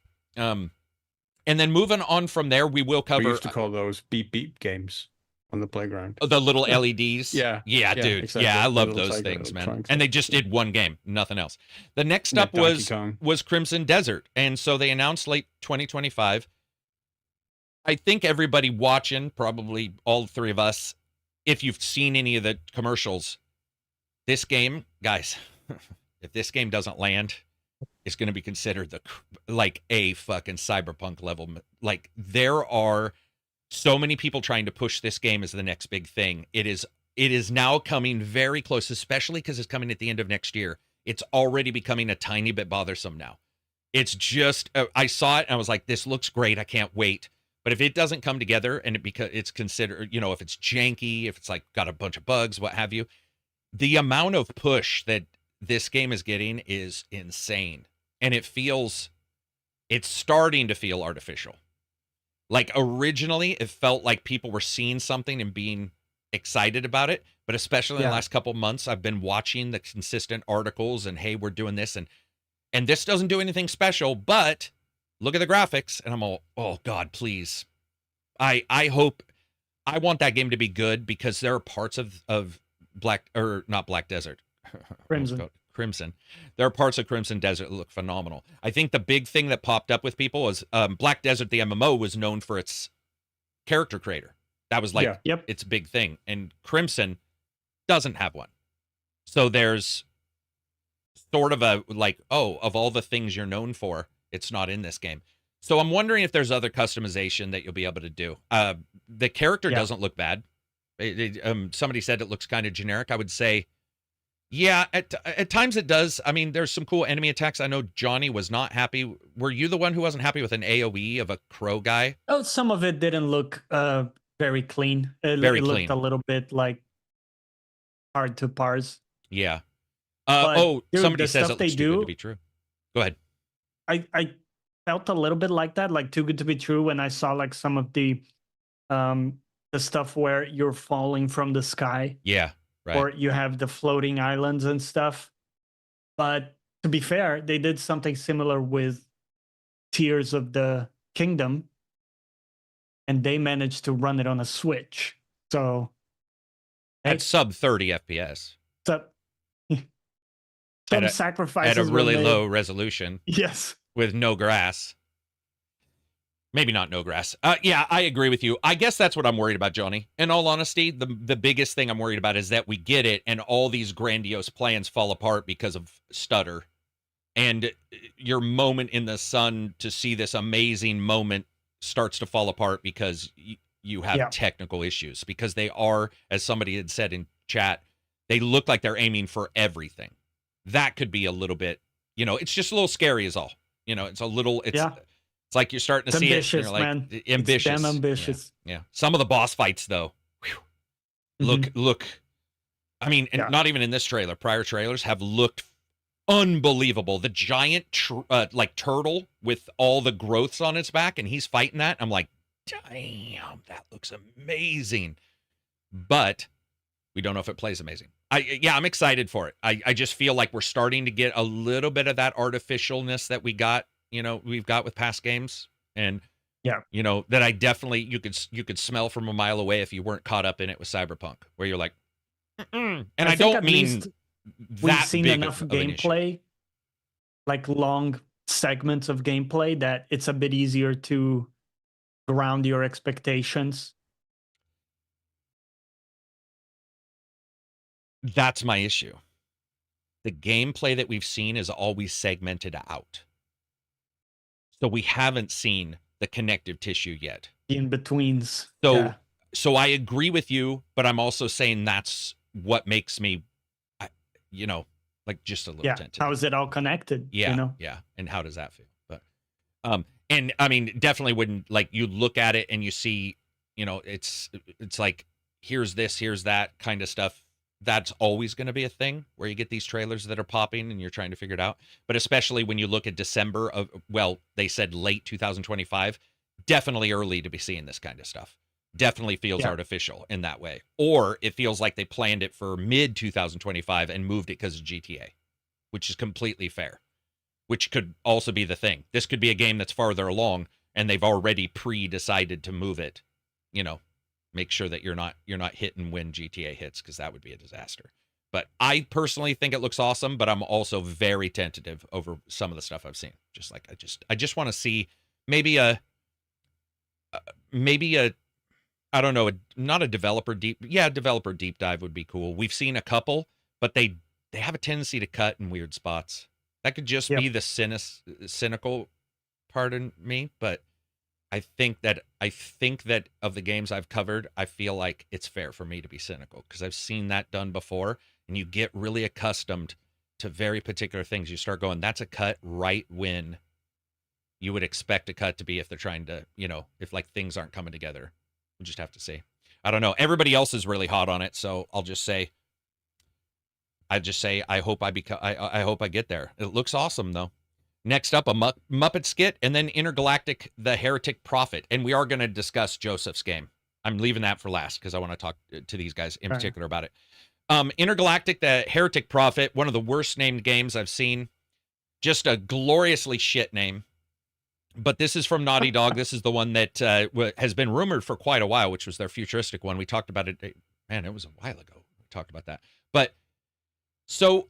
And then moving on from there, we will cover. We used to call those beep beep games on the playground. The little LEDs. Yeah, dude. Exactly. Yeah, I love those things, man. And they just did one game, nothing else. The next up was Crimson Desert, and so they announced late 2025. I think everybody watching, probably all three of us, if you've seen any of the commercials, this game, guys, if this game doesn't land, it's going to be considered a fucking cyberpunk level. Like there are so many people trying to push this game as the next big thing. It is now coming very close, especially because it's coming at the end of next year. It's already becoming a tiny bit bothersome now It's just I saw it and I was like, this looks great. I can't wait. But if it doesn't come together and it's considered, you know, if it's janky, if it's like got a bunch of bugs, what have you, the amount of push that this game is getting is insane. And it's starting to feel artificial. Like originally it felt like people were seeing something and being excited about it. But especially in the last couple of months, I've been watching the consistent articles and, hey, we're doing this. And this doesn't do anything special, but look at the graphics. And I'm all, oh God, please. I want that game to be good because there are parts of not Black Desert. Crimson. Oh, Crimson. There are parts of Crimson Desert that look phenomenal. I think the big thing that popped up with people was Black Desert, the MMO, was known for its character creator. That was like its big thing. And Crimson doesn't have one. So there's sort of a like, oh, of all the things you're known for, it's not in this game. So I'm wondering if there's other customization that you'll be able to do. The character doesn't look bad. Somebody said it looks kind of generic. I would say, yeah, at times it does. I mean, there's some cool enemy attacks. I know Johnny was not happy. Were you the one who wasn't happy with an AoE of a crow guy? Oh, some of it didn't look very clean. It looked a little bit like hard to parse. Yeah. Dude, somebody says it looks too good to be true. Go ahead. I felt a little bit like that, like too good to be true, when I saw like some of the stuff where you're falling from the sky. Yeah, right. Or you have the floating islands and stuff. But to be fair, they did something similar with Tears of the Kingdom, and they managed to run it on a Switch. So at sub 30 FPS. Some sacrifices at a really low resolution. Yes. With no grass. Maybe not no grass. Yeah, I agree with you. I guess that's what I'm worried about, Johnny. In all honesty, the biggest thing I'm worried about is that we get it and all these grandiose plans fall apart because of stutter. And your moment in the sun to see this amazing moment starts to fall apart because you have technical issues. Because they are, as somebody had said in chat, they look like they're aiming for everything. That could be a little bit, it's just a little scary is all. It's a little, it's like you're starting to see it. And you're like, man. Ambitious. It's damn ambitious. Yeah. Some of the boss fights, though, look. I mean, and not even in this trailer. Prior trailers have looked unbelievable. The giant, turtle with all the growths on its back, and he's fighting that. I'm like, damn, that looks amazing. But we don't know if it plays amazing. I'm excited for it. I just feel like we're starting to get a little bit of that artificialness that we've got with past games. And, that I definitely, you could smell from a mile away if you weren't caught up in it with Cyberpunk, where you're like, and I don't mean we've seen enough gameplay, like long segments of gameplay, that it's a bit easier to ground your expectations. That's my issue. The gameplay that we've seen is always segmented out. So we haven't seen the connective tissue yet. The in-betweens. So I agree with you, but I'm also saying that's what makes me, just a little tentative. How is it all connected? Yeah. And how does that feel? But, and I mean, definitely wouldn't, like, you look at it and you see, it's like, here's this, here's that kind of stuff. That's always going to be a thing where you get these trailers that are popping and you're trying to figure it out. But especially when you look at December of, they said late 2025, definitely early to be seeing this kind of stuff. Definitely feels artificial in that way. Or it feels like they planned it for mid 2025 and moved it because of GTA, which is completely fair, which could also be the thing. This could be a game that's farther along and they've already pre-decided to move it, make sure that you're not hitting when GTA hits, because that would be a disaster. But I personally think it looks awesome, but I'm also very tentative over some of the stuff I've seen. Just like I just want to see maybe a I don't know, not a developer deep dive would be cool. We've seen a couple, but they have a tendency to cut in weird spots. That could just be the cynical part in me, but I think that of the games I've covered, I feel like it's fair for me to be cynical because I've seen that done before, and you get really accustomed to very particular things. You start going, that's a cut right when you would expect a cut to be if they're trying to, if like things aren't coming together. We'll just have to see. I don't know. Everybody else is really hot on it, so I hope I hope I get there. It looks awesome though. Next up, a Muppet skit, and then Intergalactic, the Heretic Prophet. And we are going to discuss Joseph's game. I'm leaving that for last because I want to talk to these guys in particular about it. Intergalactic, the Heretic Prophet, one of the worst named games I've seen. Just a gloriously shit name. But this is from Naughty Dog. This is the one that has been rumored for quite a while, which was their futuristic one. We talked about it. Man, it was a while ago. We talked about that. But so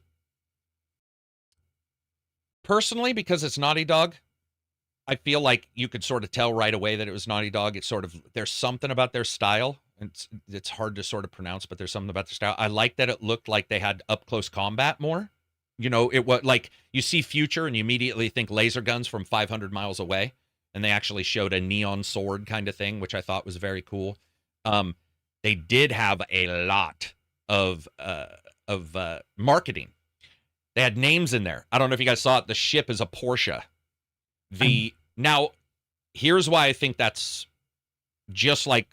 personally, because it's Naughty Dog, I feel like you could sort of tell right away that it was Naughty Dog. It's sort of, there's something about their style. It's hard to sort of pronounce, but there's something about their style. I like that it looked like they had up close combat more. It was like you see Future and you immediately think laser guns from 500 miles away. And they actually showed a neon sword kind of thing, which I thought was very cool. They did have a lot of marketing. They had names in there. I don't know if you guys saw it. The ship is a Porsche. Now, here's why I think that's just like,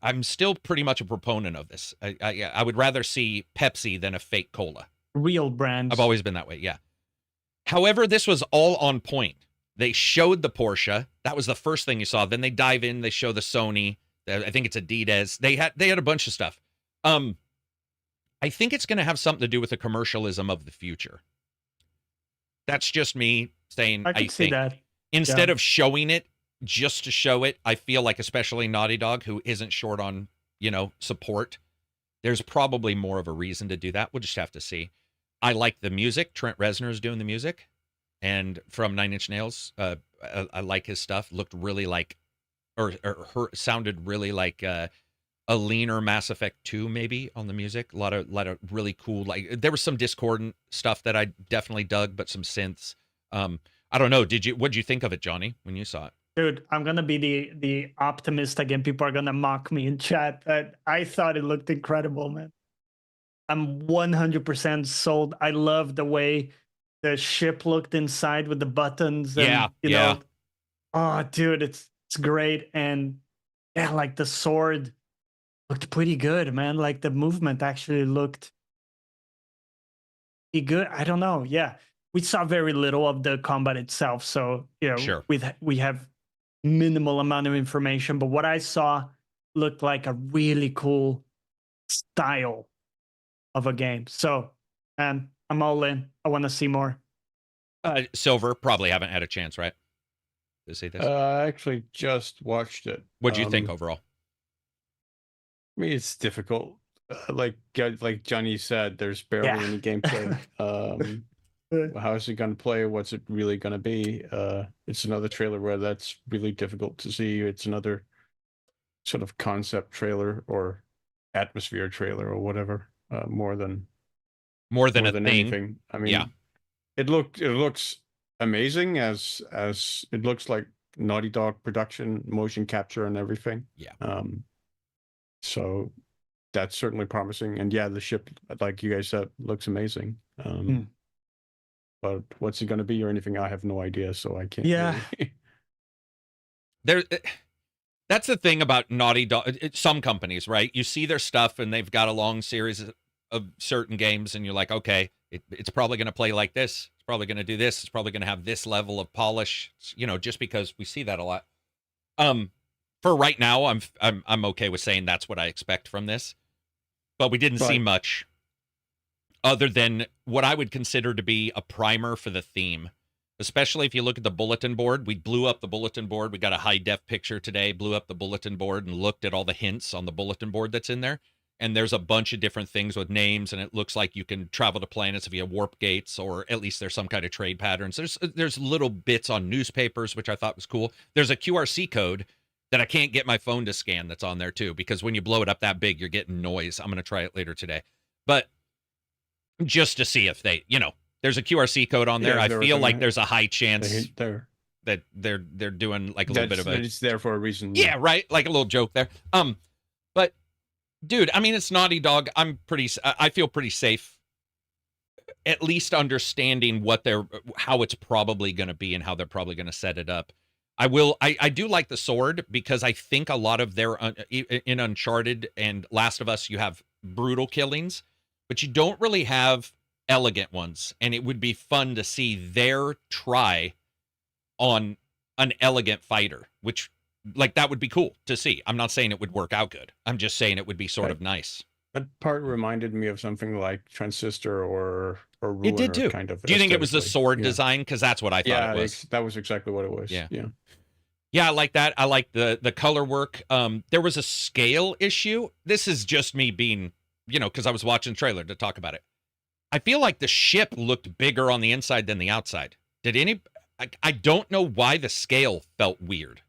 I'm still pretty much a proponent of this. I would rather see Pepsi than a fake cola. Real brands. I've always been that way, yeah. However, this was all on point. They showed the Porsche. That was the first thing you saw. Then they dive in. They show the Sony. I think it's Adidas. They had a bunch of stuff. I think it's going to have something to do with the commercialism of the future. That's just me saying, I can see that. Instead of showing it just to show it, I feel like especially Naughty Dog, who isn't short on, support, there's probably more of a reason to do that. We'll just have to see. I like the music. Trent Reznor is doing the music. And from Nine Inch Nails, I like his stuff. Looked really like, sounded really like a leaner Mass Effect 2 maybe on the music. A lot of really cool, like there was some discordant stuff that I definitely dug, but some synths. I don't know. What'd you think of it, Johnny, when you saw it? Dude, I'm gonna be the optimist again. People are gonna mock me in chat, but I thought it looked incredible, man. I'm 100% sold. I love the way the ship looked inside with the buttons. And, you know, oh, dude, it's great. And yeah, like the sword looked pretty good, man. Like the movement actually looked pretty good. I don't know. Yeah, we saw very little of the combat itself, so sure. we have minimal amount of information. But what I saw looked like a really cool style of a game. So, I'm all in. I want to see more. Silver, probably haven't had a chance, right? To see this. I actually just watched it. What do you think overall? I mean, it's difficult. Like Johnny said, there's barely any gameplay. How is it going to play? What's it really going to be? It's another trailer where that's really difficult to see. It's another sort of concept trailer or atmosphere trailer or whatever. More than a thing. Anything. I mean, it looks amazing as it looks like Naughty Dog production, motion capture, and everything. Yeah. So that's certainly promising. And yeah, the ship, like you guys said, looks amazing. But what's it going to be or anything? I have no idea, so I can't. Yeah. Really... That's the thing about Naughty Dog. Some companies, right? You see their stuff and they've got a long series of certain games, and you're like, okay, it's probably going to play like this. It's probably going to do this. It's probably going to have this level of polish. Just because we see that a lot. For right now, I'm okay with saying that's what I expect from this, but we didn't see much other than what I would consider to be a primer for the theme. Especially if you look at the bulletin board. We blew up the bulletin board. We got a high-def picture today, blew up the bulletin board and looked at all the hints on the bulletin board that's in there. And there's a bunch of different things with names, and it looks like you can travel to planets via warp gates, or at least there's some kind of trade patterns. There's little bits on newspapers, which I thought was cool. There's a QRC code that I can't get my phone to scan that's on there, too, because when you blow it up that big, you're getting noise. I'm going to try it later today. But just to see if they, there's a QRC code on there. Yeah, I feel like there's a high chance that they're doing like a little bit of a... It's there for a reason. Yeah, right? Like a little joke there. But, dude, I mean, it's Naughty Dog. I feel pretty safe at least understanding how it's probably going to be and how they're probably going to set it up. I do like the sword because I think a lot of their in Uncharted and Last of Us, you have brutal killings, but you don't really have elegant ones. And it would be fun to see their try on an elegant fighter, which like that would be cool to see. I'm not saying it would work out good. I'm just saying it would be sort of nice. That part reminded me of something like Transistor or Ruiner. It did too. Kind of. Do you think it was the sword Yeah. design? Because that's what I thought it was. That was exactly what it was. Yeah. Yeah. Yeah, I like that. I like the color work. There was a scale issue. This is just me being, because I was watching the trailer to talk about it. I feel like the ship looked bigger on the inside than the outside. I don't know why the scale felt weird.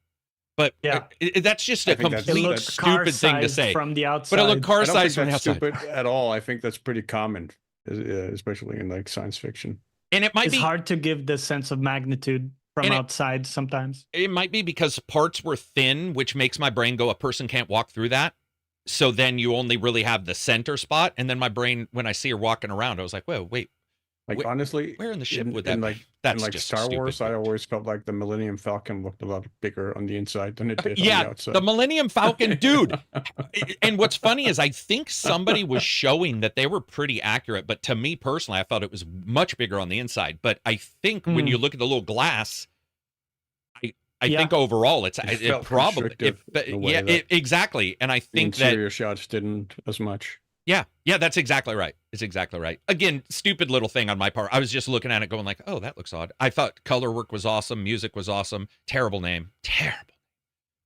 But Yeah. That's just a complete stupid thing to say. From the outside. But it looked car I don't sized think from the that's outside. stupid at all. I think that's pretty common, especially in like science fiction. And it might It's be hard to give the sense of magnitude from outside sometimes. It might be because parts were thin, which makes my brain go, a person can't walk through that. So then you only really have the center spot. And then my brain, when I see her walking around, I was like, whoa, wait. Like, honestly, where in the ship would that be? That's in like just Star Wars, stupid. I always felt like the Millennium Falcon looked a lot bigger on the inside than it did on the outside. The Millennium Falcon, dude. And what's funny is I think somebody was showing that they were pretty accurate, but to me personally, I felt it was much bigger on the inside. But I think when you look at the little glass, I think overall it probably exactly. And I think the interior shots didn't as much. Yeah, that's exactly right. It's exactly right. Again, stupid little thing on my part. I was just looking at it going like, oh, that looks odd. I thought color work was awesome. Music was awesome. Terrible name. Terrible.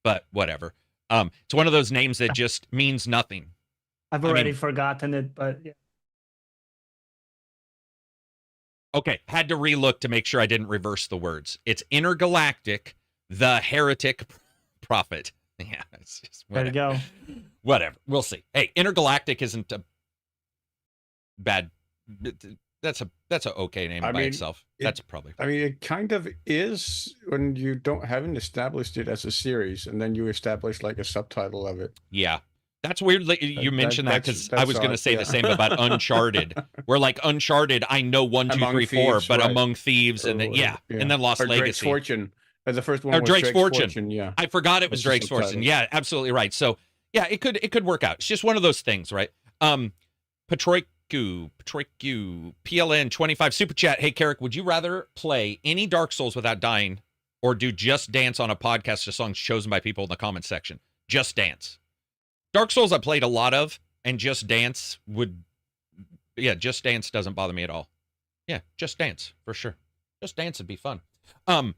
But whatever. It's one of those names that just means nothing. I've already forgotten it, but yeah. Okay, had to relook to make sure I didn't reverse the words. It's Intergalactic, the Heretic Prophet. Yeah, it's just There you go. Whatever. We'll see. Hey, Intergalactic isn't a bad. That's a okay name by itself. That's probably. I mean, it kind of is when you haven't established it as a series, and then you establish like a subtitle of it. Yeah, that's weird. You mentioned that because I was going to say the same about Uncharted. Where like Uncharted, I know 1, 2, 3, 4, but Among Thieves, and then and then Lost Legacy. Drake's Fortune. The first one was Drake's Fortune. Yeah, I forgot it was Drake's Fortune. Yeah, absolutely right. So yeah, it could work out. It's just one of those things, right? Patroiku, PLN 25 super chat. Hey, Carrick, would you rather play any Dark Souls without dying, or do Just Dance on a podcast to songs chosen by people in the comments section? Just Dance. Dark Souls I played a lot of, and Just Dance Just Dance doesn't bother me at all. Yeah, Just Dance for sure. Just Dance would be fun. I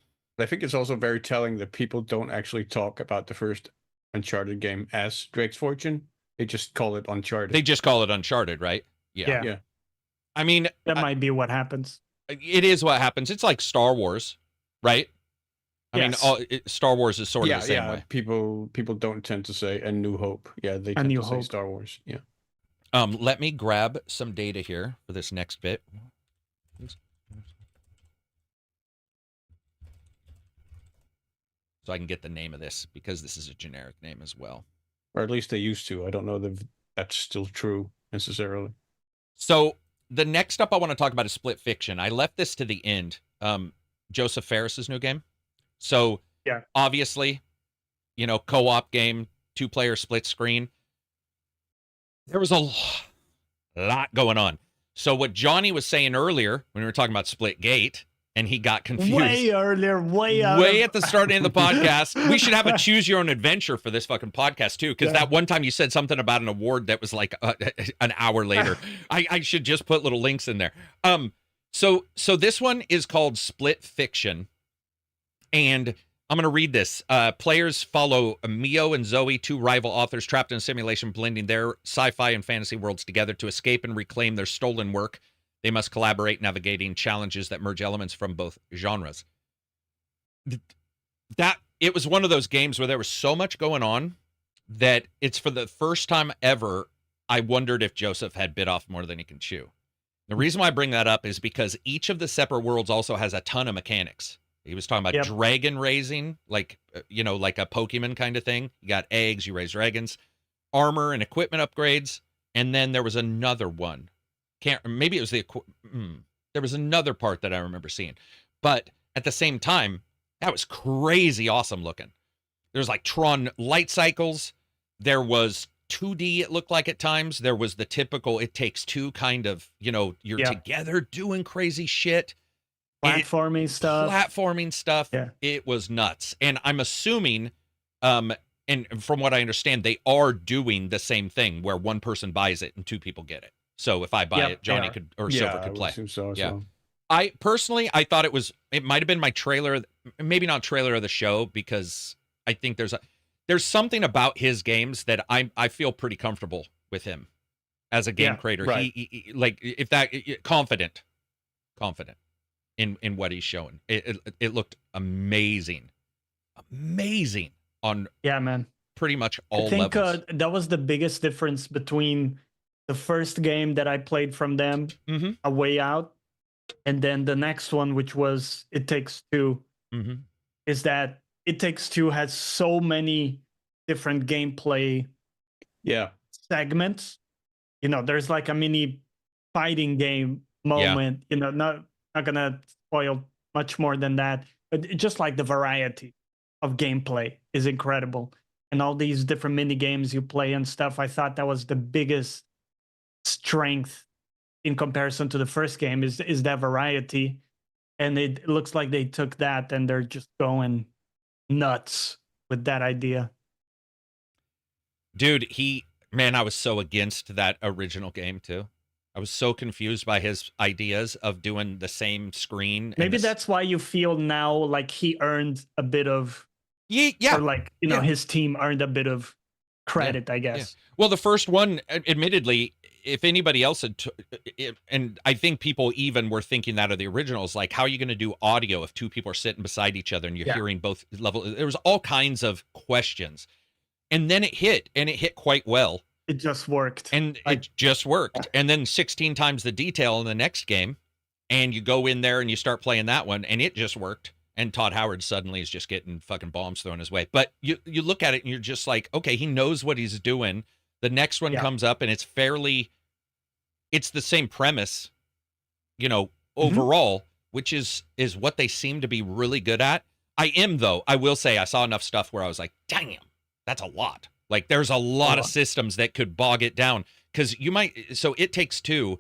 think it's also very telling that people don't actually talk about the first Uncharted game as Drake's Fortune. They just call it Uncharted. They just call it Uncharted, right? Yeah. I mean, that might be what happens. It is what happens. It's like Star Wars, right? I mean, Star Wars is sort of the same way. People don't tend to say A New Hope. Yeah, they tend to say Star Wars. Yeah. Let me grab some data here for this next bit. So I can get the name of this, because this is a generic name as well. Or at least they used to. I don't know if that's still true necessarily. So the next up I want to talk about is Split Fiction. I left this to the end. Joseph Ferris's new game. So obviously, co-op game, 2-player split screen. There was a lot going on. So what Johnny was saying earlier when we were talking about Split Gate, and he got confused. Way earlier, way at the start of the podcast. We should have a choose your own adventure for this fucking podcast too, because that one time you said something about an award that was like an hour later. I should just put little links in there. So this one is called Split Fiction, and I'm going to read this. Players follow Mio and Zoe, 2 rival authors trapped in a simulation, blending their sci-fi and fantasy worlds together to escape and reclaim their stolen work. They must collaborate, navigating challenges that merge elements from both genres. It was one of those games where there was so much going on that it's for the first time ever, I wondered if Joseph had bit off more than he can chew. The reason why I bring that up is because each of the separate worlds also has a ton of mechanics. He was talking about dragon raising, like a Pokemon kind of thing. You got eggs, you raise dragons, armor and equipment upgrades. And then there was another one. can't, maybe it was there was another part that I remember seeing, but at the same time, that was crazy awesome looking. There's like Tron light cycles. There was 2D, it looked like at times. There was the typical, it takes two kind of, you're together doing crazy shit. Platforming stuff. Yeah. It was nuts. And I'm assuming, and from what I understand, they are doing the same thing where one person buys it and two people get it. So if I buy it, Johnny could, or Silver could play. So, yeah. So. I personally, I thought it might have been my trailer, maybe not trailer of the show, because I think there's something about his games that I feel pretty comfortable with him as a game creator. Right. He like, if that confident in what he's showing. It looked amazing on man, pretty much all I think levels. that was the biggest difference between the first game that I played from them, A Way Out, and then the next one, which was It Takes Two, is that It Takes Two has so many different gameplay segments. There's like a mini fighting game moment. Not gonna spoil much more than that, but just like the variety of gameplay is incredible, and all these different mini games you play and stuff. I thought that was the biggest strength in comparison to the first game is that variety, and it looks like they took that and they're just going nuts with that idea. Dude, I was so against that original game too. I was so confused by his ideas of doing the same screen. Maybe that's why you feel now like he earned a bit of, or like, his team earned a bit of credit, I guess. Yeah. Well, the first one, admittedly, if anybody else had, and I think people even were thinking that of the originals, like, how are you going to do audio if two people are sitting beside each other and you're hearing both levels? There was all kinds of questions. And then it hit quite well. It just worked. And it just worked. And then 16 times the detail in the next game, and you go in there and you start playing that one, and it just worked. And Todd Howard suddenly is just getting fucking bombs thrown his way. But you look at it and you're just like, okay, he knows what he's doing. The next one comes up and it's the same premise, overall, which is what they seem to be really good at. I will say I saw enough stuff where I was like, damn, that's a lot. Like, there's a lot of systems that could bog it down, because so It Takes Two.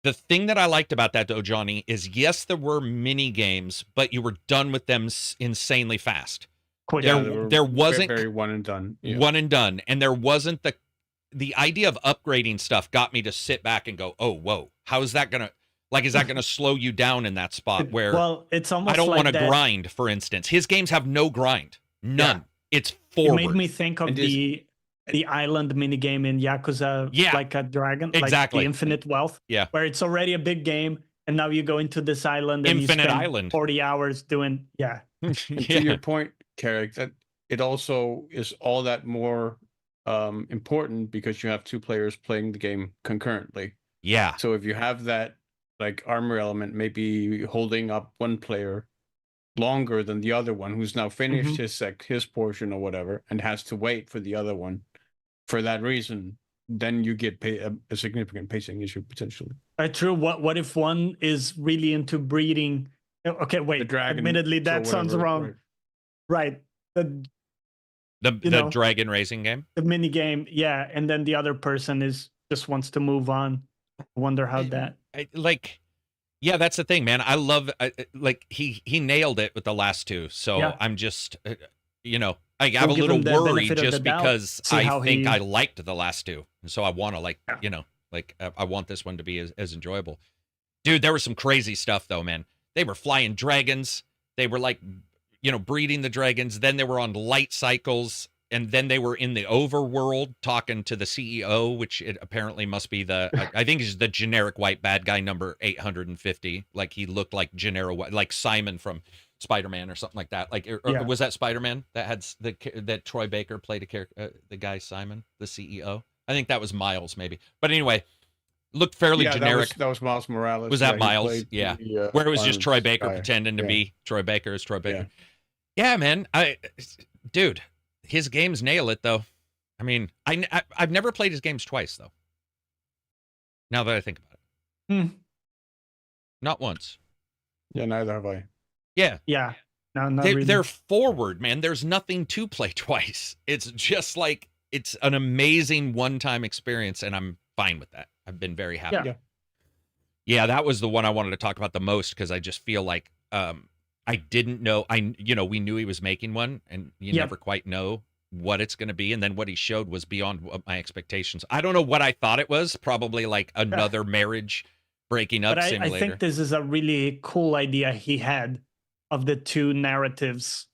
The thing that I liked about that, though, Johnny, is yes, there were mini games, but you were done with them insanely fast. There wasn't very one and done. Yeah. One and done, and there wasn't the idea of upgrading stuff got me to sit back and go, oh, whoa, how is that gonna, like, is that gonna slow you down in that spot where? Well, it's almost I don't like want to grind, for instance. His games have no grind, none. Yeah. It's forward. It made me think of the island minigame in Yakuza, like a dragon, exactly. Like the Infinite Wealth, where it's already a big game, and now you go into this island and Infinite you spend Island. 40 hours doing, To your point, Carrick, that it also is all that more important because you have two players playing the game concurrently. Yeah. So if you have that, like, armor element, maybe holding up one player longer than the other one who's now finished his portion or whatever and has to wait for the other one for that reason, then you get a significant pacing issue potentially. True. What if one is really into breeding? Okay, wait. The dragon, admittedly, that sounds wrong. Right. The dragon racing game, the mini game, and then the other person just wants to move on. I wonder how Yeah, that's the thing, man. I love, like, he nailed it with the last two. So I'm just, I have a little worry just because I think I liked the last two. And so I want to, I want this one to be as enjoyable. Dude, there was some crazy stuff, though, man. They were flying dragons. They were, like, breeding the dragons. Then they were on light cycles. And then they were in the overworld talking to the CEO, which it apparently must be I think is the generic white bad guy number 850. Like, he looked like generic white, like Simon from Spider-Man or something like that. Like, or was that Spider-Man that had that Troy Baker played a character, the guy Simon, the CEO? I think that was Miles, maybe. But anyway, looked fairly generic. That was Miles Morales. Was that Miles? Yeah. Where it was just Troy Baker pretending to be Troy Baker as Troy Baker. Yeah, man. Dude. His games nail it, though. I mean, I've never played his games twice, though. Now that I think about Not once. Yeah, neither have I. Yeah. Yeah. No, not They're, really. they're forward, man. There's nothing to play twice. It's just like, it's an amazing one-time experience, and I'm fine with that. I've been very happy. Yeah. Yeah, that was the one I wanted to talk about the most, because I just feel like I didn't know. We knew he was making one, and you never quite know what it's going to be. And then what he showed was beyond what my expectations. I don't know what I thought it was. Probably like another marriage breaking up simulator. I think this is a really cool idea he had of the two narratives,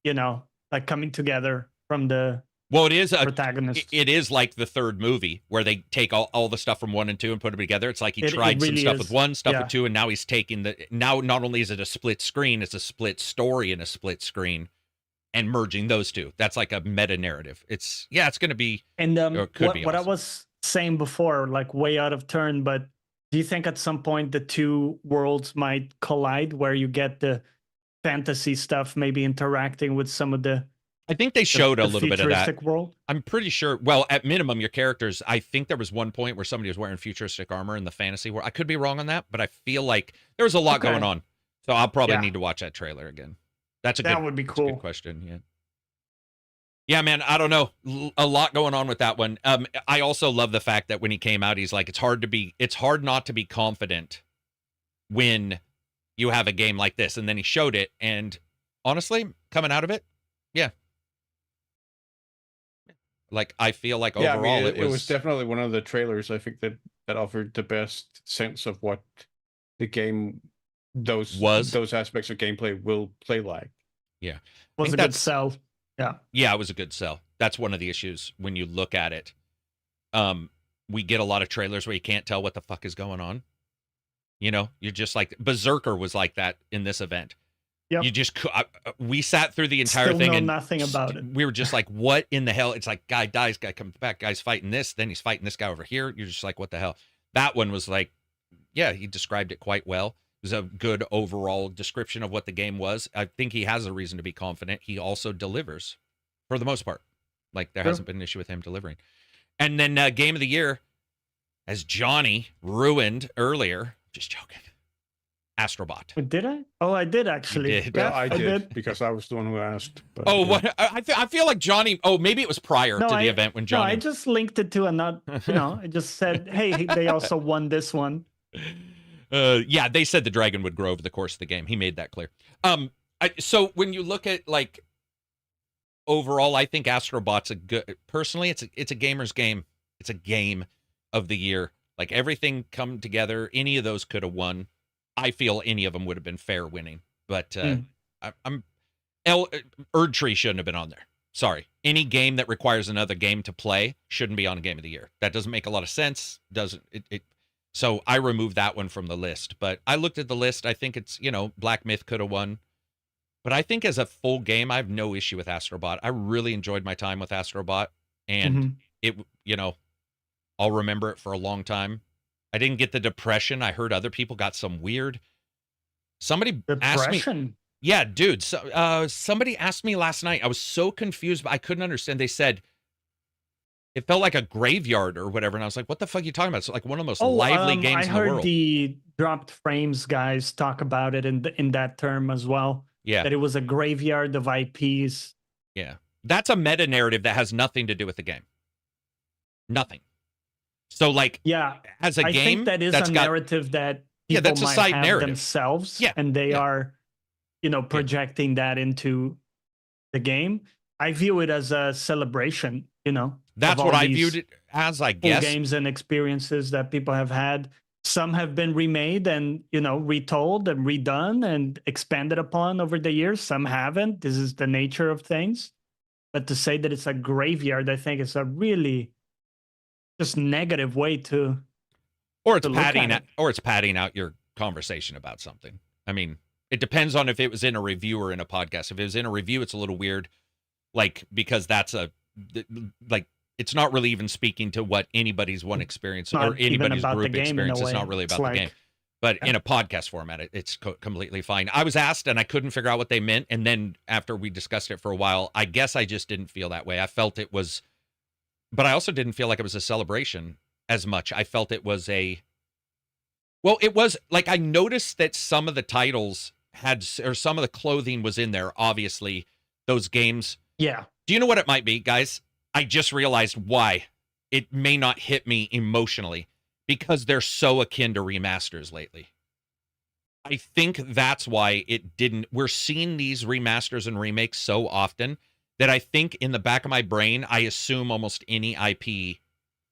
like coming together from the Well, it is protagonist. It is like the third movie where they take all the stuff from 1 and 2 and put them together. It's like he tried some stuff with 1, stuff with 2, and now he's taking now not only is it a split screen, it's a split story and a split screen, and merging those two. That's like a meta narrative. It's going to be, and could be what I awesome. was saying before, like way out of turn, but do you think at some point the two worlds might collide, where you get the fantasy stuff maybe interacting with some of the I think they showed a little bit of that. Futuristic world? I'm pretty sure. Well, at minimum, your characters, I think there was one point where somebody was wearing futuristic armor in the fantasy world. I could be wrong on that, but I feel like there was a lot going on. So I'll probably need to watch that trailer again. That would be cool. That's a good question. Yeah. Yeah, man, I don't know. A lot going on with that one. I also love the fact that when he came out, he's like, it's hard not to be confident when you have a game like this. And then he showed it, and honestly, coming out of it, yeah. Like, I feel like overall it was definitely one of the trailers, I think, that offered the best sense of what the game, those aspects of gameplay will play like. Yeah. Was a good sell. Yeah. Yeah, it was a good sell. That's one of the issues when you look at it. We get a lot of trailers where you can't tell what the fuck is going on. You're just like, Berserker was like that in this event. Yep. You just, we sat through the entire thing and nothing about it. We were just like, what in the hell? It's like, guy dies, guy comes back, guy's fighting this, then he's fighting this guy over here. You're just like, what the hell? That one was like, yeah, he described it quite well. It was a good overall description of what the game was. I think he has a reason to be confident. He also delivers for the most part. Like, there hasn't been an issue with him delivering. And then Game of the Year, as Johnny ruined earlier, just joking, Astrobot. Did I? Oh, I did actually. You did. Yeah, I did because I was the one who asked. But, what? I feel like Johnny. Oh, maybe it was prior to the event when Johnny. No, I just linked it to another. I just said, hey, they also won this one. Yeah, they said the dragon would grow over the course of the game. He made that clear. So when you look at like overall, I think Astrobot's a good. Personally, it's a gamer's game. It's a game of the year. Like, everything come together. Any of those could have won. I feel any of them would have been fair winning, but Erdtree shouldn't have been on there. Sorry. Any game that requires another game to play shouldn't be on a Game of the Year. That doesn't make a lot of sense. Doesn't it? So I removed that one from the list. But I looked at the list. I think it's, Black Myth could have won. But I think as a full game, I have no issue with Astrobot. I really enjoyed my time with Astrobot, and I'll remember it for a long time. I didn't get the depression. I heard other people got some weird. Somebody asked me. Yeah, dude. So, somebody asked me last night. I was so confused, but I couldn't understand. They said it felt like a graveyard or whatever, and I was like, "What the fuck are you talking about?" It's like one of the most lively games in the world. I heard the Dropped Frames guys talk about it in that term as well. Yeah, that it was a graveyard of IPs. Yeah, that's a meta narrative that has nothing to do with the game. Nothing. So, like, as a game, I think that is a narrative that people that's a might side have narrative themselves, and they are, projecting that into the game. I view it as a celebration. That's what I viewed it as. I guess games and experiences that people have had. Some have been remade and retold and redone and expanded upon over the years. Some haven't. This is the nature of things. But to say that it's a graveyard, I think it's a really just negative way to, or it's padding out your conversation about something. I mean, it depends on if it was in a review or in a podcast. If it was in a review, it's a little weird, like, because that's it's not really even speaking to what anybody's one experience or anybody's group experience. It's not really about the game. But in a podcast format, it's completely fine. I was asked and I couldn't figure out what they meant. And then after we discussed it for a while, I guess I just didn't feel that way. I felt it was, but I also didn't feel like it was a celebration as much. I felt it was Well, it was like I noticed that some of the titles had, or some of the clothing was in there. Obviously, those games. Yeah. Do you know what it might be, guys? I just realized why it may not hit me emotionally, because they're so akin to remasters lately. I think that's why it didn't. We're seeing these remasters and remakes so often that I think in the back of my brain, I assume almost any IP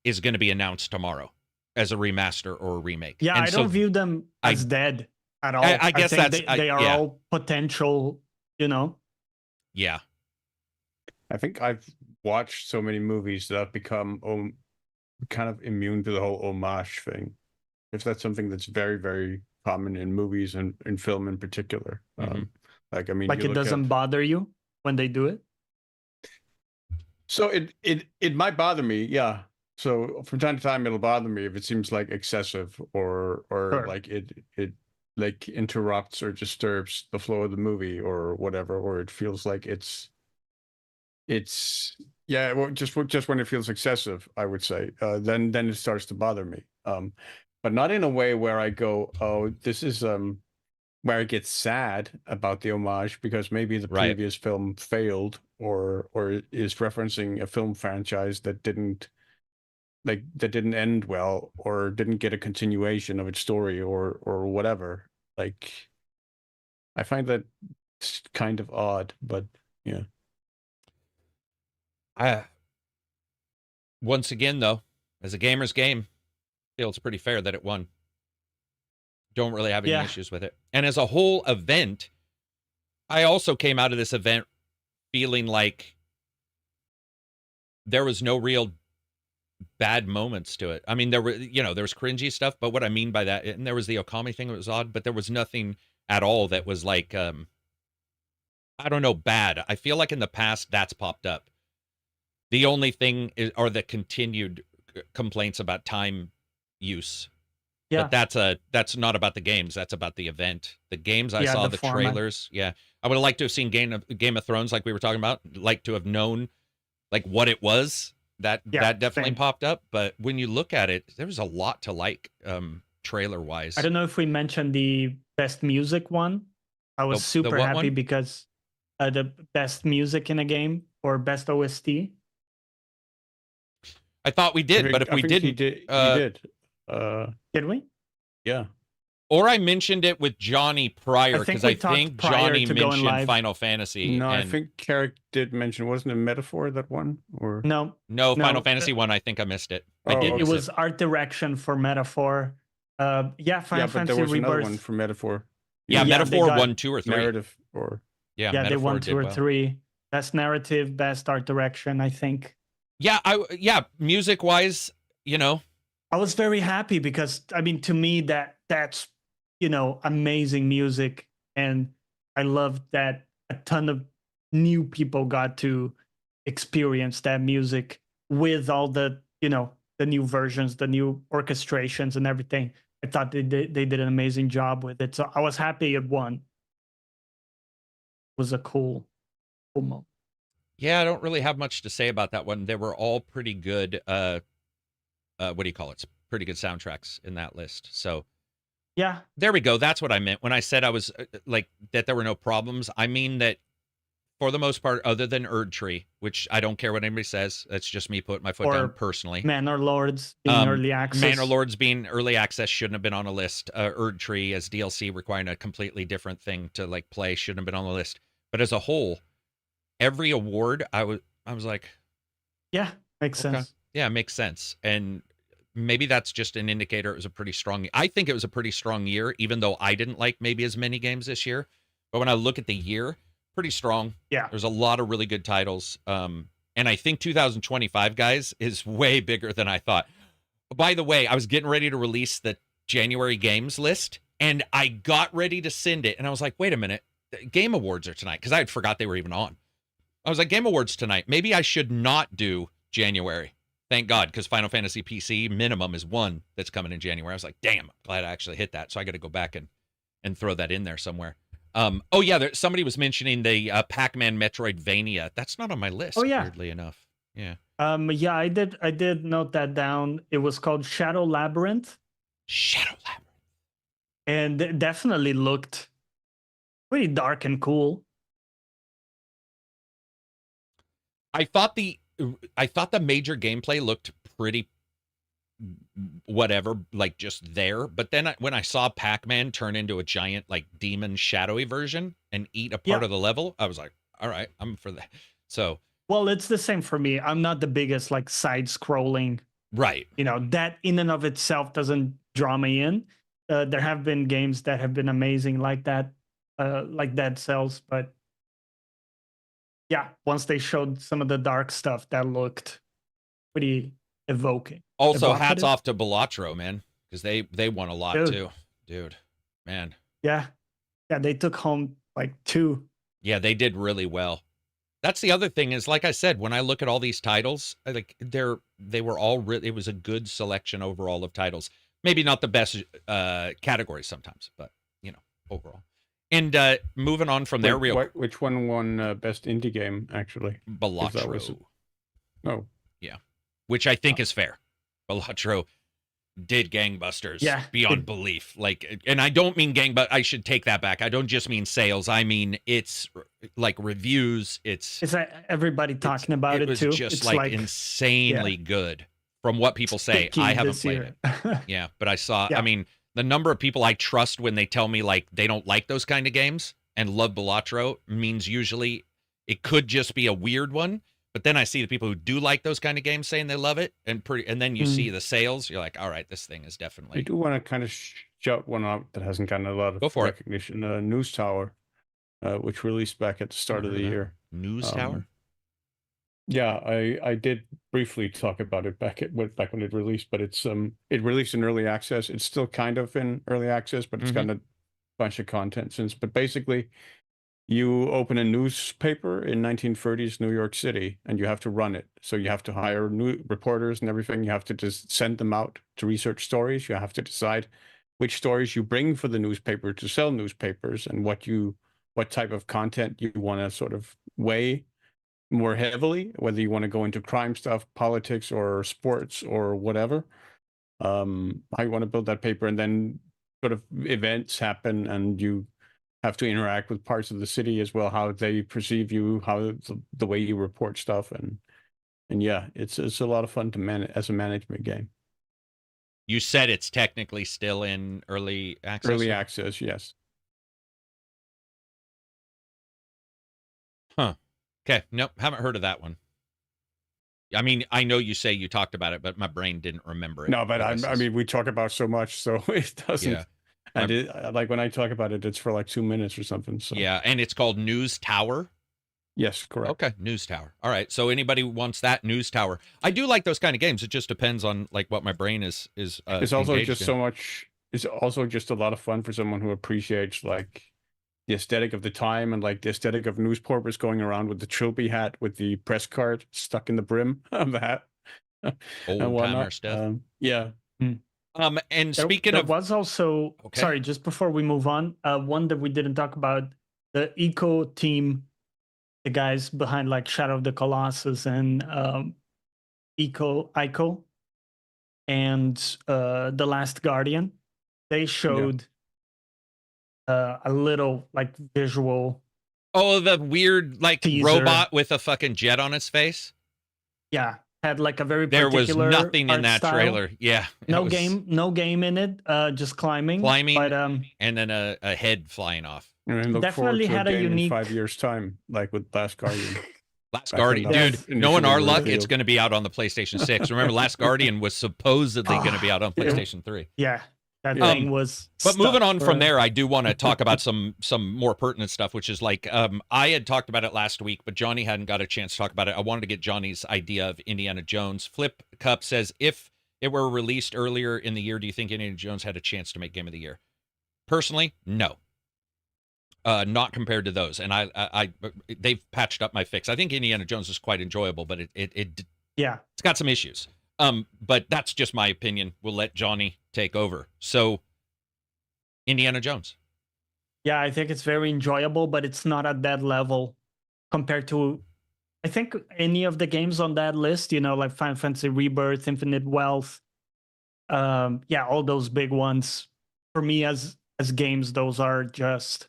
is going to be announced tomorrow as a remaster or a remake. Yeah, and I don't view them as dead at all. I guess think that's they are yeah. all potential, you know. Yeah. I think I've watched so many movies that I've become kind of immune to the whole homage thing. If that's something that's very, very common in movies and in film in particular. Like, I mean, Like, it doesn't bother you when they do it? So it might bother me, yeah. So from time to time it'll bother me if it seems like excessive or Sure. like it like interrupts or disturbs the flow of the movie or whatever, or it feels like it's yeah, well, just when it feels excessive, I would say, then it starts to bother me. But not in a way where I go, oh, this is where I get sad about the homage because maybe the Right. previous film failed or is referencing a film franchise that didn't end well or didn't get a continuation of its story or whatever. Like, I find that it's kind of odd, but yeah. Once again, though, as a gamer's game, I feel it's pretty fair that it won. Don't really have any issues with it. And as a whole event, I also came out of this event feeling like there was no real bad moments to it. I mean, there were, there was cringy stuff, but what I mean by that, and there was the Okami thing that was odd, but there was nothing at all that was like, I don't know, bad. I feel like in the past that's popped up. The only thing are the continued complaints about time use. Yeah. But that's not about the games. That's about the event. The games I saw, the format. trailers. Yeah. I would have liked to have seen Game of Thrones like we were talking about. Like to have known like what it was. That definitely popped up. But when you look at it, there was a lot to like trailer wise. I don't know if we mentioned the best music one. I was super happy because the best music in a game or best OST. I thought we did, but if we didn't, he did. Did we? Yeah. Or I mentioned it with Johnny prior because I think Johnny mentioned live. Final Fantasy. No, I think Carrick did mention. Wasn't it Metaphor that one? Or no, Final Fantasy one. I think I missed it. I did. It was art direction for Metaphor. Final Fantasy but there was Rebirth. another one for Metaphor. Yeah, Metaphor 1, 2, or 3. Narrative or they won 2 or 3. Best narrative, best art direction, I think. Yeah, music wise, I was very happy because I mean, to me, that's amazing music, and I love that a ton of new people got to experience that music with all the the new versions, the new orchestrations, and everything. I thought they did an amazing job with it, so I was happy it won. It was a cool moment. Yeah, I don't really have much to say about that one. They were all pretty good. What do you call it? Pretty good soundtracks in that list. So, yeah, there we go. That's what I meant when I said I was like that. There were no problems. I mean that for the most part, other than Erd Tree, which I don't care what anybody says. That's just me putting my foot down personally. Manor Lords being early access. Manor Lords being early access shouldn't have been on a list. Erd Tree as DLC requiring a completely different thing to like play shouldn't have been on the list. But as a whole, every award I was like, yeah, makes sense. Yeah, makes sense. And maybe that's just an indicator it was a pretty strong. I think it was a pretty strong year, even though I didn't like maybe as many games this year. But when I look at the year, pretty strong. Yeah, there's a lot of really good titles. And I think 2025, guys, is way bigger than I thought. By the way, I was getting ready to release the January games list, and I got ready to send it, and I was like, wait a minute, Game Awards are tonight, because I had forgot they were even on. I was like, Game Awards tonight. Maybe I should not do January. Thank God, because Final Fantasy PC minimum is 1 that's coming in January. I was like, damn, I'm glad I actually hit that. So I got to go back and throw that in there somewhere. Oh, yeah, somebody was mentioning the Pac-Man Metroidvania. That's not on my list, weirdly enough. Yeah. Yeah, I did note that down. It was called Shadow Labyrinth. Shadow Labyrinth. and it definitely looked pretty dark and cool. I thought the major gameplay looked pretty whatever, like just there. But then when I saw Pac-Man turn into a giant like demon shadowy version and eat a part of the level, I was like, all right, I'm for that. So well, it's the same for me. I'm not the biggest like side scrolling, right. You know, that in and of itself doesn't draw me in. There have been games that have been amazing like that, like Dead Cells, but yeah, once they showed some of the dark stuff, that looked pretty evoking. Also, hats off to Balatro, man, because they won a lot too, dude. Man. Yeah, they took home like 2. Yeah, they did really well. That's the other thing is, like I said, when I look at all these titles, like they were all really. It was a good selection overall of titles. Maybe not the best categories sometimes, but you know, overall. And moving on from there, which one won best indie game actually? Balatro. Oh, yeah, which I think is fair. Balatro did gangbusters beyond belief. Like, and I don't mean but I should take that back. I don't just mean sales. I mean it's like reviews. It's everybody talking about it was too. Just like insanely good from what people say. I haven't played it. Yeah, but I saw. I mean, the number of people I trust when they tell me like they don't like those kind of games and love Balatro means usually it could just be a weird one. But then I see the people who do like those kind of games saying they love it, and then you see the sales. You're like, all right, this thing is definitely. I do want to kind of shout one out that hasn't gotten a lot of recognition. News Tower, which released back at the start of the year. News Tower. Yeah, I did briefly talk about it back when it released, but it's it released in early access. It's still kind of in early access, but it's gotten a bunch of content since. But basically, you open a newspaper in 1930s New York City, and you have to run it. So you have to hire new reporters and everything. You have to just send them out to research stories. You have to decide which stories you bring for the newspaper to sell newspapers, and what type of content you want to sort of weigh more heavily, whether you want to go into crime stuff, politics, or sports, or whatever. How you want to build that paper, and then sort of events happen, and you have to interact with parts of the city as well, how they perceive you, how the way you report stuff, and yeah, it's a lot of fun to manage as a management game. You said it's technically still in early access. Early access, yes. Huh. Okay. Nope. Haven't heard of that one. I mean, I know you say you talked about it, but my brain didn't remember it. No, but I mean, we talk about so much, so it doesn't. Yeah. And like when I talk about it, it's for like 2 minutes or something. So. Yeah, and it's called News Tower. Yes, correct. Okay, News Tower. All right. So anybody who wants that News Tower, I do like those kind of games. It just depends on like what my brain is. It's also just so much. It's also just a lot of fun for someone who appreciates like the aesthetic of the time, and like the aesthetic of newspapers going around with the trilby hat with the press card stuck in the brim of the hat. Old timer stuff. Yeah. And speaking there of, was also sorry, just before we move on, one that we didn't talk about, the Eco team, the guys behind like Shadow of the Colossus and Ico, and The Last Guardian. They showed a little like visual. Oh, the weird like teaser. Robot with a fucking jet on his face. Yeah. Had like a very there was particular nothing in that style. Trailer. Yeah, no game in it. Just climbing, but and then a head flying off. And look definitely had a unique. In 5 years' time, like with Last Guardian. Last Guardian, dude. Knowing our luck, it's going to be out on the PlayStation 6. Remember, Last Guardian was supposedly going to be out on PlayStation 3. Yeah. That thing was. But moving on from there, I do want to talk about some more pertinent stuff, which is like I had talked about it last week, but Johnny hadn't got a chance to talk about it. I wanted to get Johnny's idea of Indiana Jones. Flip Cup says, if it were released earlier in the year, do you think Indiana Jones had a chance to make Game of the Year? Personally, no. Not compared to those, and I they've patched up my fix. I think Indiana Jones is quite enjoyable, but it's got some issues. But that's just my opinion. We'll let Johnny take over. So, Indiana Jones. Yeah, I think it's very enjoyable, but it's not at that level compared to, I think, any of the games on that list, you know, like Final Fantasy Rebirth, Infinite Wealth. All those big ones. For me, as as games, those are just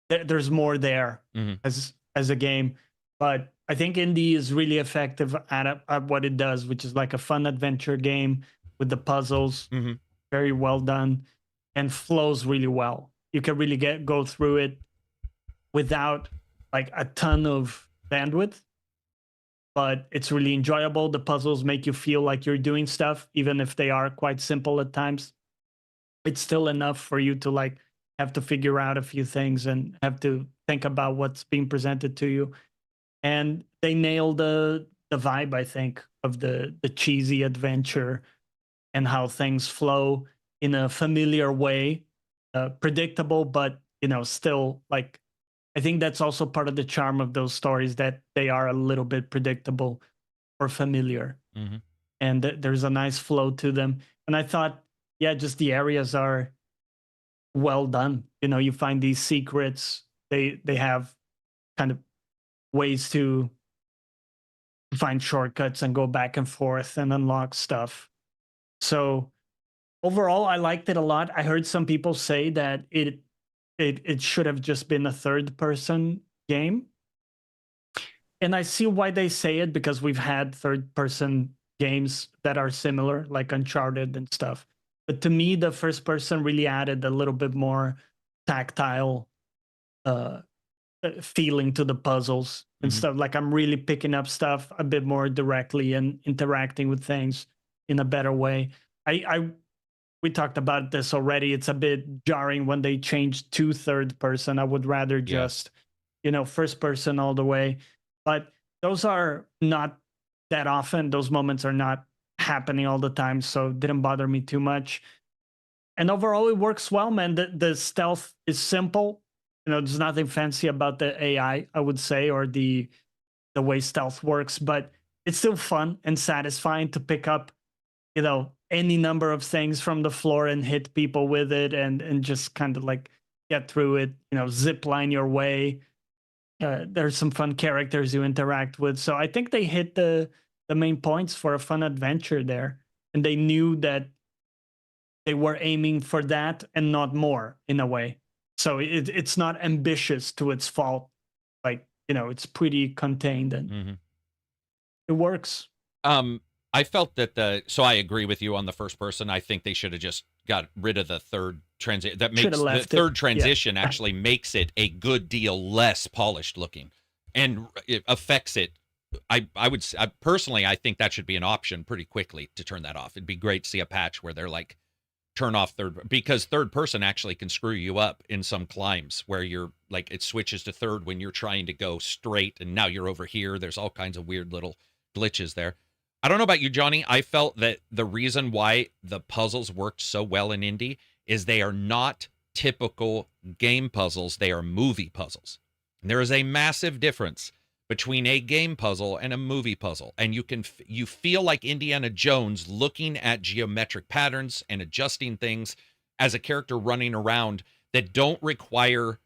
there's more there as a game. But I think indie is really effective at what it does, which is like a fun adventure game with the puzzles, very well done, and flows really well. You can really go through it without like a ton of bandwidth, but it's really enjoyable. The puzzles make you feel like you're doing stuff, even if they are quite simple at times. It's still enough for you to like have to figure out a few things and have to think about what's being presented to you. And they nail the vibe, I think, of the cheesy adventure and how things flow in a familiar way, predictable, but still like, I think that's also part of the charm of those stories, that they are a little bit predictable or familiar, and there's a nice flow to them. And I thought, yeah, just the areas are well done. You find these secrets. They have kind of ways to find shortcuts and go back and forth and unlock stuff. So overall, I liked it a lot. I heard some people say that it should have just been a third person game. And I see why they say it, because we've had third person games that are similar, like Uncharted and stuff. But to me, the first person really added a little bit more tactile feeling to the puzzles and stuff. Like, I'm really picking up stuff a bit more directly and interacting with things in a better way. We talked about this already. It's a bit jarring when they change to third person. I would rather just, first person all the way. But those are not that often. Those moments are not happening all the time, so it didn't bother me too much. And overall, it works well, man. The stealth is simple. There's nothing fancy about the AI, I would say, or the way stealth works, but it's still fun and satisfying to pick up, any number of things from the floor and hit people with it, and just kind of like get through it, zip line your way. There's some fun characters you interact with. So I think they hit the main points for a fun adventure there. And they knew that they were aiming for that and not more, in a way. So it's not ambitious to its fault. Like, it's pretty contained and it works. I felt that so I agree with you on the first person. I think they should have just got rid of the third transition. That makes the third transition actually makes it a good deal less polished looking, and it affects it. I personally, I think that should be an option pretty quickly to turn that off. It'd be great to see a patch where they're like, turn off because third person actually can screw you up in some climbs where you're like, it switches to third when you're trying to go straight, and now you're over here. There's all kinds of weird little glitches there. I don't know about you, Johnny. I felt that the reason why the puzzles worked so well in indie is they are not typical game puzzles. They are movie puzzles. And there is a massive difference between a game puzzle and a movie puzzle. And you feel like Indiana Jones looking at geometric patterns and adjusting things as a character running around that don't require...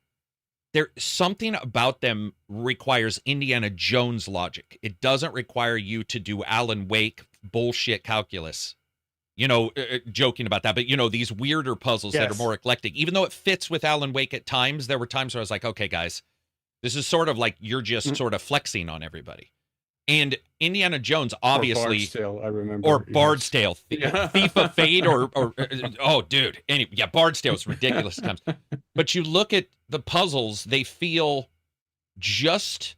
something about them requires Indiana Jones logic. It doesn't require you to do Alan Wake bullshit calculus. Joking about that, but these weirder puzzles that are more eclectic. Even though it fits with Alan Wake at times, there were times where I was like, okay, guys, this is sort of like you're just sort of flexing on everybody. And Indiana Jones, obviously, or Bard's Tale, I remember, or Bard's Tale, Thief of Fate, or oh, dude, Bard's Tale is ridiculous at times. But you look at the puzzles; they feel just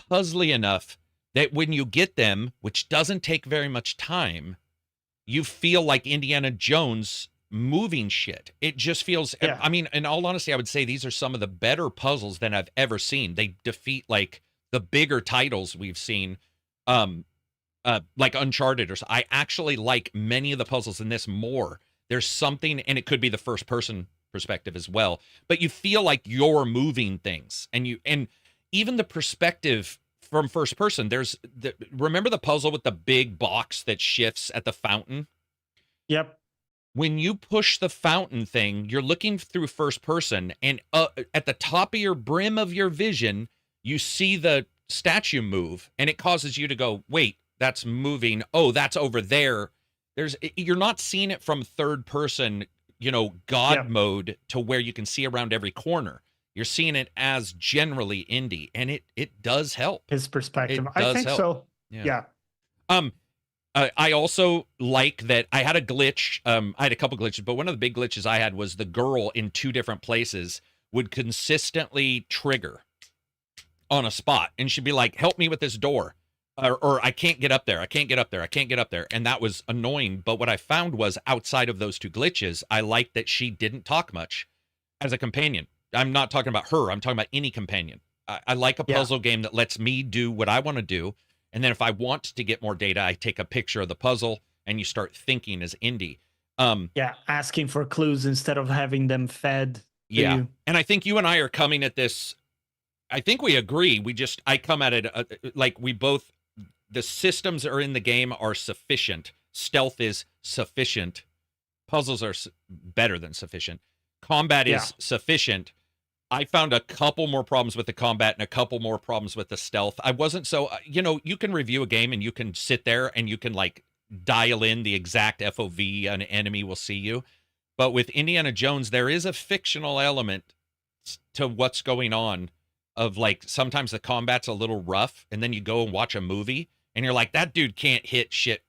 puzzly enough that when you get them, which doesn't take very much time, you feel like Indiana Jones moving shit. It just feels. Yeah. I mean, in all honesty, I would say these are some of the better puzzles than I've ever seen. They defeat like the bigger titles we've seen. Like Uncharted, or so. I actually like many of the puzzles in this more. There's something, and it could be the first person perspective as well, but you feel like you're moving things, and even the perspective from first person. Remember the puzzle with the big box that shifts at the fountain? Yep. When you push the fountain thing, you're looking through first person, and at the top of your brim of your vision, you see the statue move, and it causes you to go, wait, that's moving. Oh, that's over there. You're not seeing it from third person God Yeah. mode to where you can see around every corner. You're seeing it as generally indie, and it does help. His perspective. It I does think help. so. Yeah. Yeah. I also like that I had a glitch. I had a couple glitches, but one of the big glitches I had was the girl in 2 different places would consistently trigger on a spot, and she'd be like, "Help me with this door," or "I can't get up there. I can't get up there. I can't get up there," and that was annoying. But what I found was outside of those 2 glitches, I liked that she didn't talk much as a companion. I'm not talking about her. I'm talking about any companion. I like a puzzle game that lets me do what I want to do. And then if I want to get more data, I take a picture of the puzzle and you start thinking as indie. Asking for clues instead of having them fed to you. And I think you and I are coming at this. I think we agree. I come at it like we both, the systems that are in the game are sufficient. Stealth is sufficient. Puzzles are better than sufficient. Combat is sufficient. I found a couple more problems with the combat and a couple more problems with the stealth. I wasn't so, you can review a game and you can sit there and you can like dial in the exact FOV an enemy will see you. But with Indiana Jones, there is a fictional element to what's going on of like, sometimes the combat's a little rough and then you go and watch a movie and you're like, that dude can't hit shit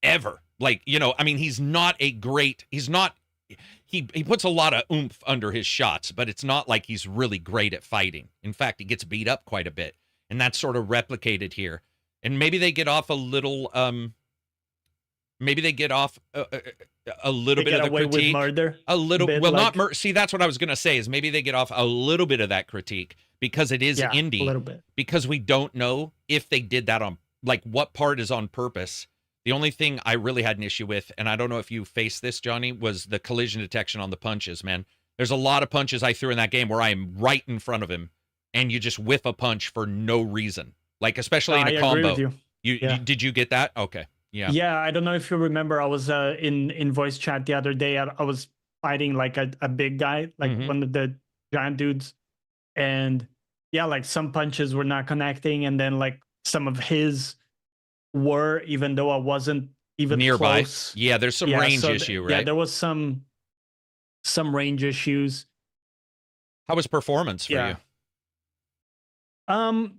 ever. Like, he's not he puts a lot of oomph under his shots, but it's not like he's really great at fighting. In fact, he gets beat up quite a bit, and that's sort of replicated here. And maybe they get off a little, maybe they get off a little bit of the critique. With murder, a little, well, not murder. See, that's what I was going to say is maybe they get off a little bit of that critique because it is indie. A little bit. Because we don't know if they did that on, like, what part is on purpose. The only thing I really had an issue with, and I don't know if you faced this, Johnny, was the collision detection on the punches, man. There's a lot of punches I threw in that game where I am right in front of him, and you just whiff a punch for no reason. Like, especially in a combo. I agree with you. Did you get that? Okay. Yeah. Yeah, I don't know if you remember, I was in voice chat the other day. I was fighting like a big guy, like one of the giant dudes. And yeah, like some punches were not connecting, and then like some of his were, even though I wasn't even nearby. close. Yeah, there's some range issue, right? Yeah, there was some range issues. How was performance for you?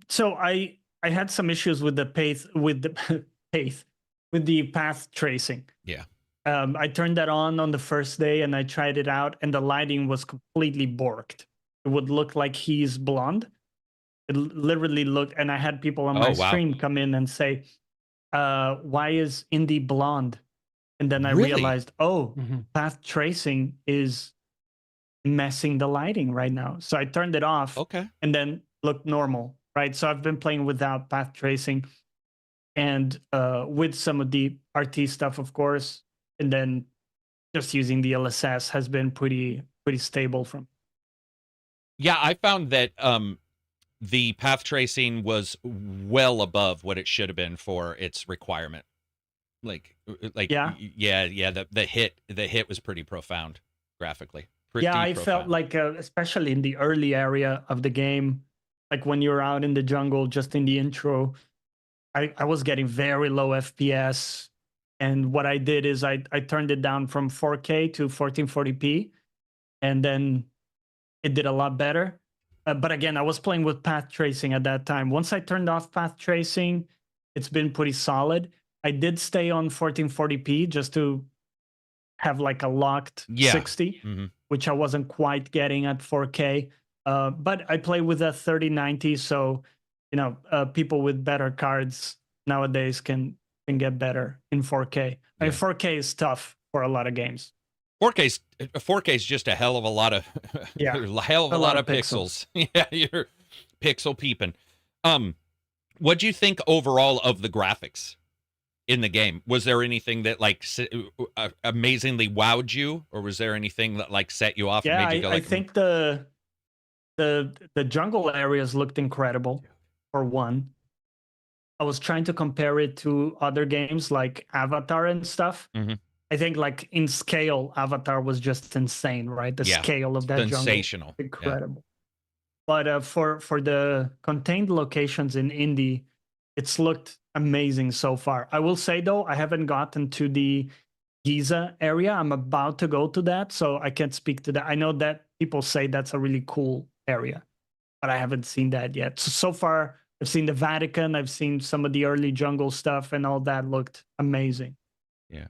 So I had some issues with the pace, with the path tracing. Yeah. I turned that on the first day and I tried it out, and the lighting was completely borked. It would look like he's blonde. It literally looked, and I had people on my stream come in and say, why is Indy blonde? And then I realized, path tracing is messing the lighting right now. So I turned it off. Okay. And then looked normal, right? So I've been playing without path tracing and with some of the RT stuff, of course. And then just using the LSS has been pretty stable from. Yeah, I found that the path tracing was well above what it should have been for its requirement. Like the hit was pretty profound graphically. I felt like especially in the early area of the game, like when you're out in the jungle, just in the intro, I was getting very low FPS. And what I did is I turned it down from 4K to 1440p, and then it did a lot better. But again, I was playing with path tracing at that time. Once I turned off path tracing, it's been pretty solid. I did stay on 1440p just to have like a locked 60, which I wasn't quite getting at 4K. But I play with a 3090, so people with better cards nowadays can get better in 4K. I mean, 4K is tough for a lot of games. 4K is just a hell of a lot of a lot of pixels. Yeah, you're pixel peeping. What do you think overall of the graphics in the game? Was there anything that like amazingly wowed you, or was there anything that like set you off? Yeah, and made you go, like, I think the jungle areas looked incredible. For one, I was trying to compare it to other games like Avatar and stuff. I think like in scale, Avatar was just insane, right? The scale of that sensational, jungle, incredible. But for the contained locations in Indy, it's looked amazing so far. I will say though, I haven't gotten to the Giza area. I'm about to go to that, so I can't speak to that. I know that people say that's a really cool area, but I haven't seen that yet. So far, I've seen the Vatican. I've seen some of the early jungle stuff, and all that looked amazing. Yeah.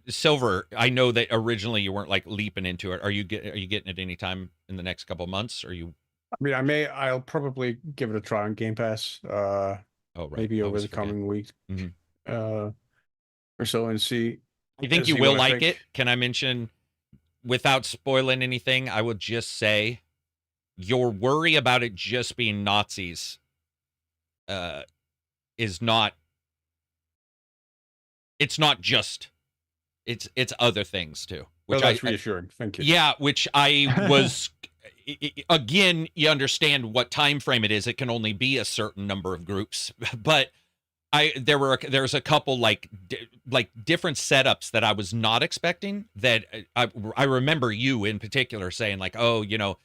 Silver, I know that originally you weren't like leaping into it. Are you getting it anytime in the next couple of months? Or you? I mean, I'll probably give it a try on Game Pass. Oh, right. Maybe over Always the forget. coming week, Mhm. or so, and see. I think you will like it. Can I mention, without spoiling anything, I will just say your worry about it just being Nazis is not, it's not just, it's other things too. Well, that's reassuring. Thank you. Yeah, which I was, again, you understand what time frame it is. It can only be a certain number of groups, but there's a couple like different setups that I was not expecting, that I remember you in particular saying like, oh, you know,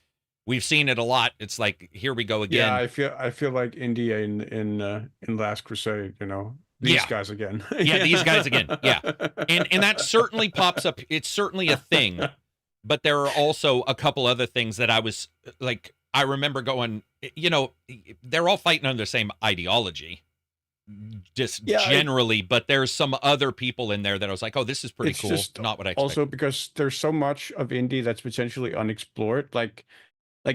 we've seen it a lot. It's like, here we go again. Yeah, I feel like India in Last Crusade, you know. These guys again. Yeah, these guys again. Yeah. And that certainly pops up. It's certainly a thing. But there are also a couple other things that I was like, I remember going, you know, they're all fighting under the same ideology, just generally, but there's some other people in there that I was like, oh, this is pretty cool. Just not what I expected. Also, because there's so much of indie that's potentially unexplored. Like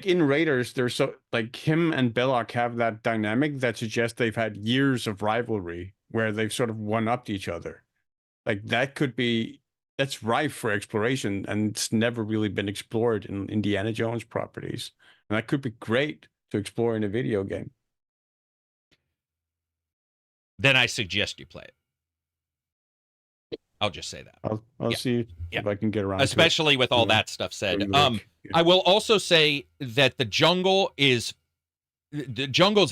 in Raiders, there's so like him and Belloc have that dynamic that suggests they've had years of rivalry where they've sort of one-upped each other. Like that's rife for exploration, and it's never really been explored in Indiana Jones properties. And that could be great to explore in a video game. Then I suggest you play it. I'll just say that. I'll see if I can get around especially to it. With all that stuff said. I will also say that the jungle's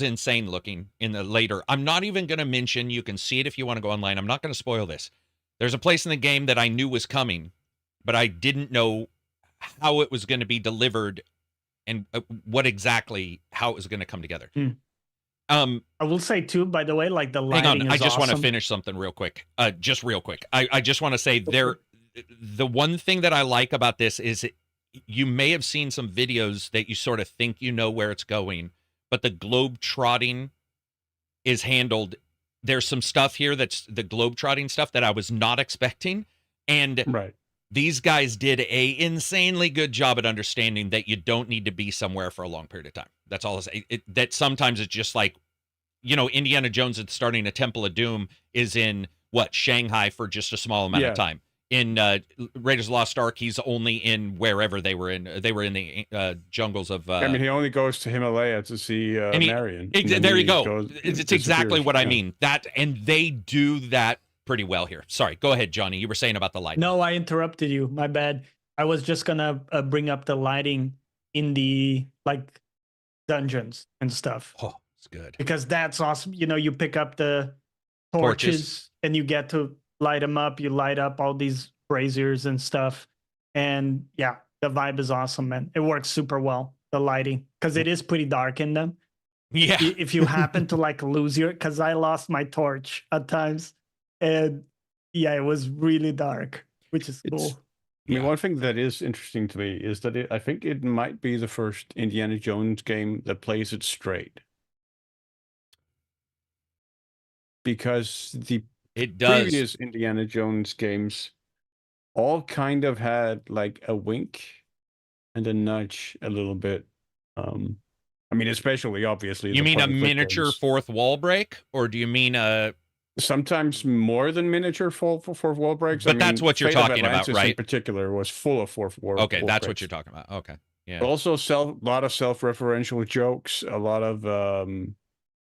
insane looking in the later. I'm not even going to mention, you can see it if you want to go online. I'm not going to spoil this. There's a place in the game that I knew was coming, but I didn't know how it was going to be delivered and how it was going to come together. I will say too, by the way, like the lighting. Hang on, I just want to awesome. finish something real quick. Just real quick. I just want to say the one thing that I like about this is you may have seen some videos that you sort of think you know where it's going, but the globe trotting is handled. There's some stuff here that's the globe trotting stuff that I was not expecting. And these guys did a insanely good job at understanding that you don't need to be somewhere for a long period of time. That's all I'll say. That sometimes it's just like, you know, Indiana Jones at starting a Temple of Doom is in Shanghai for just a small amount of time. In Raiders of the Lost Ark, he's only in wherever they were in. They were in the jungles of. I mean, he only goes to Himalaya to see Marion. There you go. It's exactly what I mean. And they do that pretty well here. Sorry, go ahead, Johnny. You were saying about the lighting. No, I interrupted you. My bad. I was just gonna bring up the lighting in the dungeons and stuff. Oh, it's good because that's awesome. You know, you pick up the torches. And you get to light them up. You light up all these braziers and stuff. And yeah, the vibe is awesome, man. It works super well, the lighting, because it is pretty dark in them. Yeah. If you happen to lose because I lost my torch at times. And yeah, it was really dark, which is cool. I mean, one thing that is interesting to me is that I think it might be the first Indiana Jones game that plays it straight. Because the previous Indiana Jones games all kind of had like a wink and a nudge a little bit. I mean, especially obviously. You mean a miniature fourth wall break, or do you mean a? Sometimes more than miniature fourth wall breaks. But that's what you're talking about, right? In particular, was full of fourth wall. Okay, that's what you're talking about. Okay, yeah. But also a lot of self-referential jokes, a lot of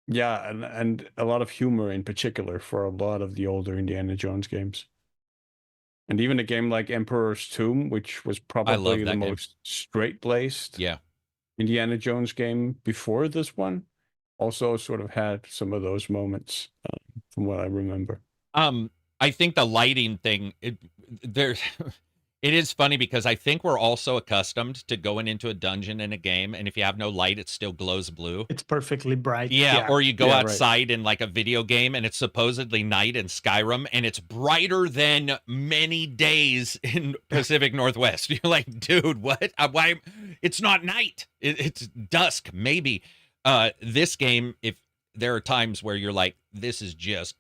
and a lot of humor in particular for a lot of the older Indiana Jones games. And even a game like Emperor's Tomb, which was probably the most straight-laced Indiana Jones game before this one, also sort of had some of those moments from what I remember. I think the lighting thing, It is funny because I think we're also accustomed to going into a dungeon in a game, and if you have no light, it still glows blue. It's perfectly bright. Yeah, or you go Yeah, right. outside in like a video game, and it's supposedly night in Skyrim, and it's brighter than many days in Pacific Northwest. You're like, dude, what? Why? It's not night. It's dusk, maybe. This game, if there are times where you're like, this is just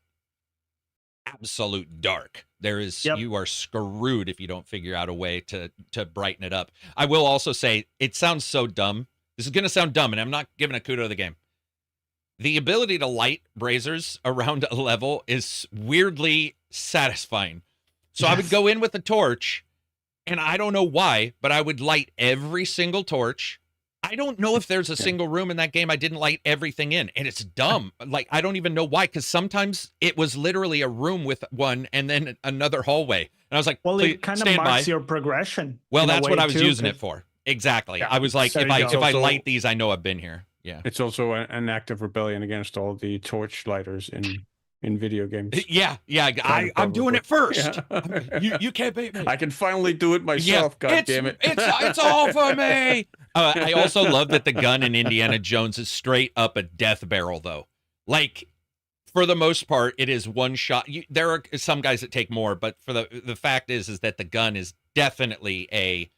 absolute dark. There is you are screwed if you don't figure out a way to brighten it up. I will also say it sounds so dumb. This is going to sound dumb, and I'm not giving a kudo to the game. The ability to light braziers around a level is weirdly satisfying. So I would go in with a torch, and I don't know why, but I would light every single torch. I don't know if there's a single room in that game I didn't light everything in, and it's dumb. Like, I don't even know why, because sometimes it was literally a room with one and then another hallway. And I was like, well, it kind of marks your progression. Well, that's what I was using it for. Exactly. I was like, if I light these, I know I've been here. Yeah. It's also an act of rebellion against all the torch lighters in video games. Yeah. I'm doing it first. Yeah. You can't beat me. I can finally do it myself. God damn it! It's all for me. I also love that the gun in Indiana Jones is straight up a death barrel, though. Like, for the most part, it is one shot. There are some guys that take more, but for the fact is that the gun is definitely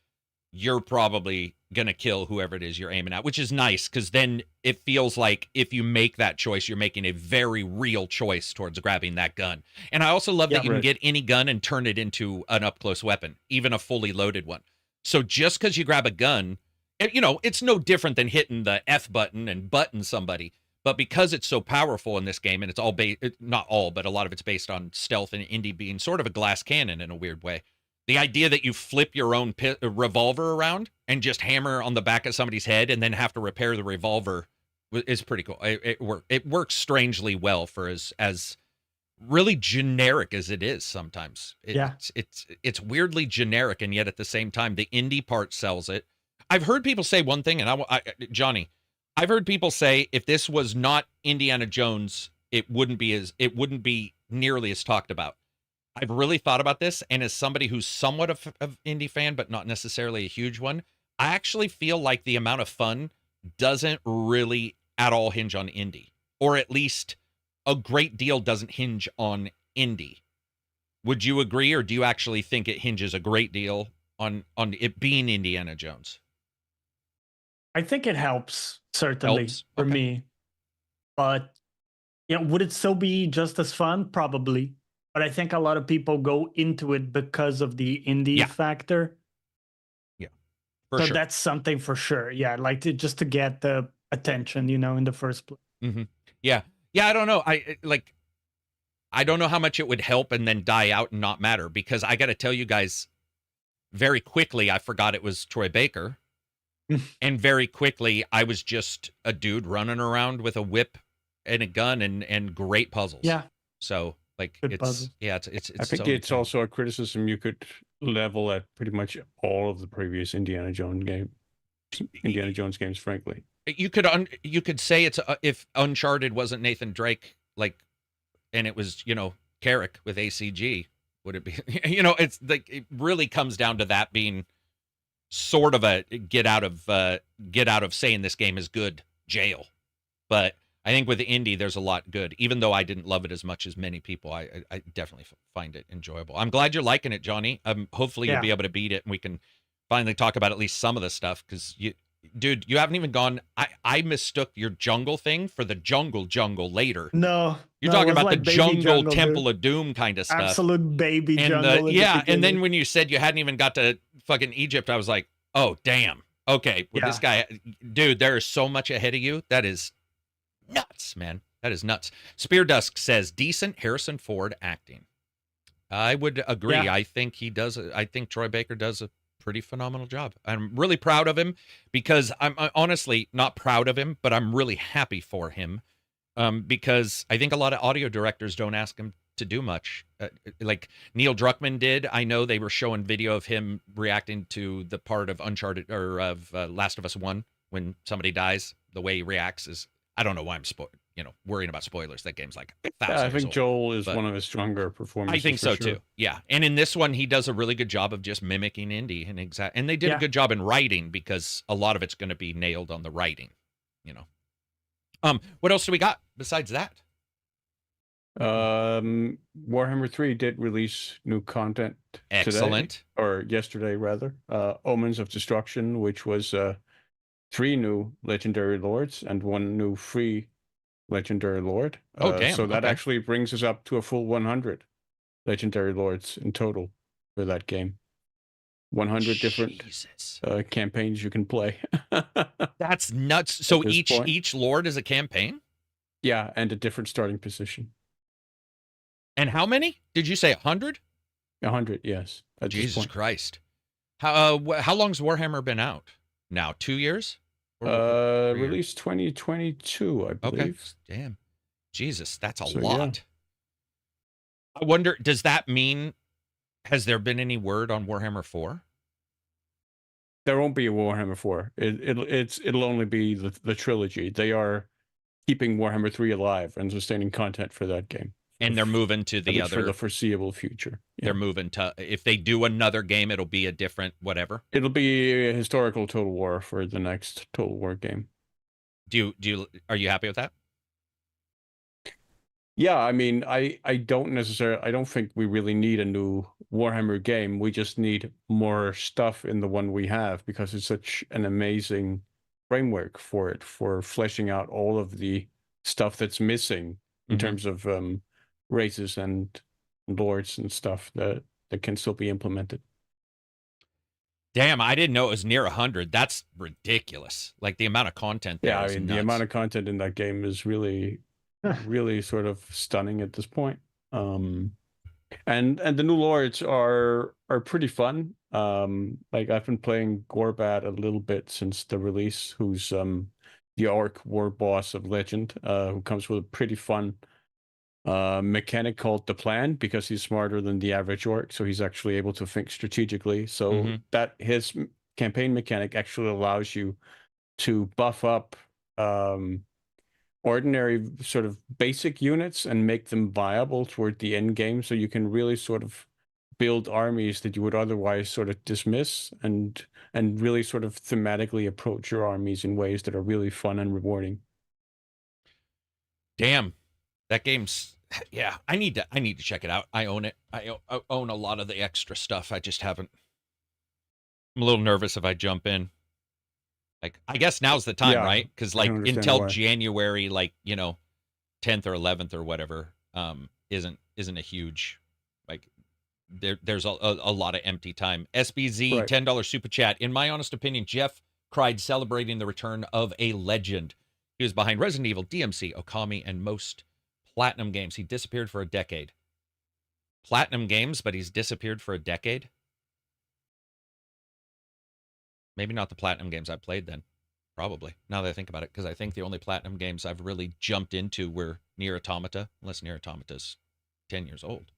you're probably gonna kill whoever it is you're aiming at, which is nice because then it feels like if you make that choice, you're making a very real choice towards grabbing that gun. And I also love that you can get any gun and turn it into an up-close weapon, even a fully loaded one. So just because you grab a gun, it's no different than hitting the F button and button somebody. But because it's so powerful in this game, and it's all not all, but a lot of it's based on stealth and indie being sort of a glass cannon in a weird way. The idea that you flip your own revolver around and just hammer on the back of somebody's head and then have to repair the revolver is pretty cool. It works strangely well for as really generic as it is sometimes. It's weirdly generic, and yet at the same time, the indie part sells it. I've heard people say one thing, and Johnny, I've heard people say if this was not Indiana Jones, it wouldn't be nearly as talked about. I've really thought about this, and as somebody who's somewhat of indie fan, but not necessarily a huge one, I actually feel like the amount of fun doesn't really at all hinge on indie, or at least a great deal doesn't hinge on indie. Would you agree, or do you actually think it hinges a great deal on it being Indiana Jones? I think it helps, certainly, for me. But would it still be just as fun? Probably. But I think a lot of people go into it because of the indie factor. Yeah, so sure. That's something for sure. Yeah, like just to get the attention, in the first place. Mm-hmm. Yeah. I don't know. I don't know how much it would help and then die out and not matter, because I got to tell you guys, very quickly I forgot it was Troy Baker, and very quickly I was just a dude running around with a whip and a gun and great puzzles. Yeah. So. Like good puzzle. It's I think so it's also a criticism you could level at pretty much all of the previous Indiana Jones games, frankly. You could say it's if Uncharted wasn't Nathan Drake, and it was Carrick with ACG, would it be? It's like it really comes down to that being sort of a get out of saying this game is good jail, but. I think with the indie, there's a lot good. Even though I didn't love it as much as many people, I definitely find it enjoyable. I'm glad you're liking it, Johnny. Hopefully you'll be able to beat it, and we can finally talk about at least some of the stuff. Because you haven't even gone. I mistook your jungle thing for the jungle later. No, you're talking about the jungle Temple of Doom kind of stuff. Absolute baby jungle. And then when you said you hadn't even got to fucking Egypt, I was like, oh damn. Okay, well, this guy, dude, there is so much ahead of you. That is. Nuts, man. That is nuts. Spear Dusk says decent Harrison Ford acting. I would agree. Yeah. I think Troy Baker does a pretty phenomenal job. I'm really proud of him, because I'm honestly not proud of him, but I'm really happy for him, because I think a lot of audio directors don't ask him to do much. Like Neil Druckmann did. I know they were showing video of him reacting to the part of Uncharted or of Last of Us 1 when somebody dies. The way he reacts is. I don't know why I'm worrying about spoilers. That game's like Yeah, 1,000 I years think old. Joel is but- one of his stronger performances. I think for so sure. too. Yeah, and in this one, he does a really good job of just mimicking Indy, and they did a good job in writing because a lot of it's going to be nailed on the writing. What else do we got besides that? Warhammer 3 did release new content Excellent. today, or yesterday rather. Omens of Destruction, which was 3 new legendary lords and 1 new free legendary lord. Oh, damn, So that okay. actually brings us up to a full 100 legendary lords in total for that game. 100 different Jesus. campaigns you can play. That's nuts. So this point. each lord is a campaign? Yeah, and a different starting position. And how many? Did you say 100? 100, yes. At this Jesus point. Christ. How long's Warhammer been out? Now, 2 years? Or 3 years? Released 2022, I Okay. believe. Damn. Jesus, that's a So, lot. I wonder, does that mean, has there been any word on Warhammer 4? There won't be a Warhammer 4. It'll only be the trilogy. They are keeping Warhammer 3 alive and sustaining content for that game. And they're moving to the for the other, foreseeable future. Yeah. they're moving to, if they do another game, it'll be a different whatever. It'll be a historical Total War for the next Total War game. Are you happy with that? Yeah, I mean, I don't think we really need a new Warhammer game. We just need more stuff in the one we have because it's such an amazing framework for it, for fleshing out all of the stuff that's missing in terms of races and lords and stuff that can still be implemented. Damn, I didn't know it was near 100. That's ridiculous. Like the amount of content there is the nuts. amount of content in that game is really really sort of stunning at this point. And the new lords are pretty fun. Like I've been playing Gorbat a little bit since the release, who's the orc war boss of Legend, who comes with a pretty fun mechanic called the plan, because he's smarter than the average orc, so he's actually able to think strategically. So that his campaign mechanic actually allows you to buff up ordinary sort of basic units and make them viable toward the end game, so you can really sort of build armies that you would otherwise sort of dismiss and really sort of thematically approach your armies in ways that are really fun and rewarding. Damn, that game's, yeah, I need to check it out. I own it. I own a lot of the extra stuff. I just haven't. I'm a little nervous if I jump in. Like, I guess now's the time, Yeah, right? Because I like can understand until why. January, like 10th or 11th or whatever, isn't a huge, like there's a lot of empty time. SBZ Right. $10 super chat. In my honest opinion, Geoff cried celebrating the return of a legend. He was behind Resident Evil, DMC, Okami, and most Platinum games. He disappeared for a decade. Platinum games, but he's disappeared for a decade? Maybe not the Platinum games I played then. Probably, now that I think about it, because I think the only Platinum games I've really jumped into were Nier Automata, unless Nier Automata's 10 years old.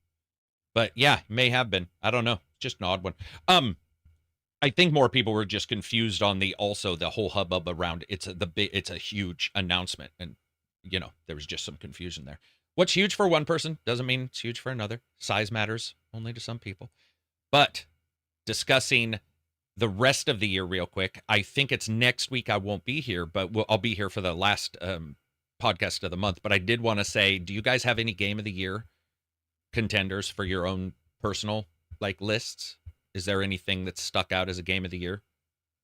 But yeah, may have been. I don't know. Just an odd one. I think more people were just confused on the whole hubbub around it's a huge announcement, and there was just some confusion there. What's huge for one person doesn't mean it's huge for another. Size matters only to some people. But discussing the rest of the year real quick, I think it's next week I won't be here, but I'll be here for the last podcast of the month. But I did want to say, do you guys have any game of the year contenders for your own personal lists? Is there anything that's stuck out as a game of the year?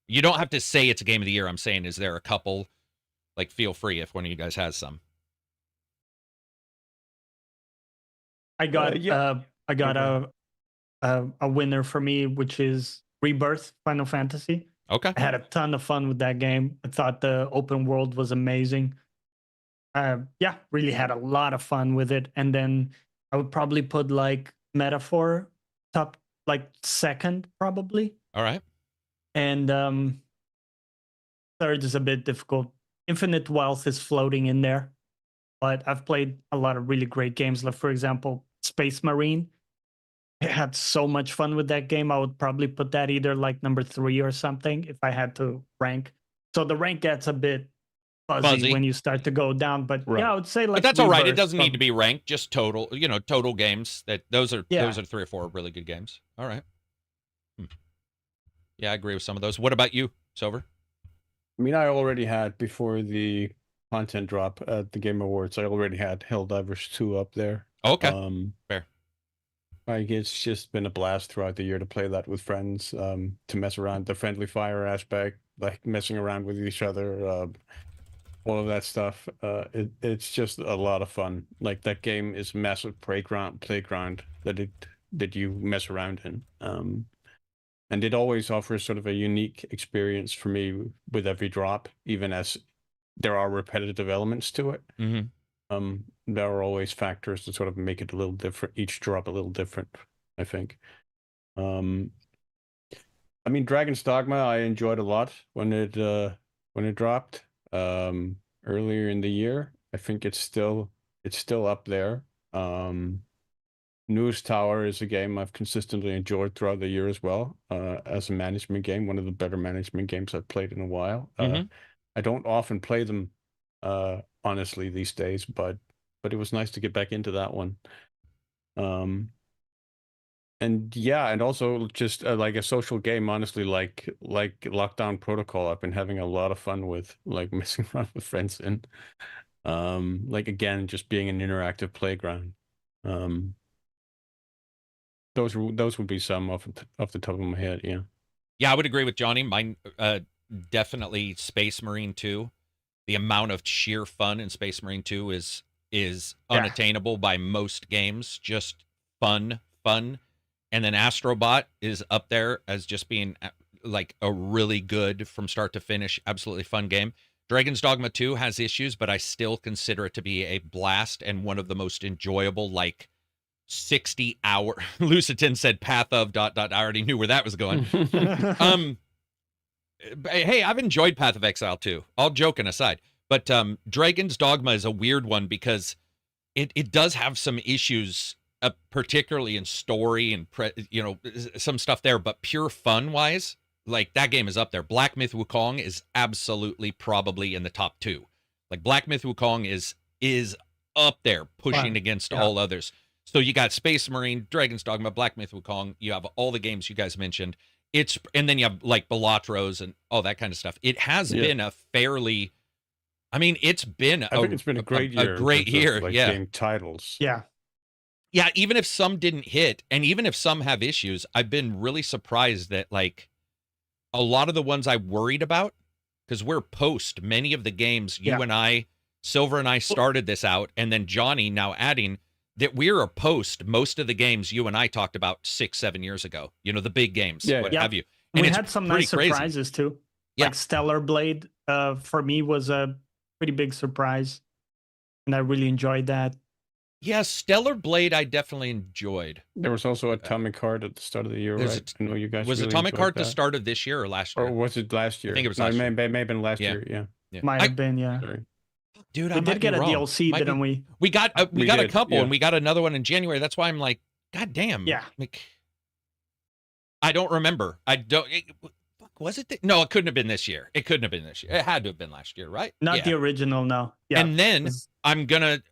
You don't have to say it's a game of the year. I'm saying, is there a couple? Feel free if one of you guys has some. I got a winner for me, which is Rebirth Final Fantasy. Okay. I had a ton of fun with that game. I thought the open world was amazing. Really had a lot of fun with it. And then I would probably put Metaphor top, second, probably. All right. And third is a bit difficult. Infinite Wealth is floating in there, but I've played a lot of really great games. Like, for example, Space Marine. I had so much fun with that game. I would probably put that either number 3 or something if I had to rank. So the rank gets a bit fuzzy when you start to go down. But Right. yeah, I would say like. But that's all right. It Rebirth doesn't need from- to be ranked. Just total, total games. Those are Yeah. 3 or 4 really good games. All right. Yeah, I agree with some of those. What about you, Silver? I mean, I already had before the content drop at the Game Awards. I already had Helldivers 2 up there. Okay. Fair. Like it's just been a blast throughout the year to play that with friends, to mess around, the friendly fire aspect, like messing around with each other, all of that stuff. It's just a lot of fun. Like that game is a massive playground that you mess around in. And it always offers sort of a unique experience for me with every drop, even as there are repetitive elements to it. Mm-hmm. There are always factors that sort of make it a little different, each drop a little different, I think. I mean, Dragon's Dogma I enjoyed a lot when it dropped earlier in the year. I think it's still up there. News Tower is a game I've consistently enjoyed throughout the year as well, as a management game, one of the better management games I've played in a while. I don't often play them, honestly, these days, but it was nice to get back into that one. And yeah, and also just like a social game, honestly, like Lockdown Protocol, I've been having a lot of fun with, like messing around with friends and like again, just being an interactive playground. Those would be some off the top of my head, yeah. Yeah, I would agree with Johnny. Mine definitely Space Marine 2. The amount of sheer fun in Space Marine 2 is unattainable by most games. Just fun. And then Astrobot is up there as just being like a really good from start to finish, absolutely fun game. Dragon's Dogma 2 has issues, but I still consider it to be a blast and one of the most enjoyable, like 60-hour. Lucitin said path of ... I already knew where that was going. Hey, I've enjoyed Path of Exile too, all joking aside. But Dragon's Dogma is a weird one because it does have some issues, particularly in story and some stuff there. But pure fun wise, like that game is up there. Black Myth Wukong is absolutely probably in the top 2. Like Black Myth Wukong is up there pushing against all others. So you got Space Marine, Dragon's Dogma, Black Myth Wukong. You have all the games you guys mentioned. And then you have like Balatros and all that kind of stuff. It has been a fairly, I mean, I think it's been a great year. A great year, like game titles. Yeah. Yeah, even if some didn't hit, and even if some have issues, I've been really surprised that like a lot of the ones I worried about, because we're post many of the games you and I, Silver and I started this out, and then Johnny now adding that we're a post most of the games you and I talked about 6-7 years ago. The big games, what have you. And we had some nice surprises too. Like Stellar Blade, for me was a pretty big surprise, and I really enjoyed that. Yeah, Stellar Blade I definitely enjoyed. There was also Atomic Heart at the start of the year, right? I know you guys was really Atomic Heart that. the start of this year or last year? Or was it last year? I think it was last year. It may have been last year, yeah. Might have been, yeah. Sorry. Dude, we did get a DLC, didn't we? We got a couple, and we got another one in January. That's why I'm like, God damn. Yeah. Like, I don't remember. Was it? No, it couldn't have been this year. It couldn't have been this year. It had to have been last year, right? Not the original, no. Yeah. And then I'm gonna,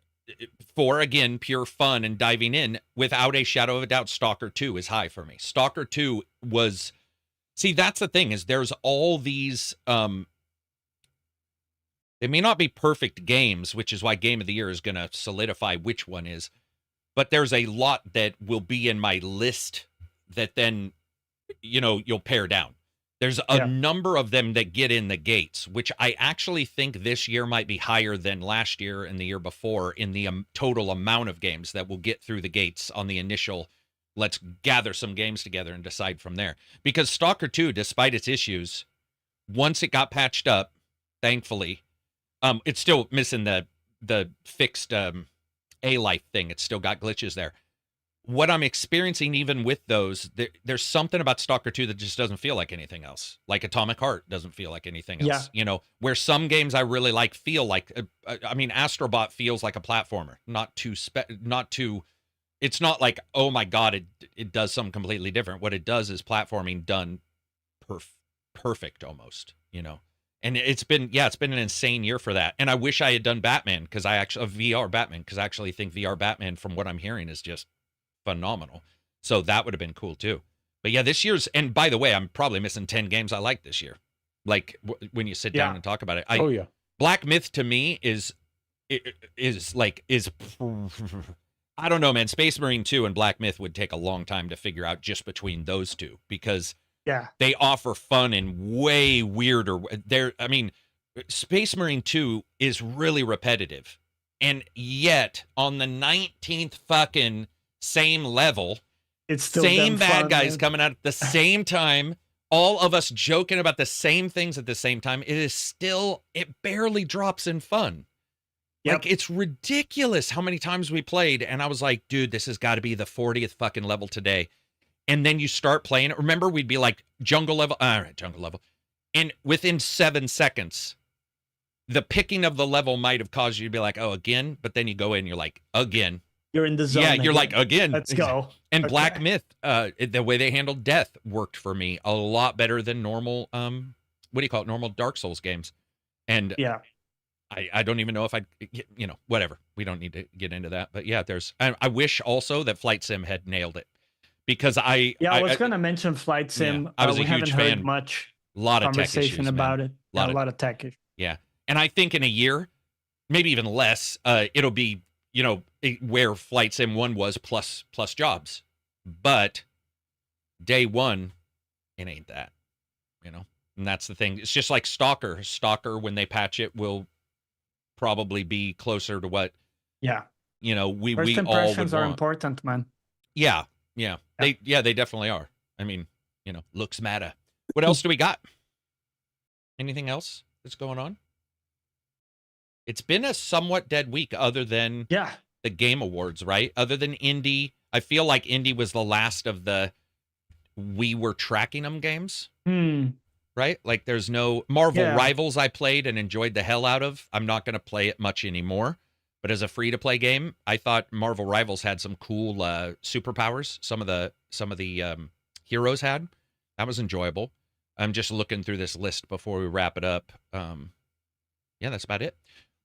for again pure fun and diving in, without a shadow of a doubt, Stalker 2 is high for me. Stalker 2 was. See, that's the thing is there's all these. They may not be perfect games, which is why Game of the Year is going to solidify which one is. But there's a lot that will be in my list that then, you'll pare down. There's a number of them that get in the gates, which I actually think this year might be higher than last year and the year before in the total amount of games that will get through the gates on the initial, let's gather some games together and decide from there. Because Stalker 2, despite its issues, once it got patched up, thankfully, it's still missing the fixed A-life thing. It's still got glitches there. What I'm experiencing even with those, there's something about Stalker 2 that just doesn't feel like anything else. Like Atomic Heart doesn't feel like anything else. Where some games I really like feel like, Astrobot feels like a platformer. It's not like, oh my God, it does something completely different. What it does is platforming done perfect almost, And it's been an insane year for that. And I wish I had done Batman because VR Batman, because I actually think VR Batman, from what I'm hearing, is just phenomenal. So that would have been cool too. But yeah, this year's, and by the way, I'm probably missing 10 games I like this year. Like when you sit down and talk about it. Black Myth to me is I don't know, man. Space Marine 2 and Black Myth would take a long time to figure out just between those two, because they offer fun in way weirder. Space Marine 2 is really repetitive. And yet, on the 19th fucking same level, it's still same bad fun, guys man. coming out at the same time, all of us joking about the same things at the same time. It barely drops in fun. Like, it's ridiculous how many times we played, and I was like, dude, this has got to be the 40th fucking level today. And then you start playing it. Remember, we'd be like, jungle level. All right, jungle level. And within 7 seconds, the picking of the level might have caused you to be like, oh, again? But then you go in, you're like, again. You're in the zone. Yeah, you're like, again. Let's go. And Black Myth, the way they handled death worked for me a lot better than normal, normal Dark Souls games. And I don't even know if whatever. We don't need to get into that. But yeah, I wish also that Flight Sim had nailed it. Because I was going to mention Flight Sim. Yeah, I was a we huge haven't fan. heard much A lot of tech conversation issues, about man. it. A lot of tech issues. Yeah. And I think in a year, maybe even less, it'll be, where Flight Sim 1 was plus jobs. But day one, it ain't that, And that's the thing. It's just like Stalker. Stalker, when they patch it, will probably be closer to what, we First all would impressions are want. important, man. Yeah. They definitely are. I mean, looks matter. What else do we got? Anything else that's going on? It's been a somewhat dead week, other than the Game Awards, right? Other than Indie. I feel like Indie was the last of the we were tracking them games. Right? Like, there's no Marvel Rivals I played and enjoyed the hell out of. I'm not going to play it much anymore. But as a free-to-play game, I thought Marvel Rivals had some cool superpowers. Some of the heroes had. That was enjoyable. I'm just looking through this list before we wrap it up. That's about it.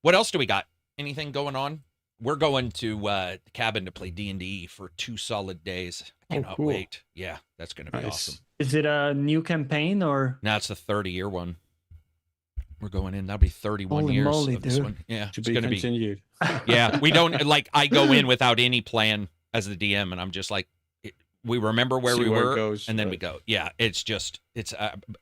What else do we got? Anything going on? We're going to the cabin to play D&D for 2 solid days. I cannot wait. Yeah, that's going to be awesome. Is it a new campaign or? No, it's the 30-year one. We're going in. That'll be 31 Holy years moly, of this dude. one. Yeah, To it's be going to be. continued. Yeah, we don't I go in without any plan as the DM, and I'm just like, we remember where we were, and then we go. Yeah, it's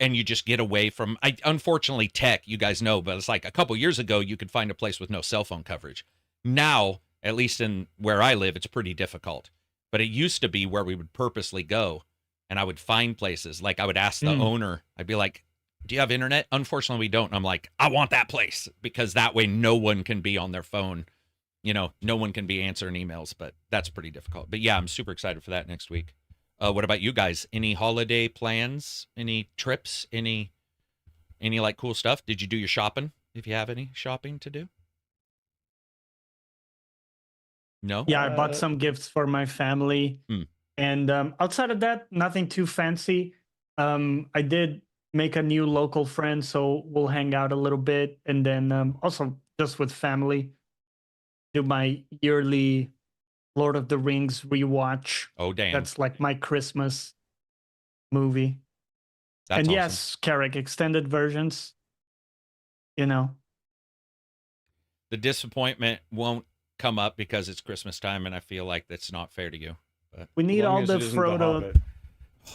and you just get away from. Unfortunately, tech, you guys know, but it's like a couple years ago, you could find a place with no cell phone coverage. Now, at least in where I live, it's pretty difficult. But it used to be where we would purposely go, and I would find places. Like, I would ask the owner. I'd be like, do you have internet? Unfortunately, we don't. And I'm like, I want that place, because that way no one can be on their phone. No one can be answering emails, but that's pretty difficult. But yeah, I'm super excited for that next week. What about you guys? Any holiday plans? Any trips? Any like cool stuff? Did you do your shopping? If you have any shopping to do? No? Yeah, I bought some gifts for my family. And outside of that, nothing too fancy. I did make a new local friend, so we'll hang out a little bit. And then also just with family, do my yearly Lord of the Rings rewatch. Oh, damn. That's like my Christmas movie. That's and awesome. yes, Carrick, extended versions, The disappointment won't come up because it's Christmas time, and I feel like that's not fair to you. But we need all the Frodo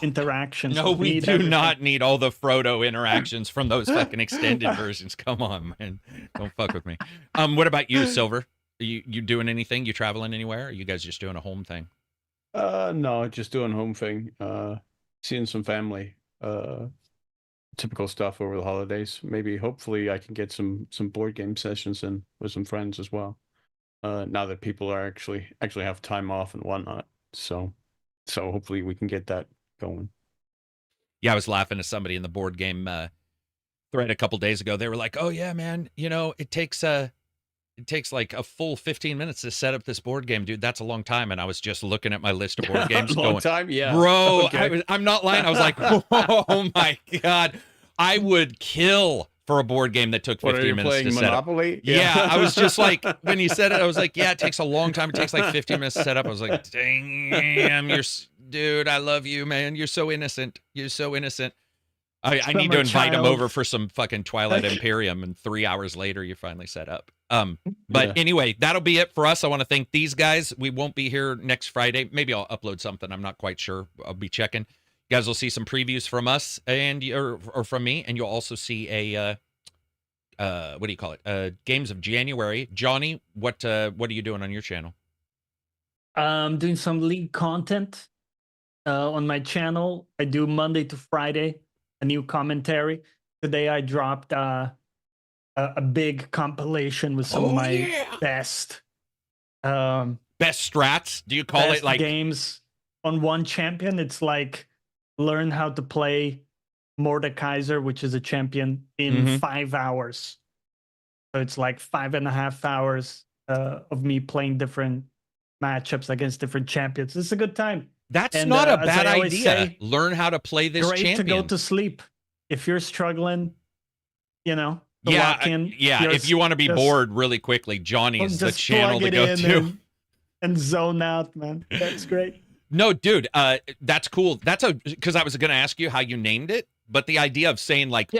interactions. no, we do not need all the Frodo interactions from those fucking extended versions. Come on, man. Don't fuck with me. What about you, Silver? You doing anything? You traveling anywhere? Or are you guys just doing a home thing? No, just doing home thing. Seeing some family. Typical stuff over the holidays. Maybe, hopefully, I can get some board game sessions in with some friends as well. Now that people are actually have time off and whatnot. So hopefully we can get that going. Yeah, I was laughing at somebody in the board game thread a couple days ago. They were like, "Oh yeah, man, it takes like a full 15 minutes to set up this board game, dude. That's a long time." And I was just looking at my list of board games, long time, yeah, bro. Okay. I'm not lying. I was like, "Oh my god, I would kill for a board game that took 15 What are you minutes playing, to set up. Monopoly? Yeah, I was just like, when you said it, I was like, yeah, it takes a long time. It takes like 15 minutes to set up. I was like, damn, dude, I love you, man. You're so innocent. You're so innocent. I need to invite him over for some fucking Twilight Imperium, and 3 hours later, you're finally set up. But anyway, that'll be it for us. I want to thank these guys. We won't be here next Friday. Maybe I'll upload something. I'm not quite sure. I'll be checking. You guys will see some previews from us or from me, and you'll also see a what do you call it? Games of January. Johnny, what are you doing on your channel? Doing some League content on my channel. I do Monday to Friday, a new commentary. Today I dropped a big compilation with some of my best best strats. Do you call it like games on one champion? It's like learn how to play Mordekaiser, which is a champion, in 5 hours. So it's like 5.5 hours of me playing different matchups against different champions. It's a good time. That's not a bad idea. Say, learn how to play this champion. Great to go to sleep. If you're struggling, you know, if you want to be bored really quickly, Johnny's the channel to go to. And zone out, man. That's great. No, dude, that's cool. Because I was going to ask you how you named it, but the idea of saying like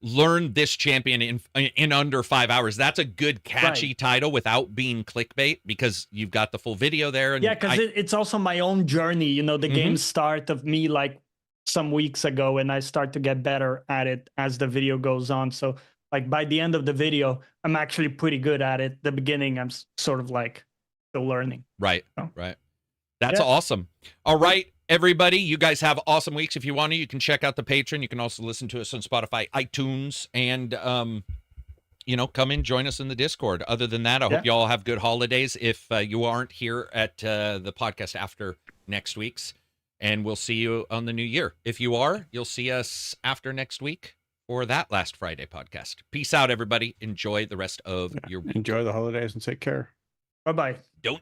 learn this champion in under 5 hours, that's a good catchy title without being clickbait, because you've got the full video there. And because it's also my own journey. You know, the game start of me like some weeks ago, and I start to get better at it as the video goes on. So like by the end of the video, I'm actually pretty good at it. The beginning, I'm sort of like still learning. Right, right. That's awesome. All right, everybody, you guys have awesome weeks. If you want to, you can check out the Patreon. You can also listen to us on Spotify, iTunes, and, come in, join us in the Discord. Other than that, I hope you all have good holidays if you aren't here at the podcast after next week's, and we'll see you on the new year. If you are, you'll see us after next week for that last Friday podcast. Peace out, everybody. Enjoy the rest of your week. Enjoy the holidays and take care. Bye-bye. Don't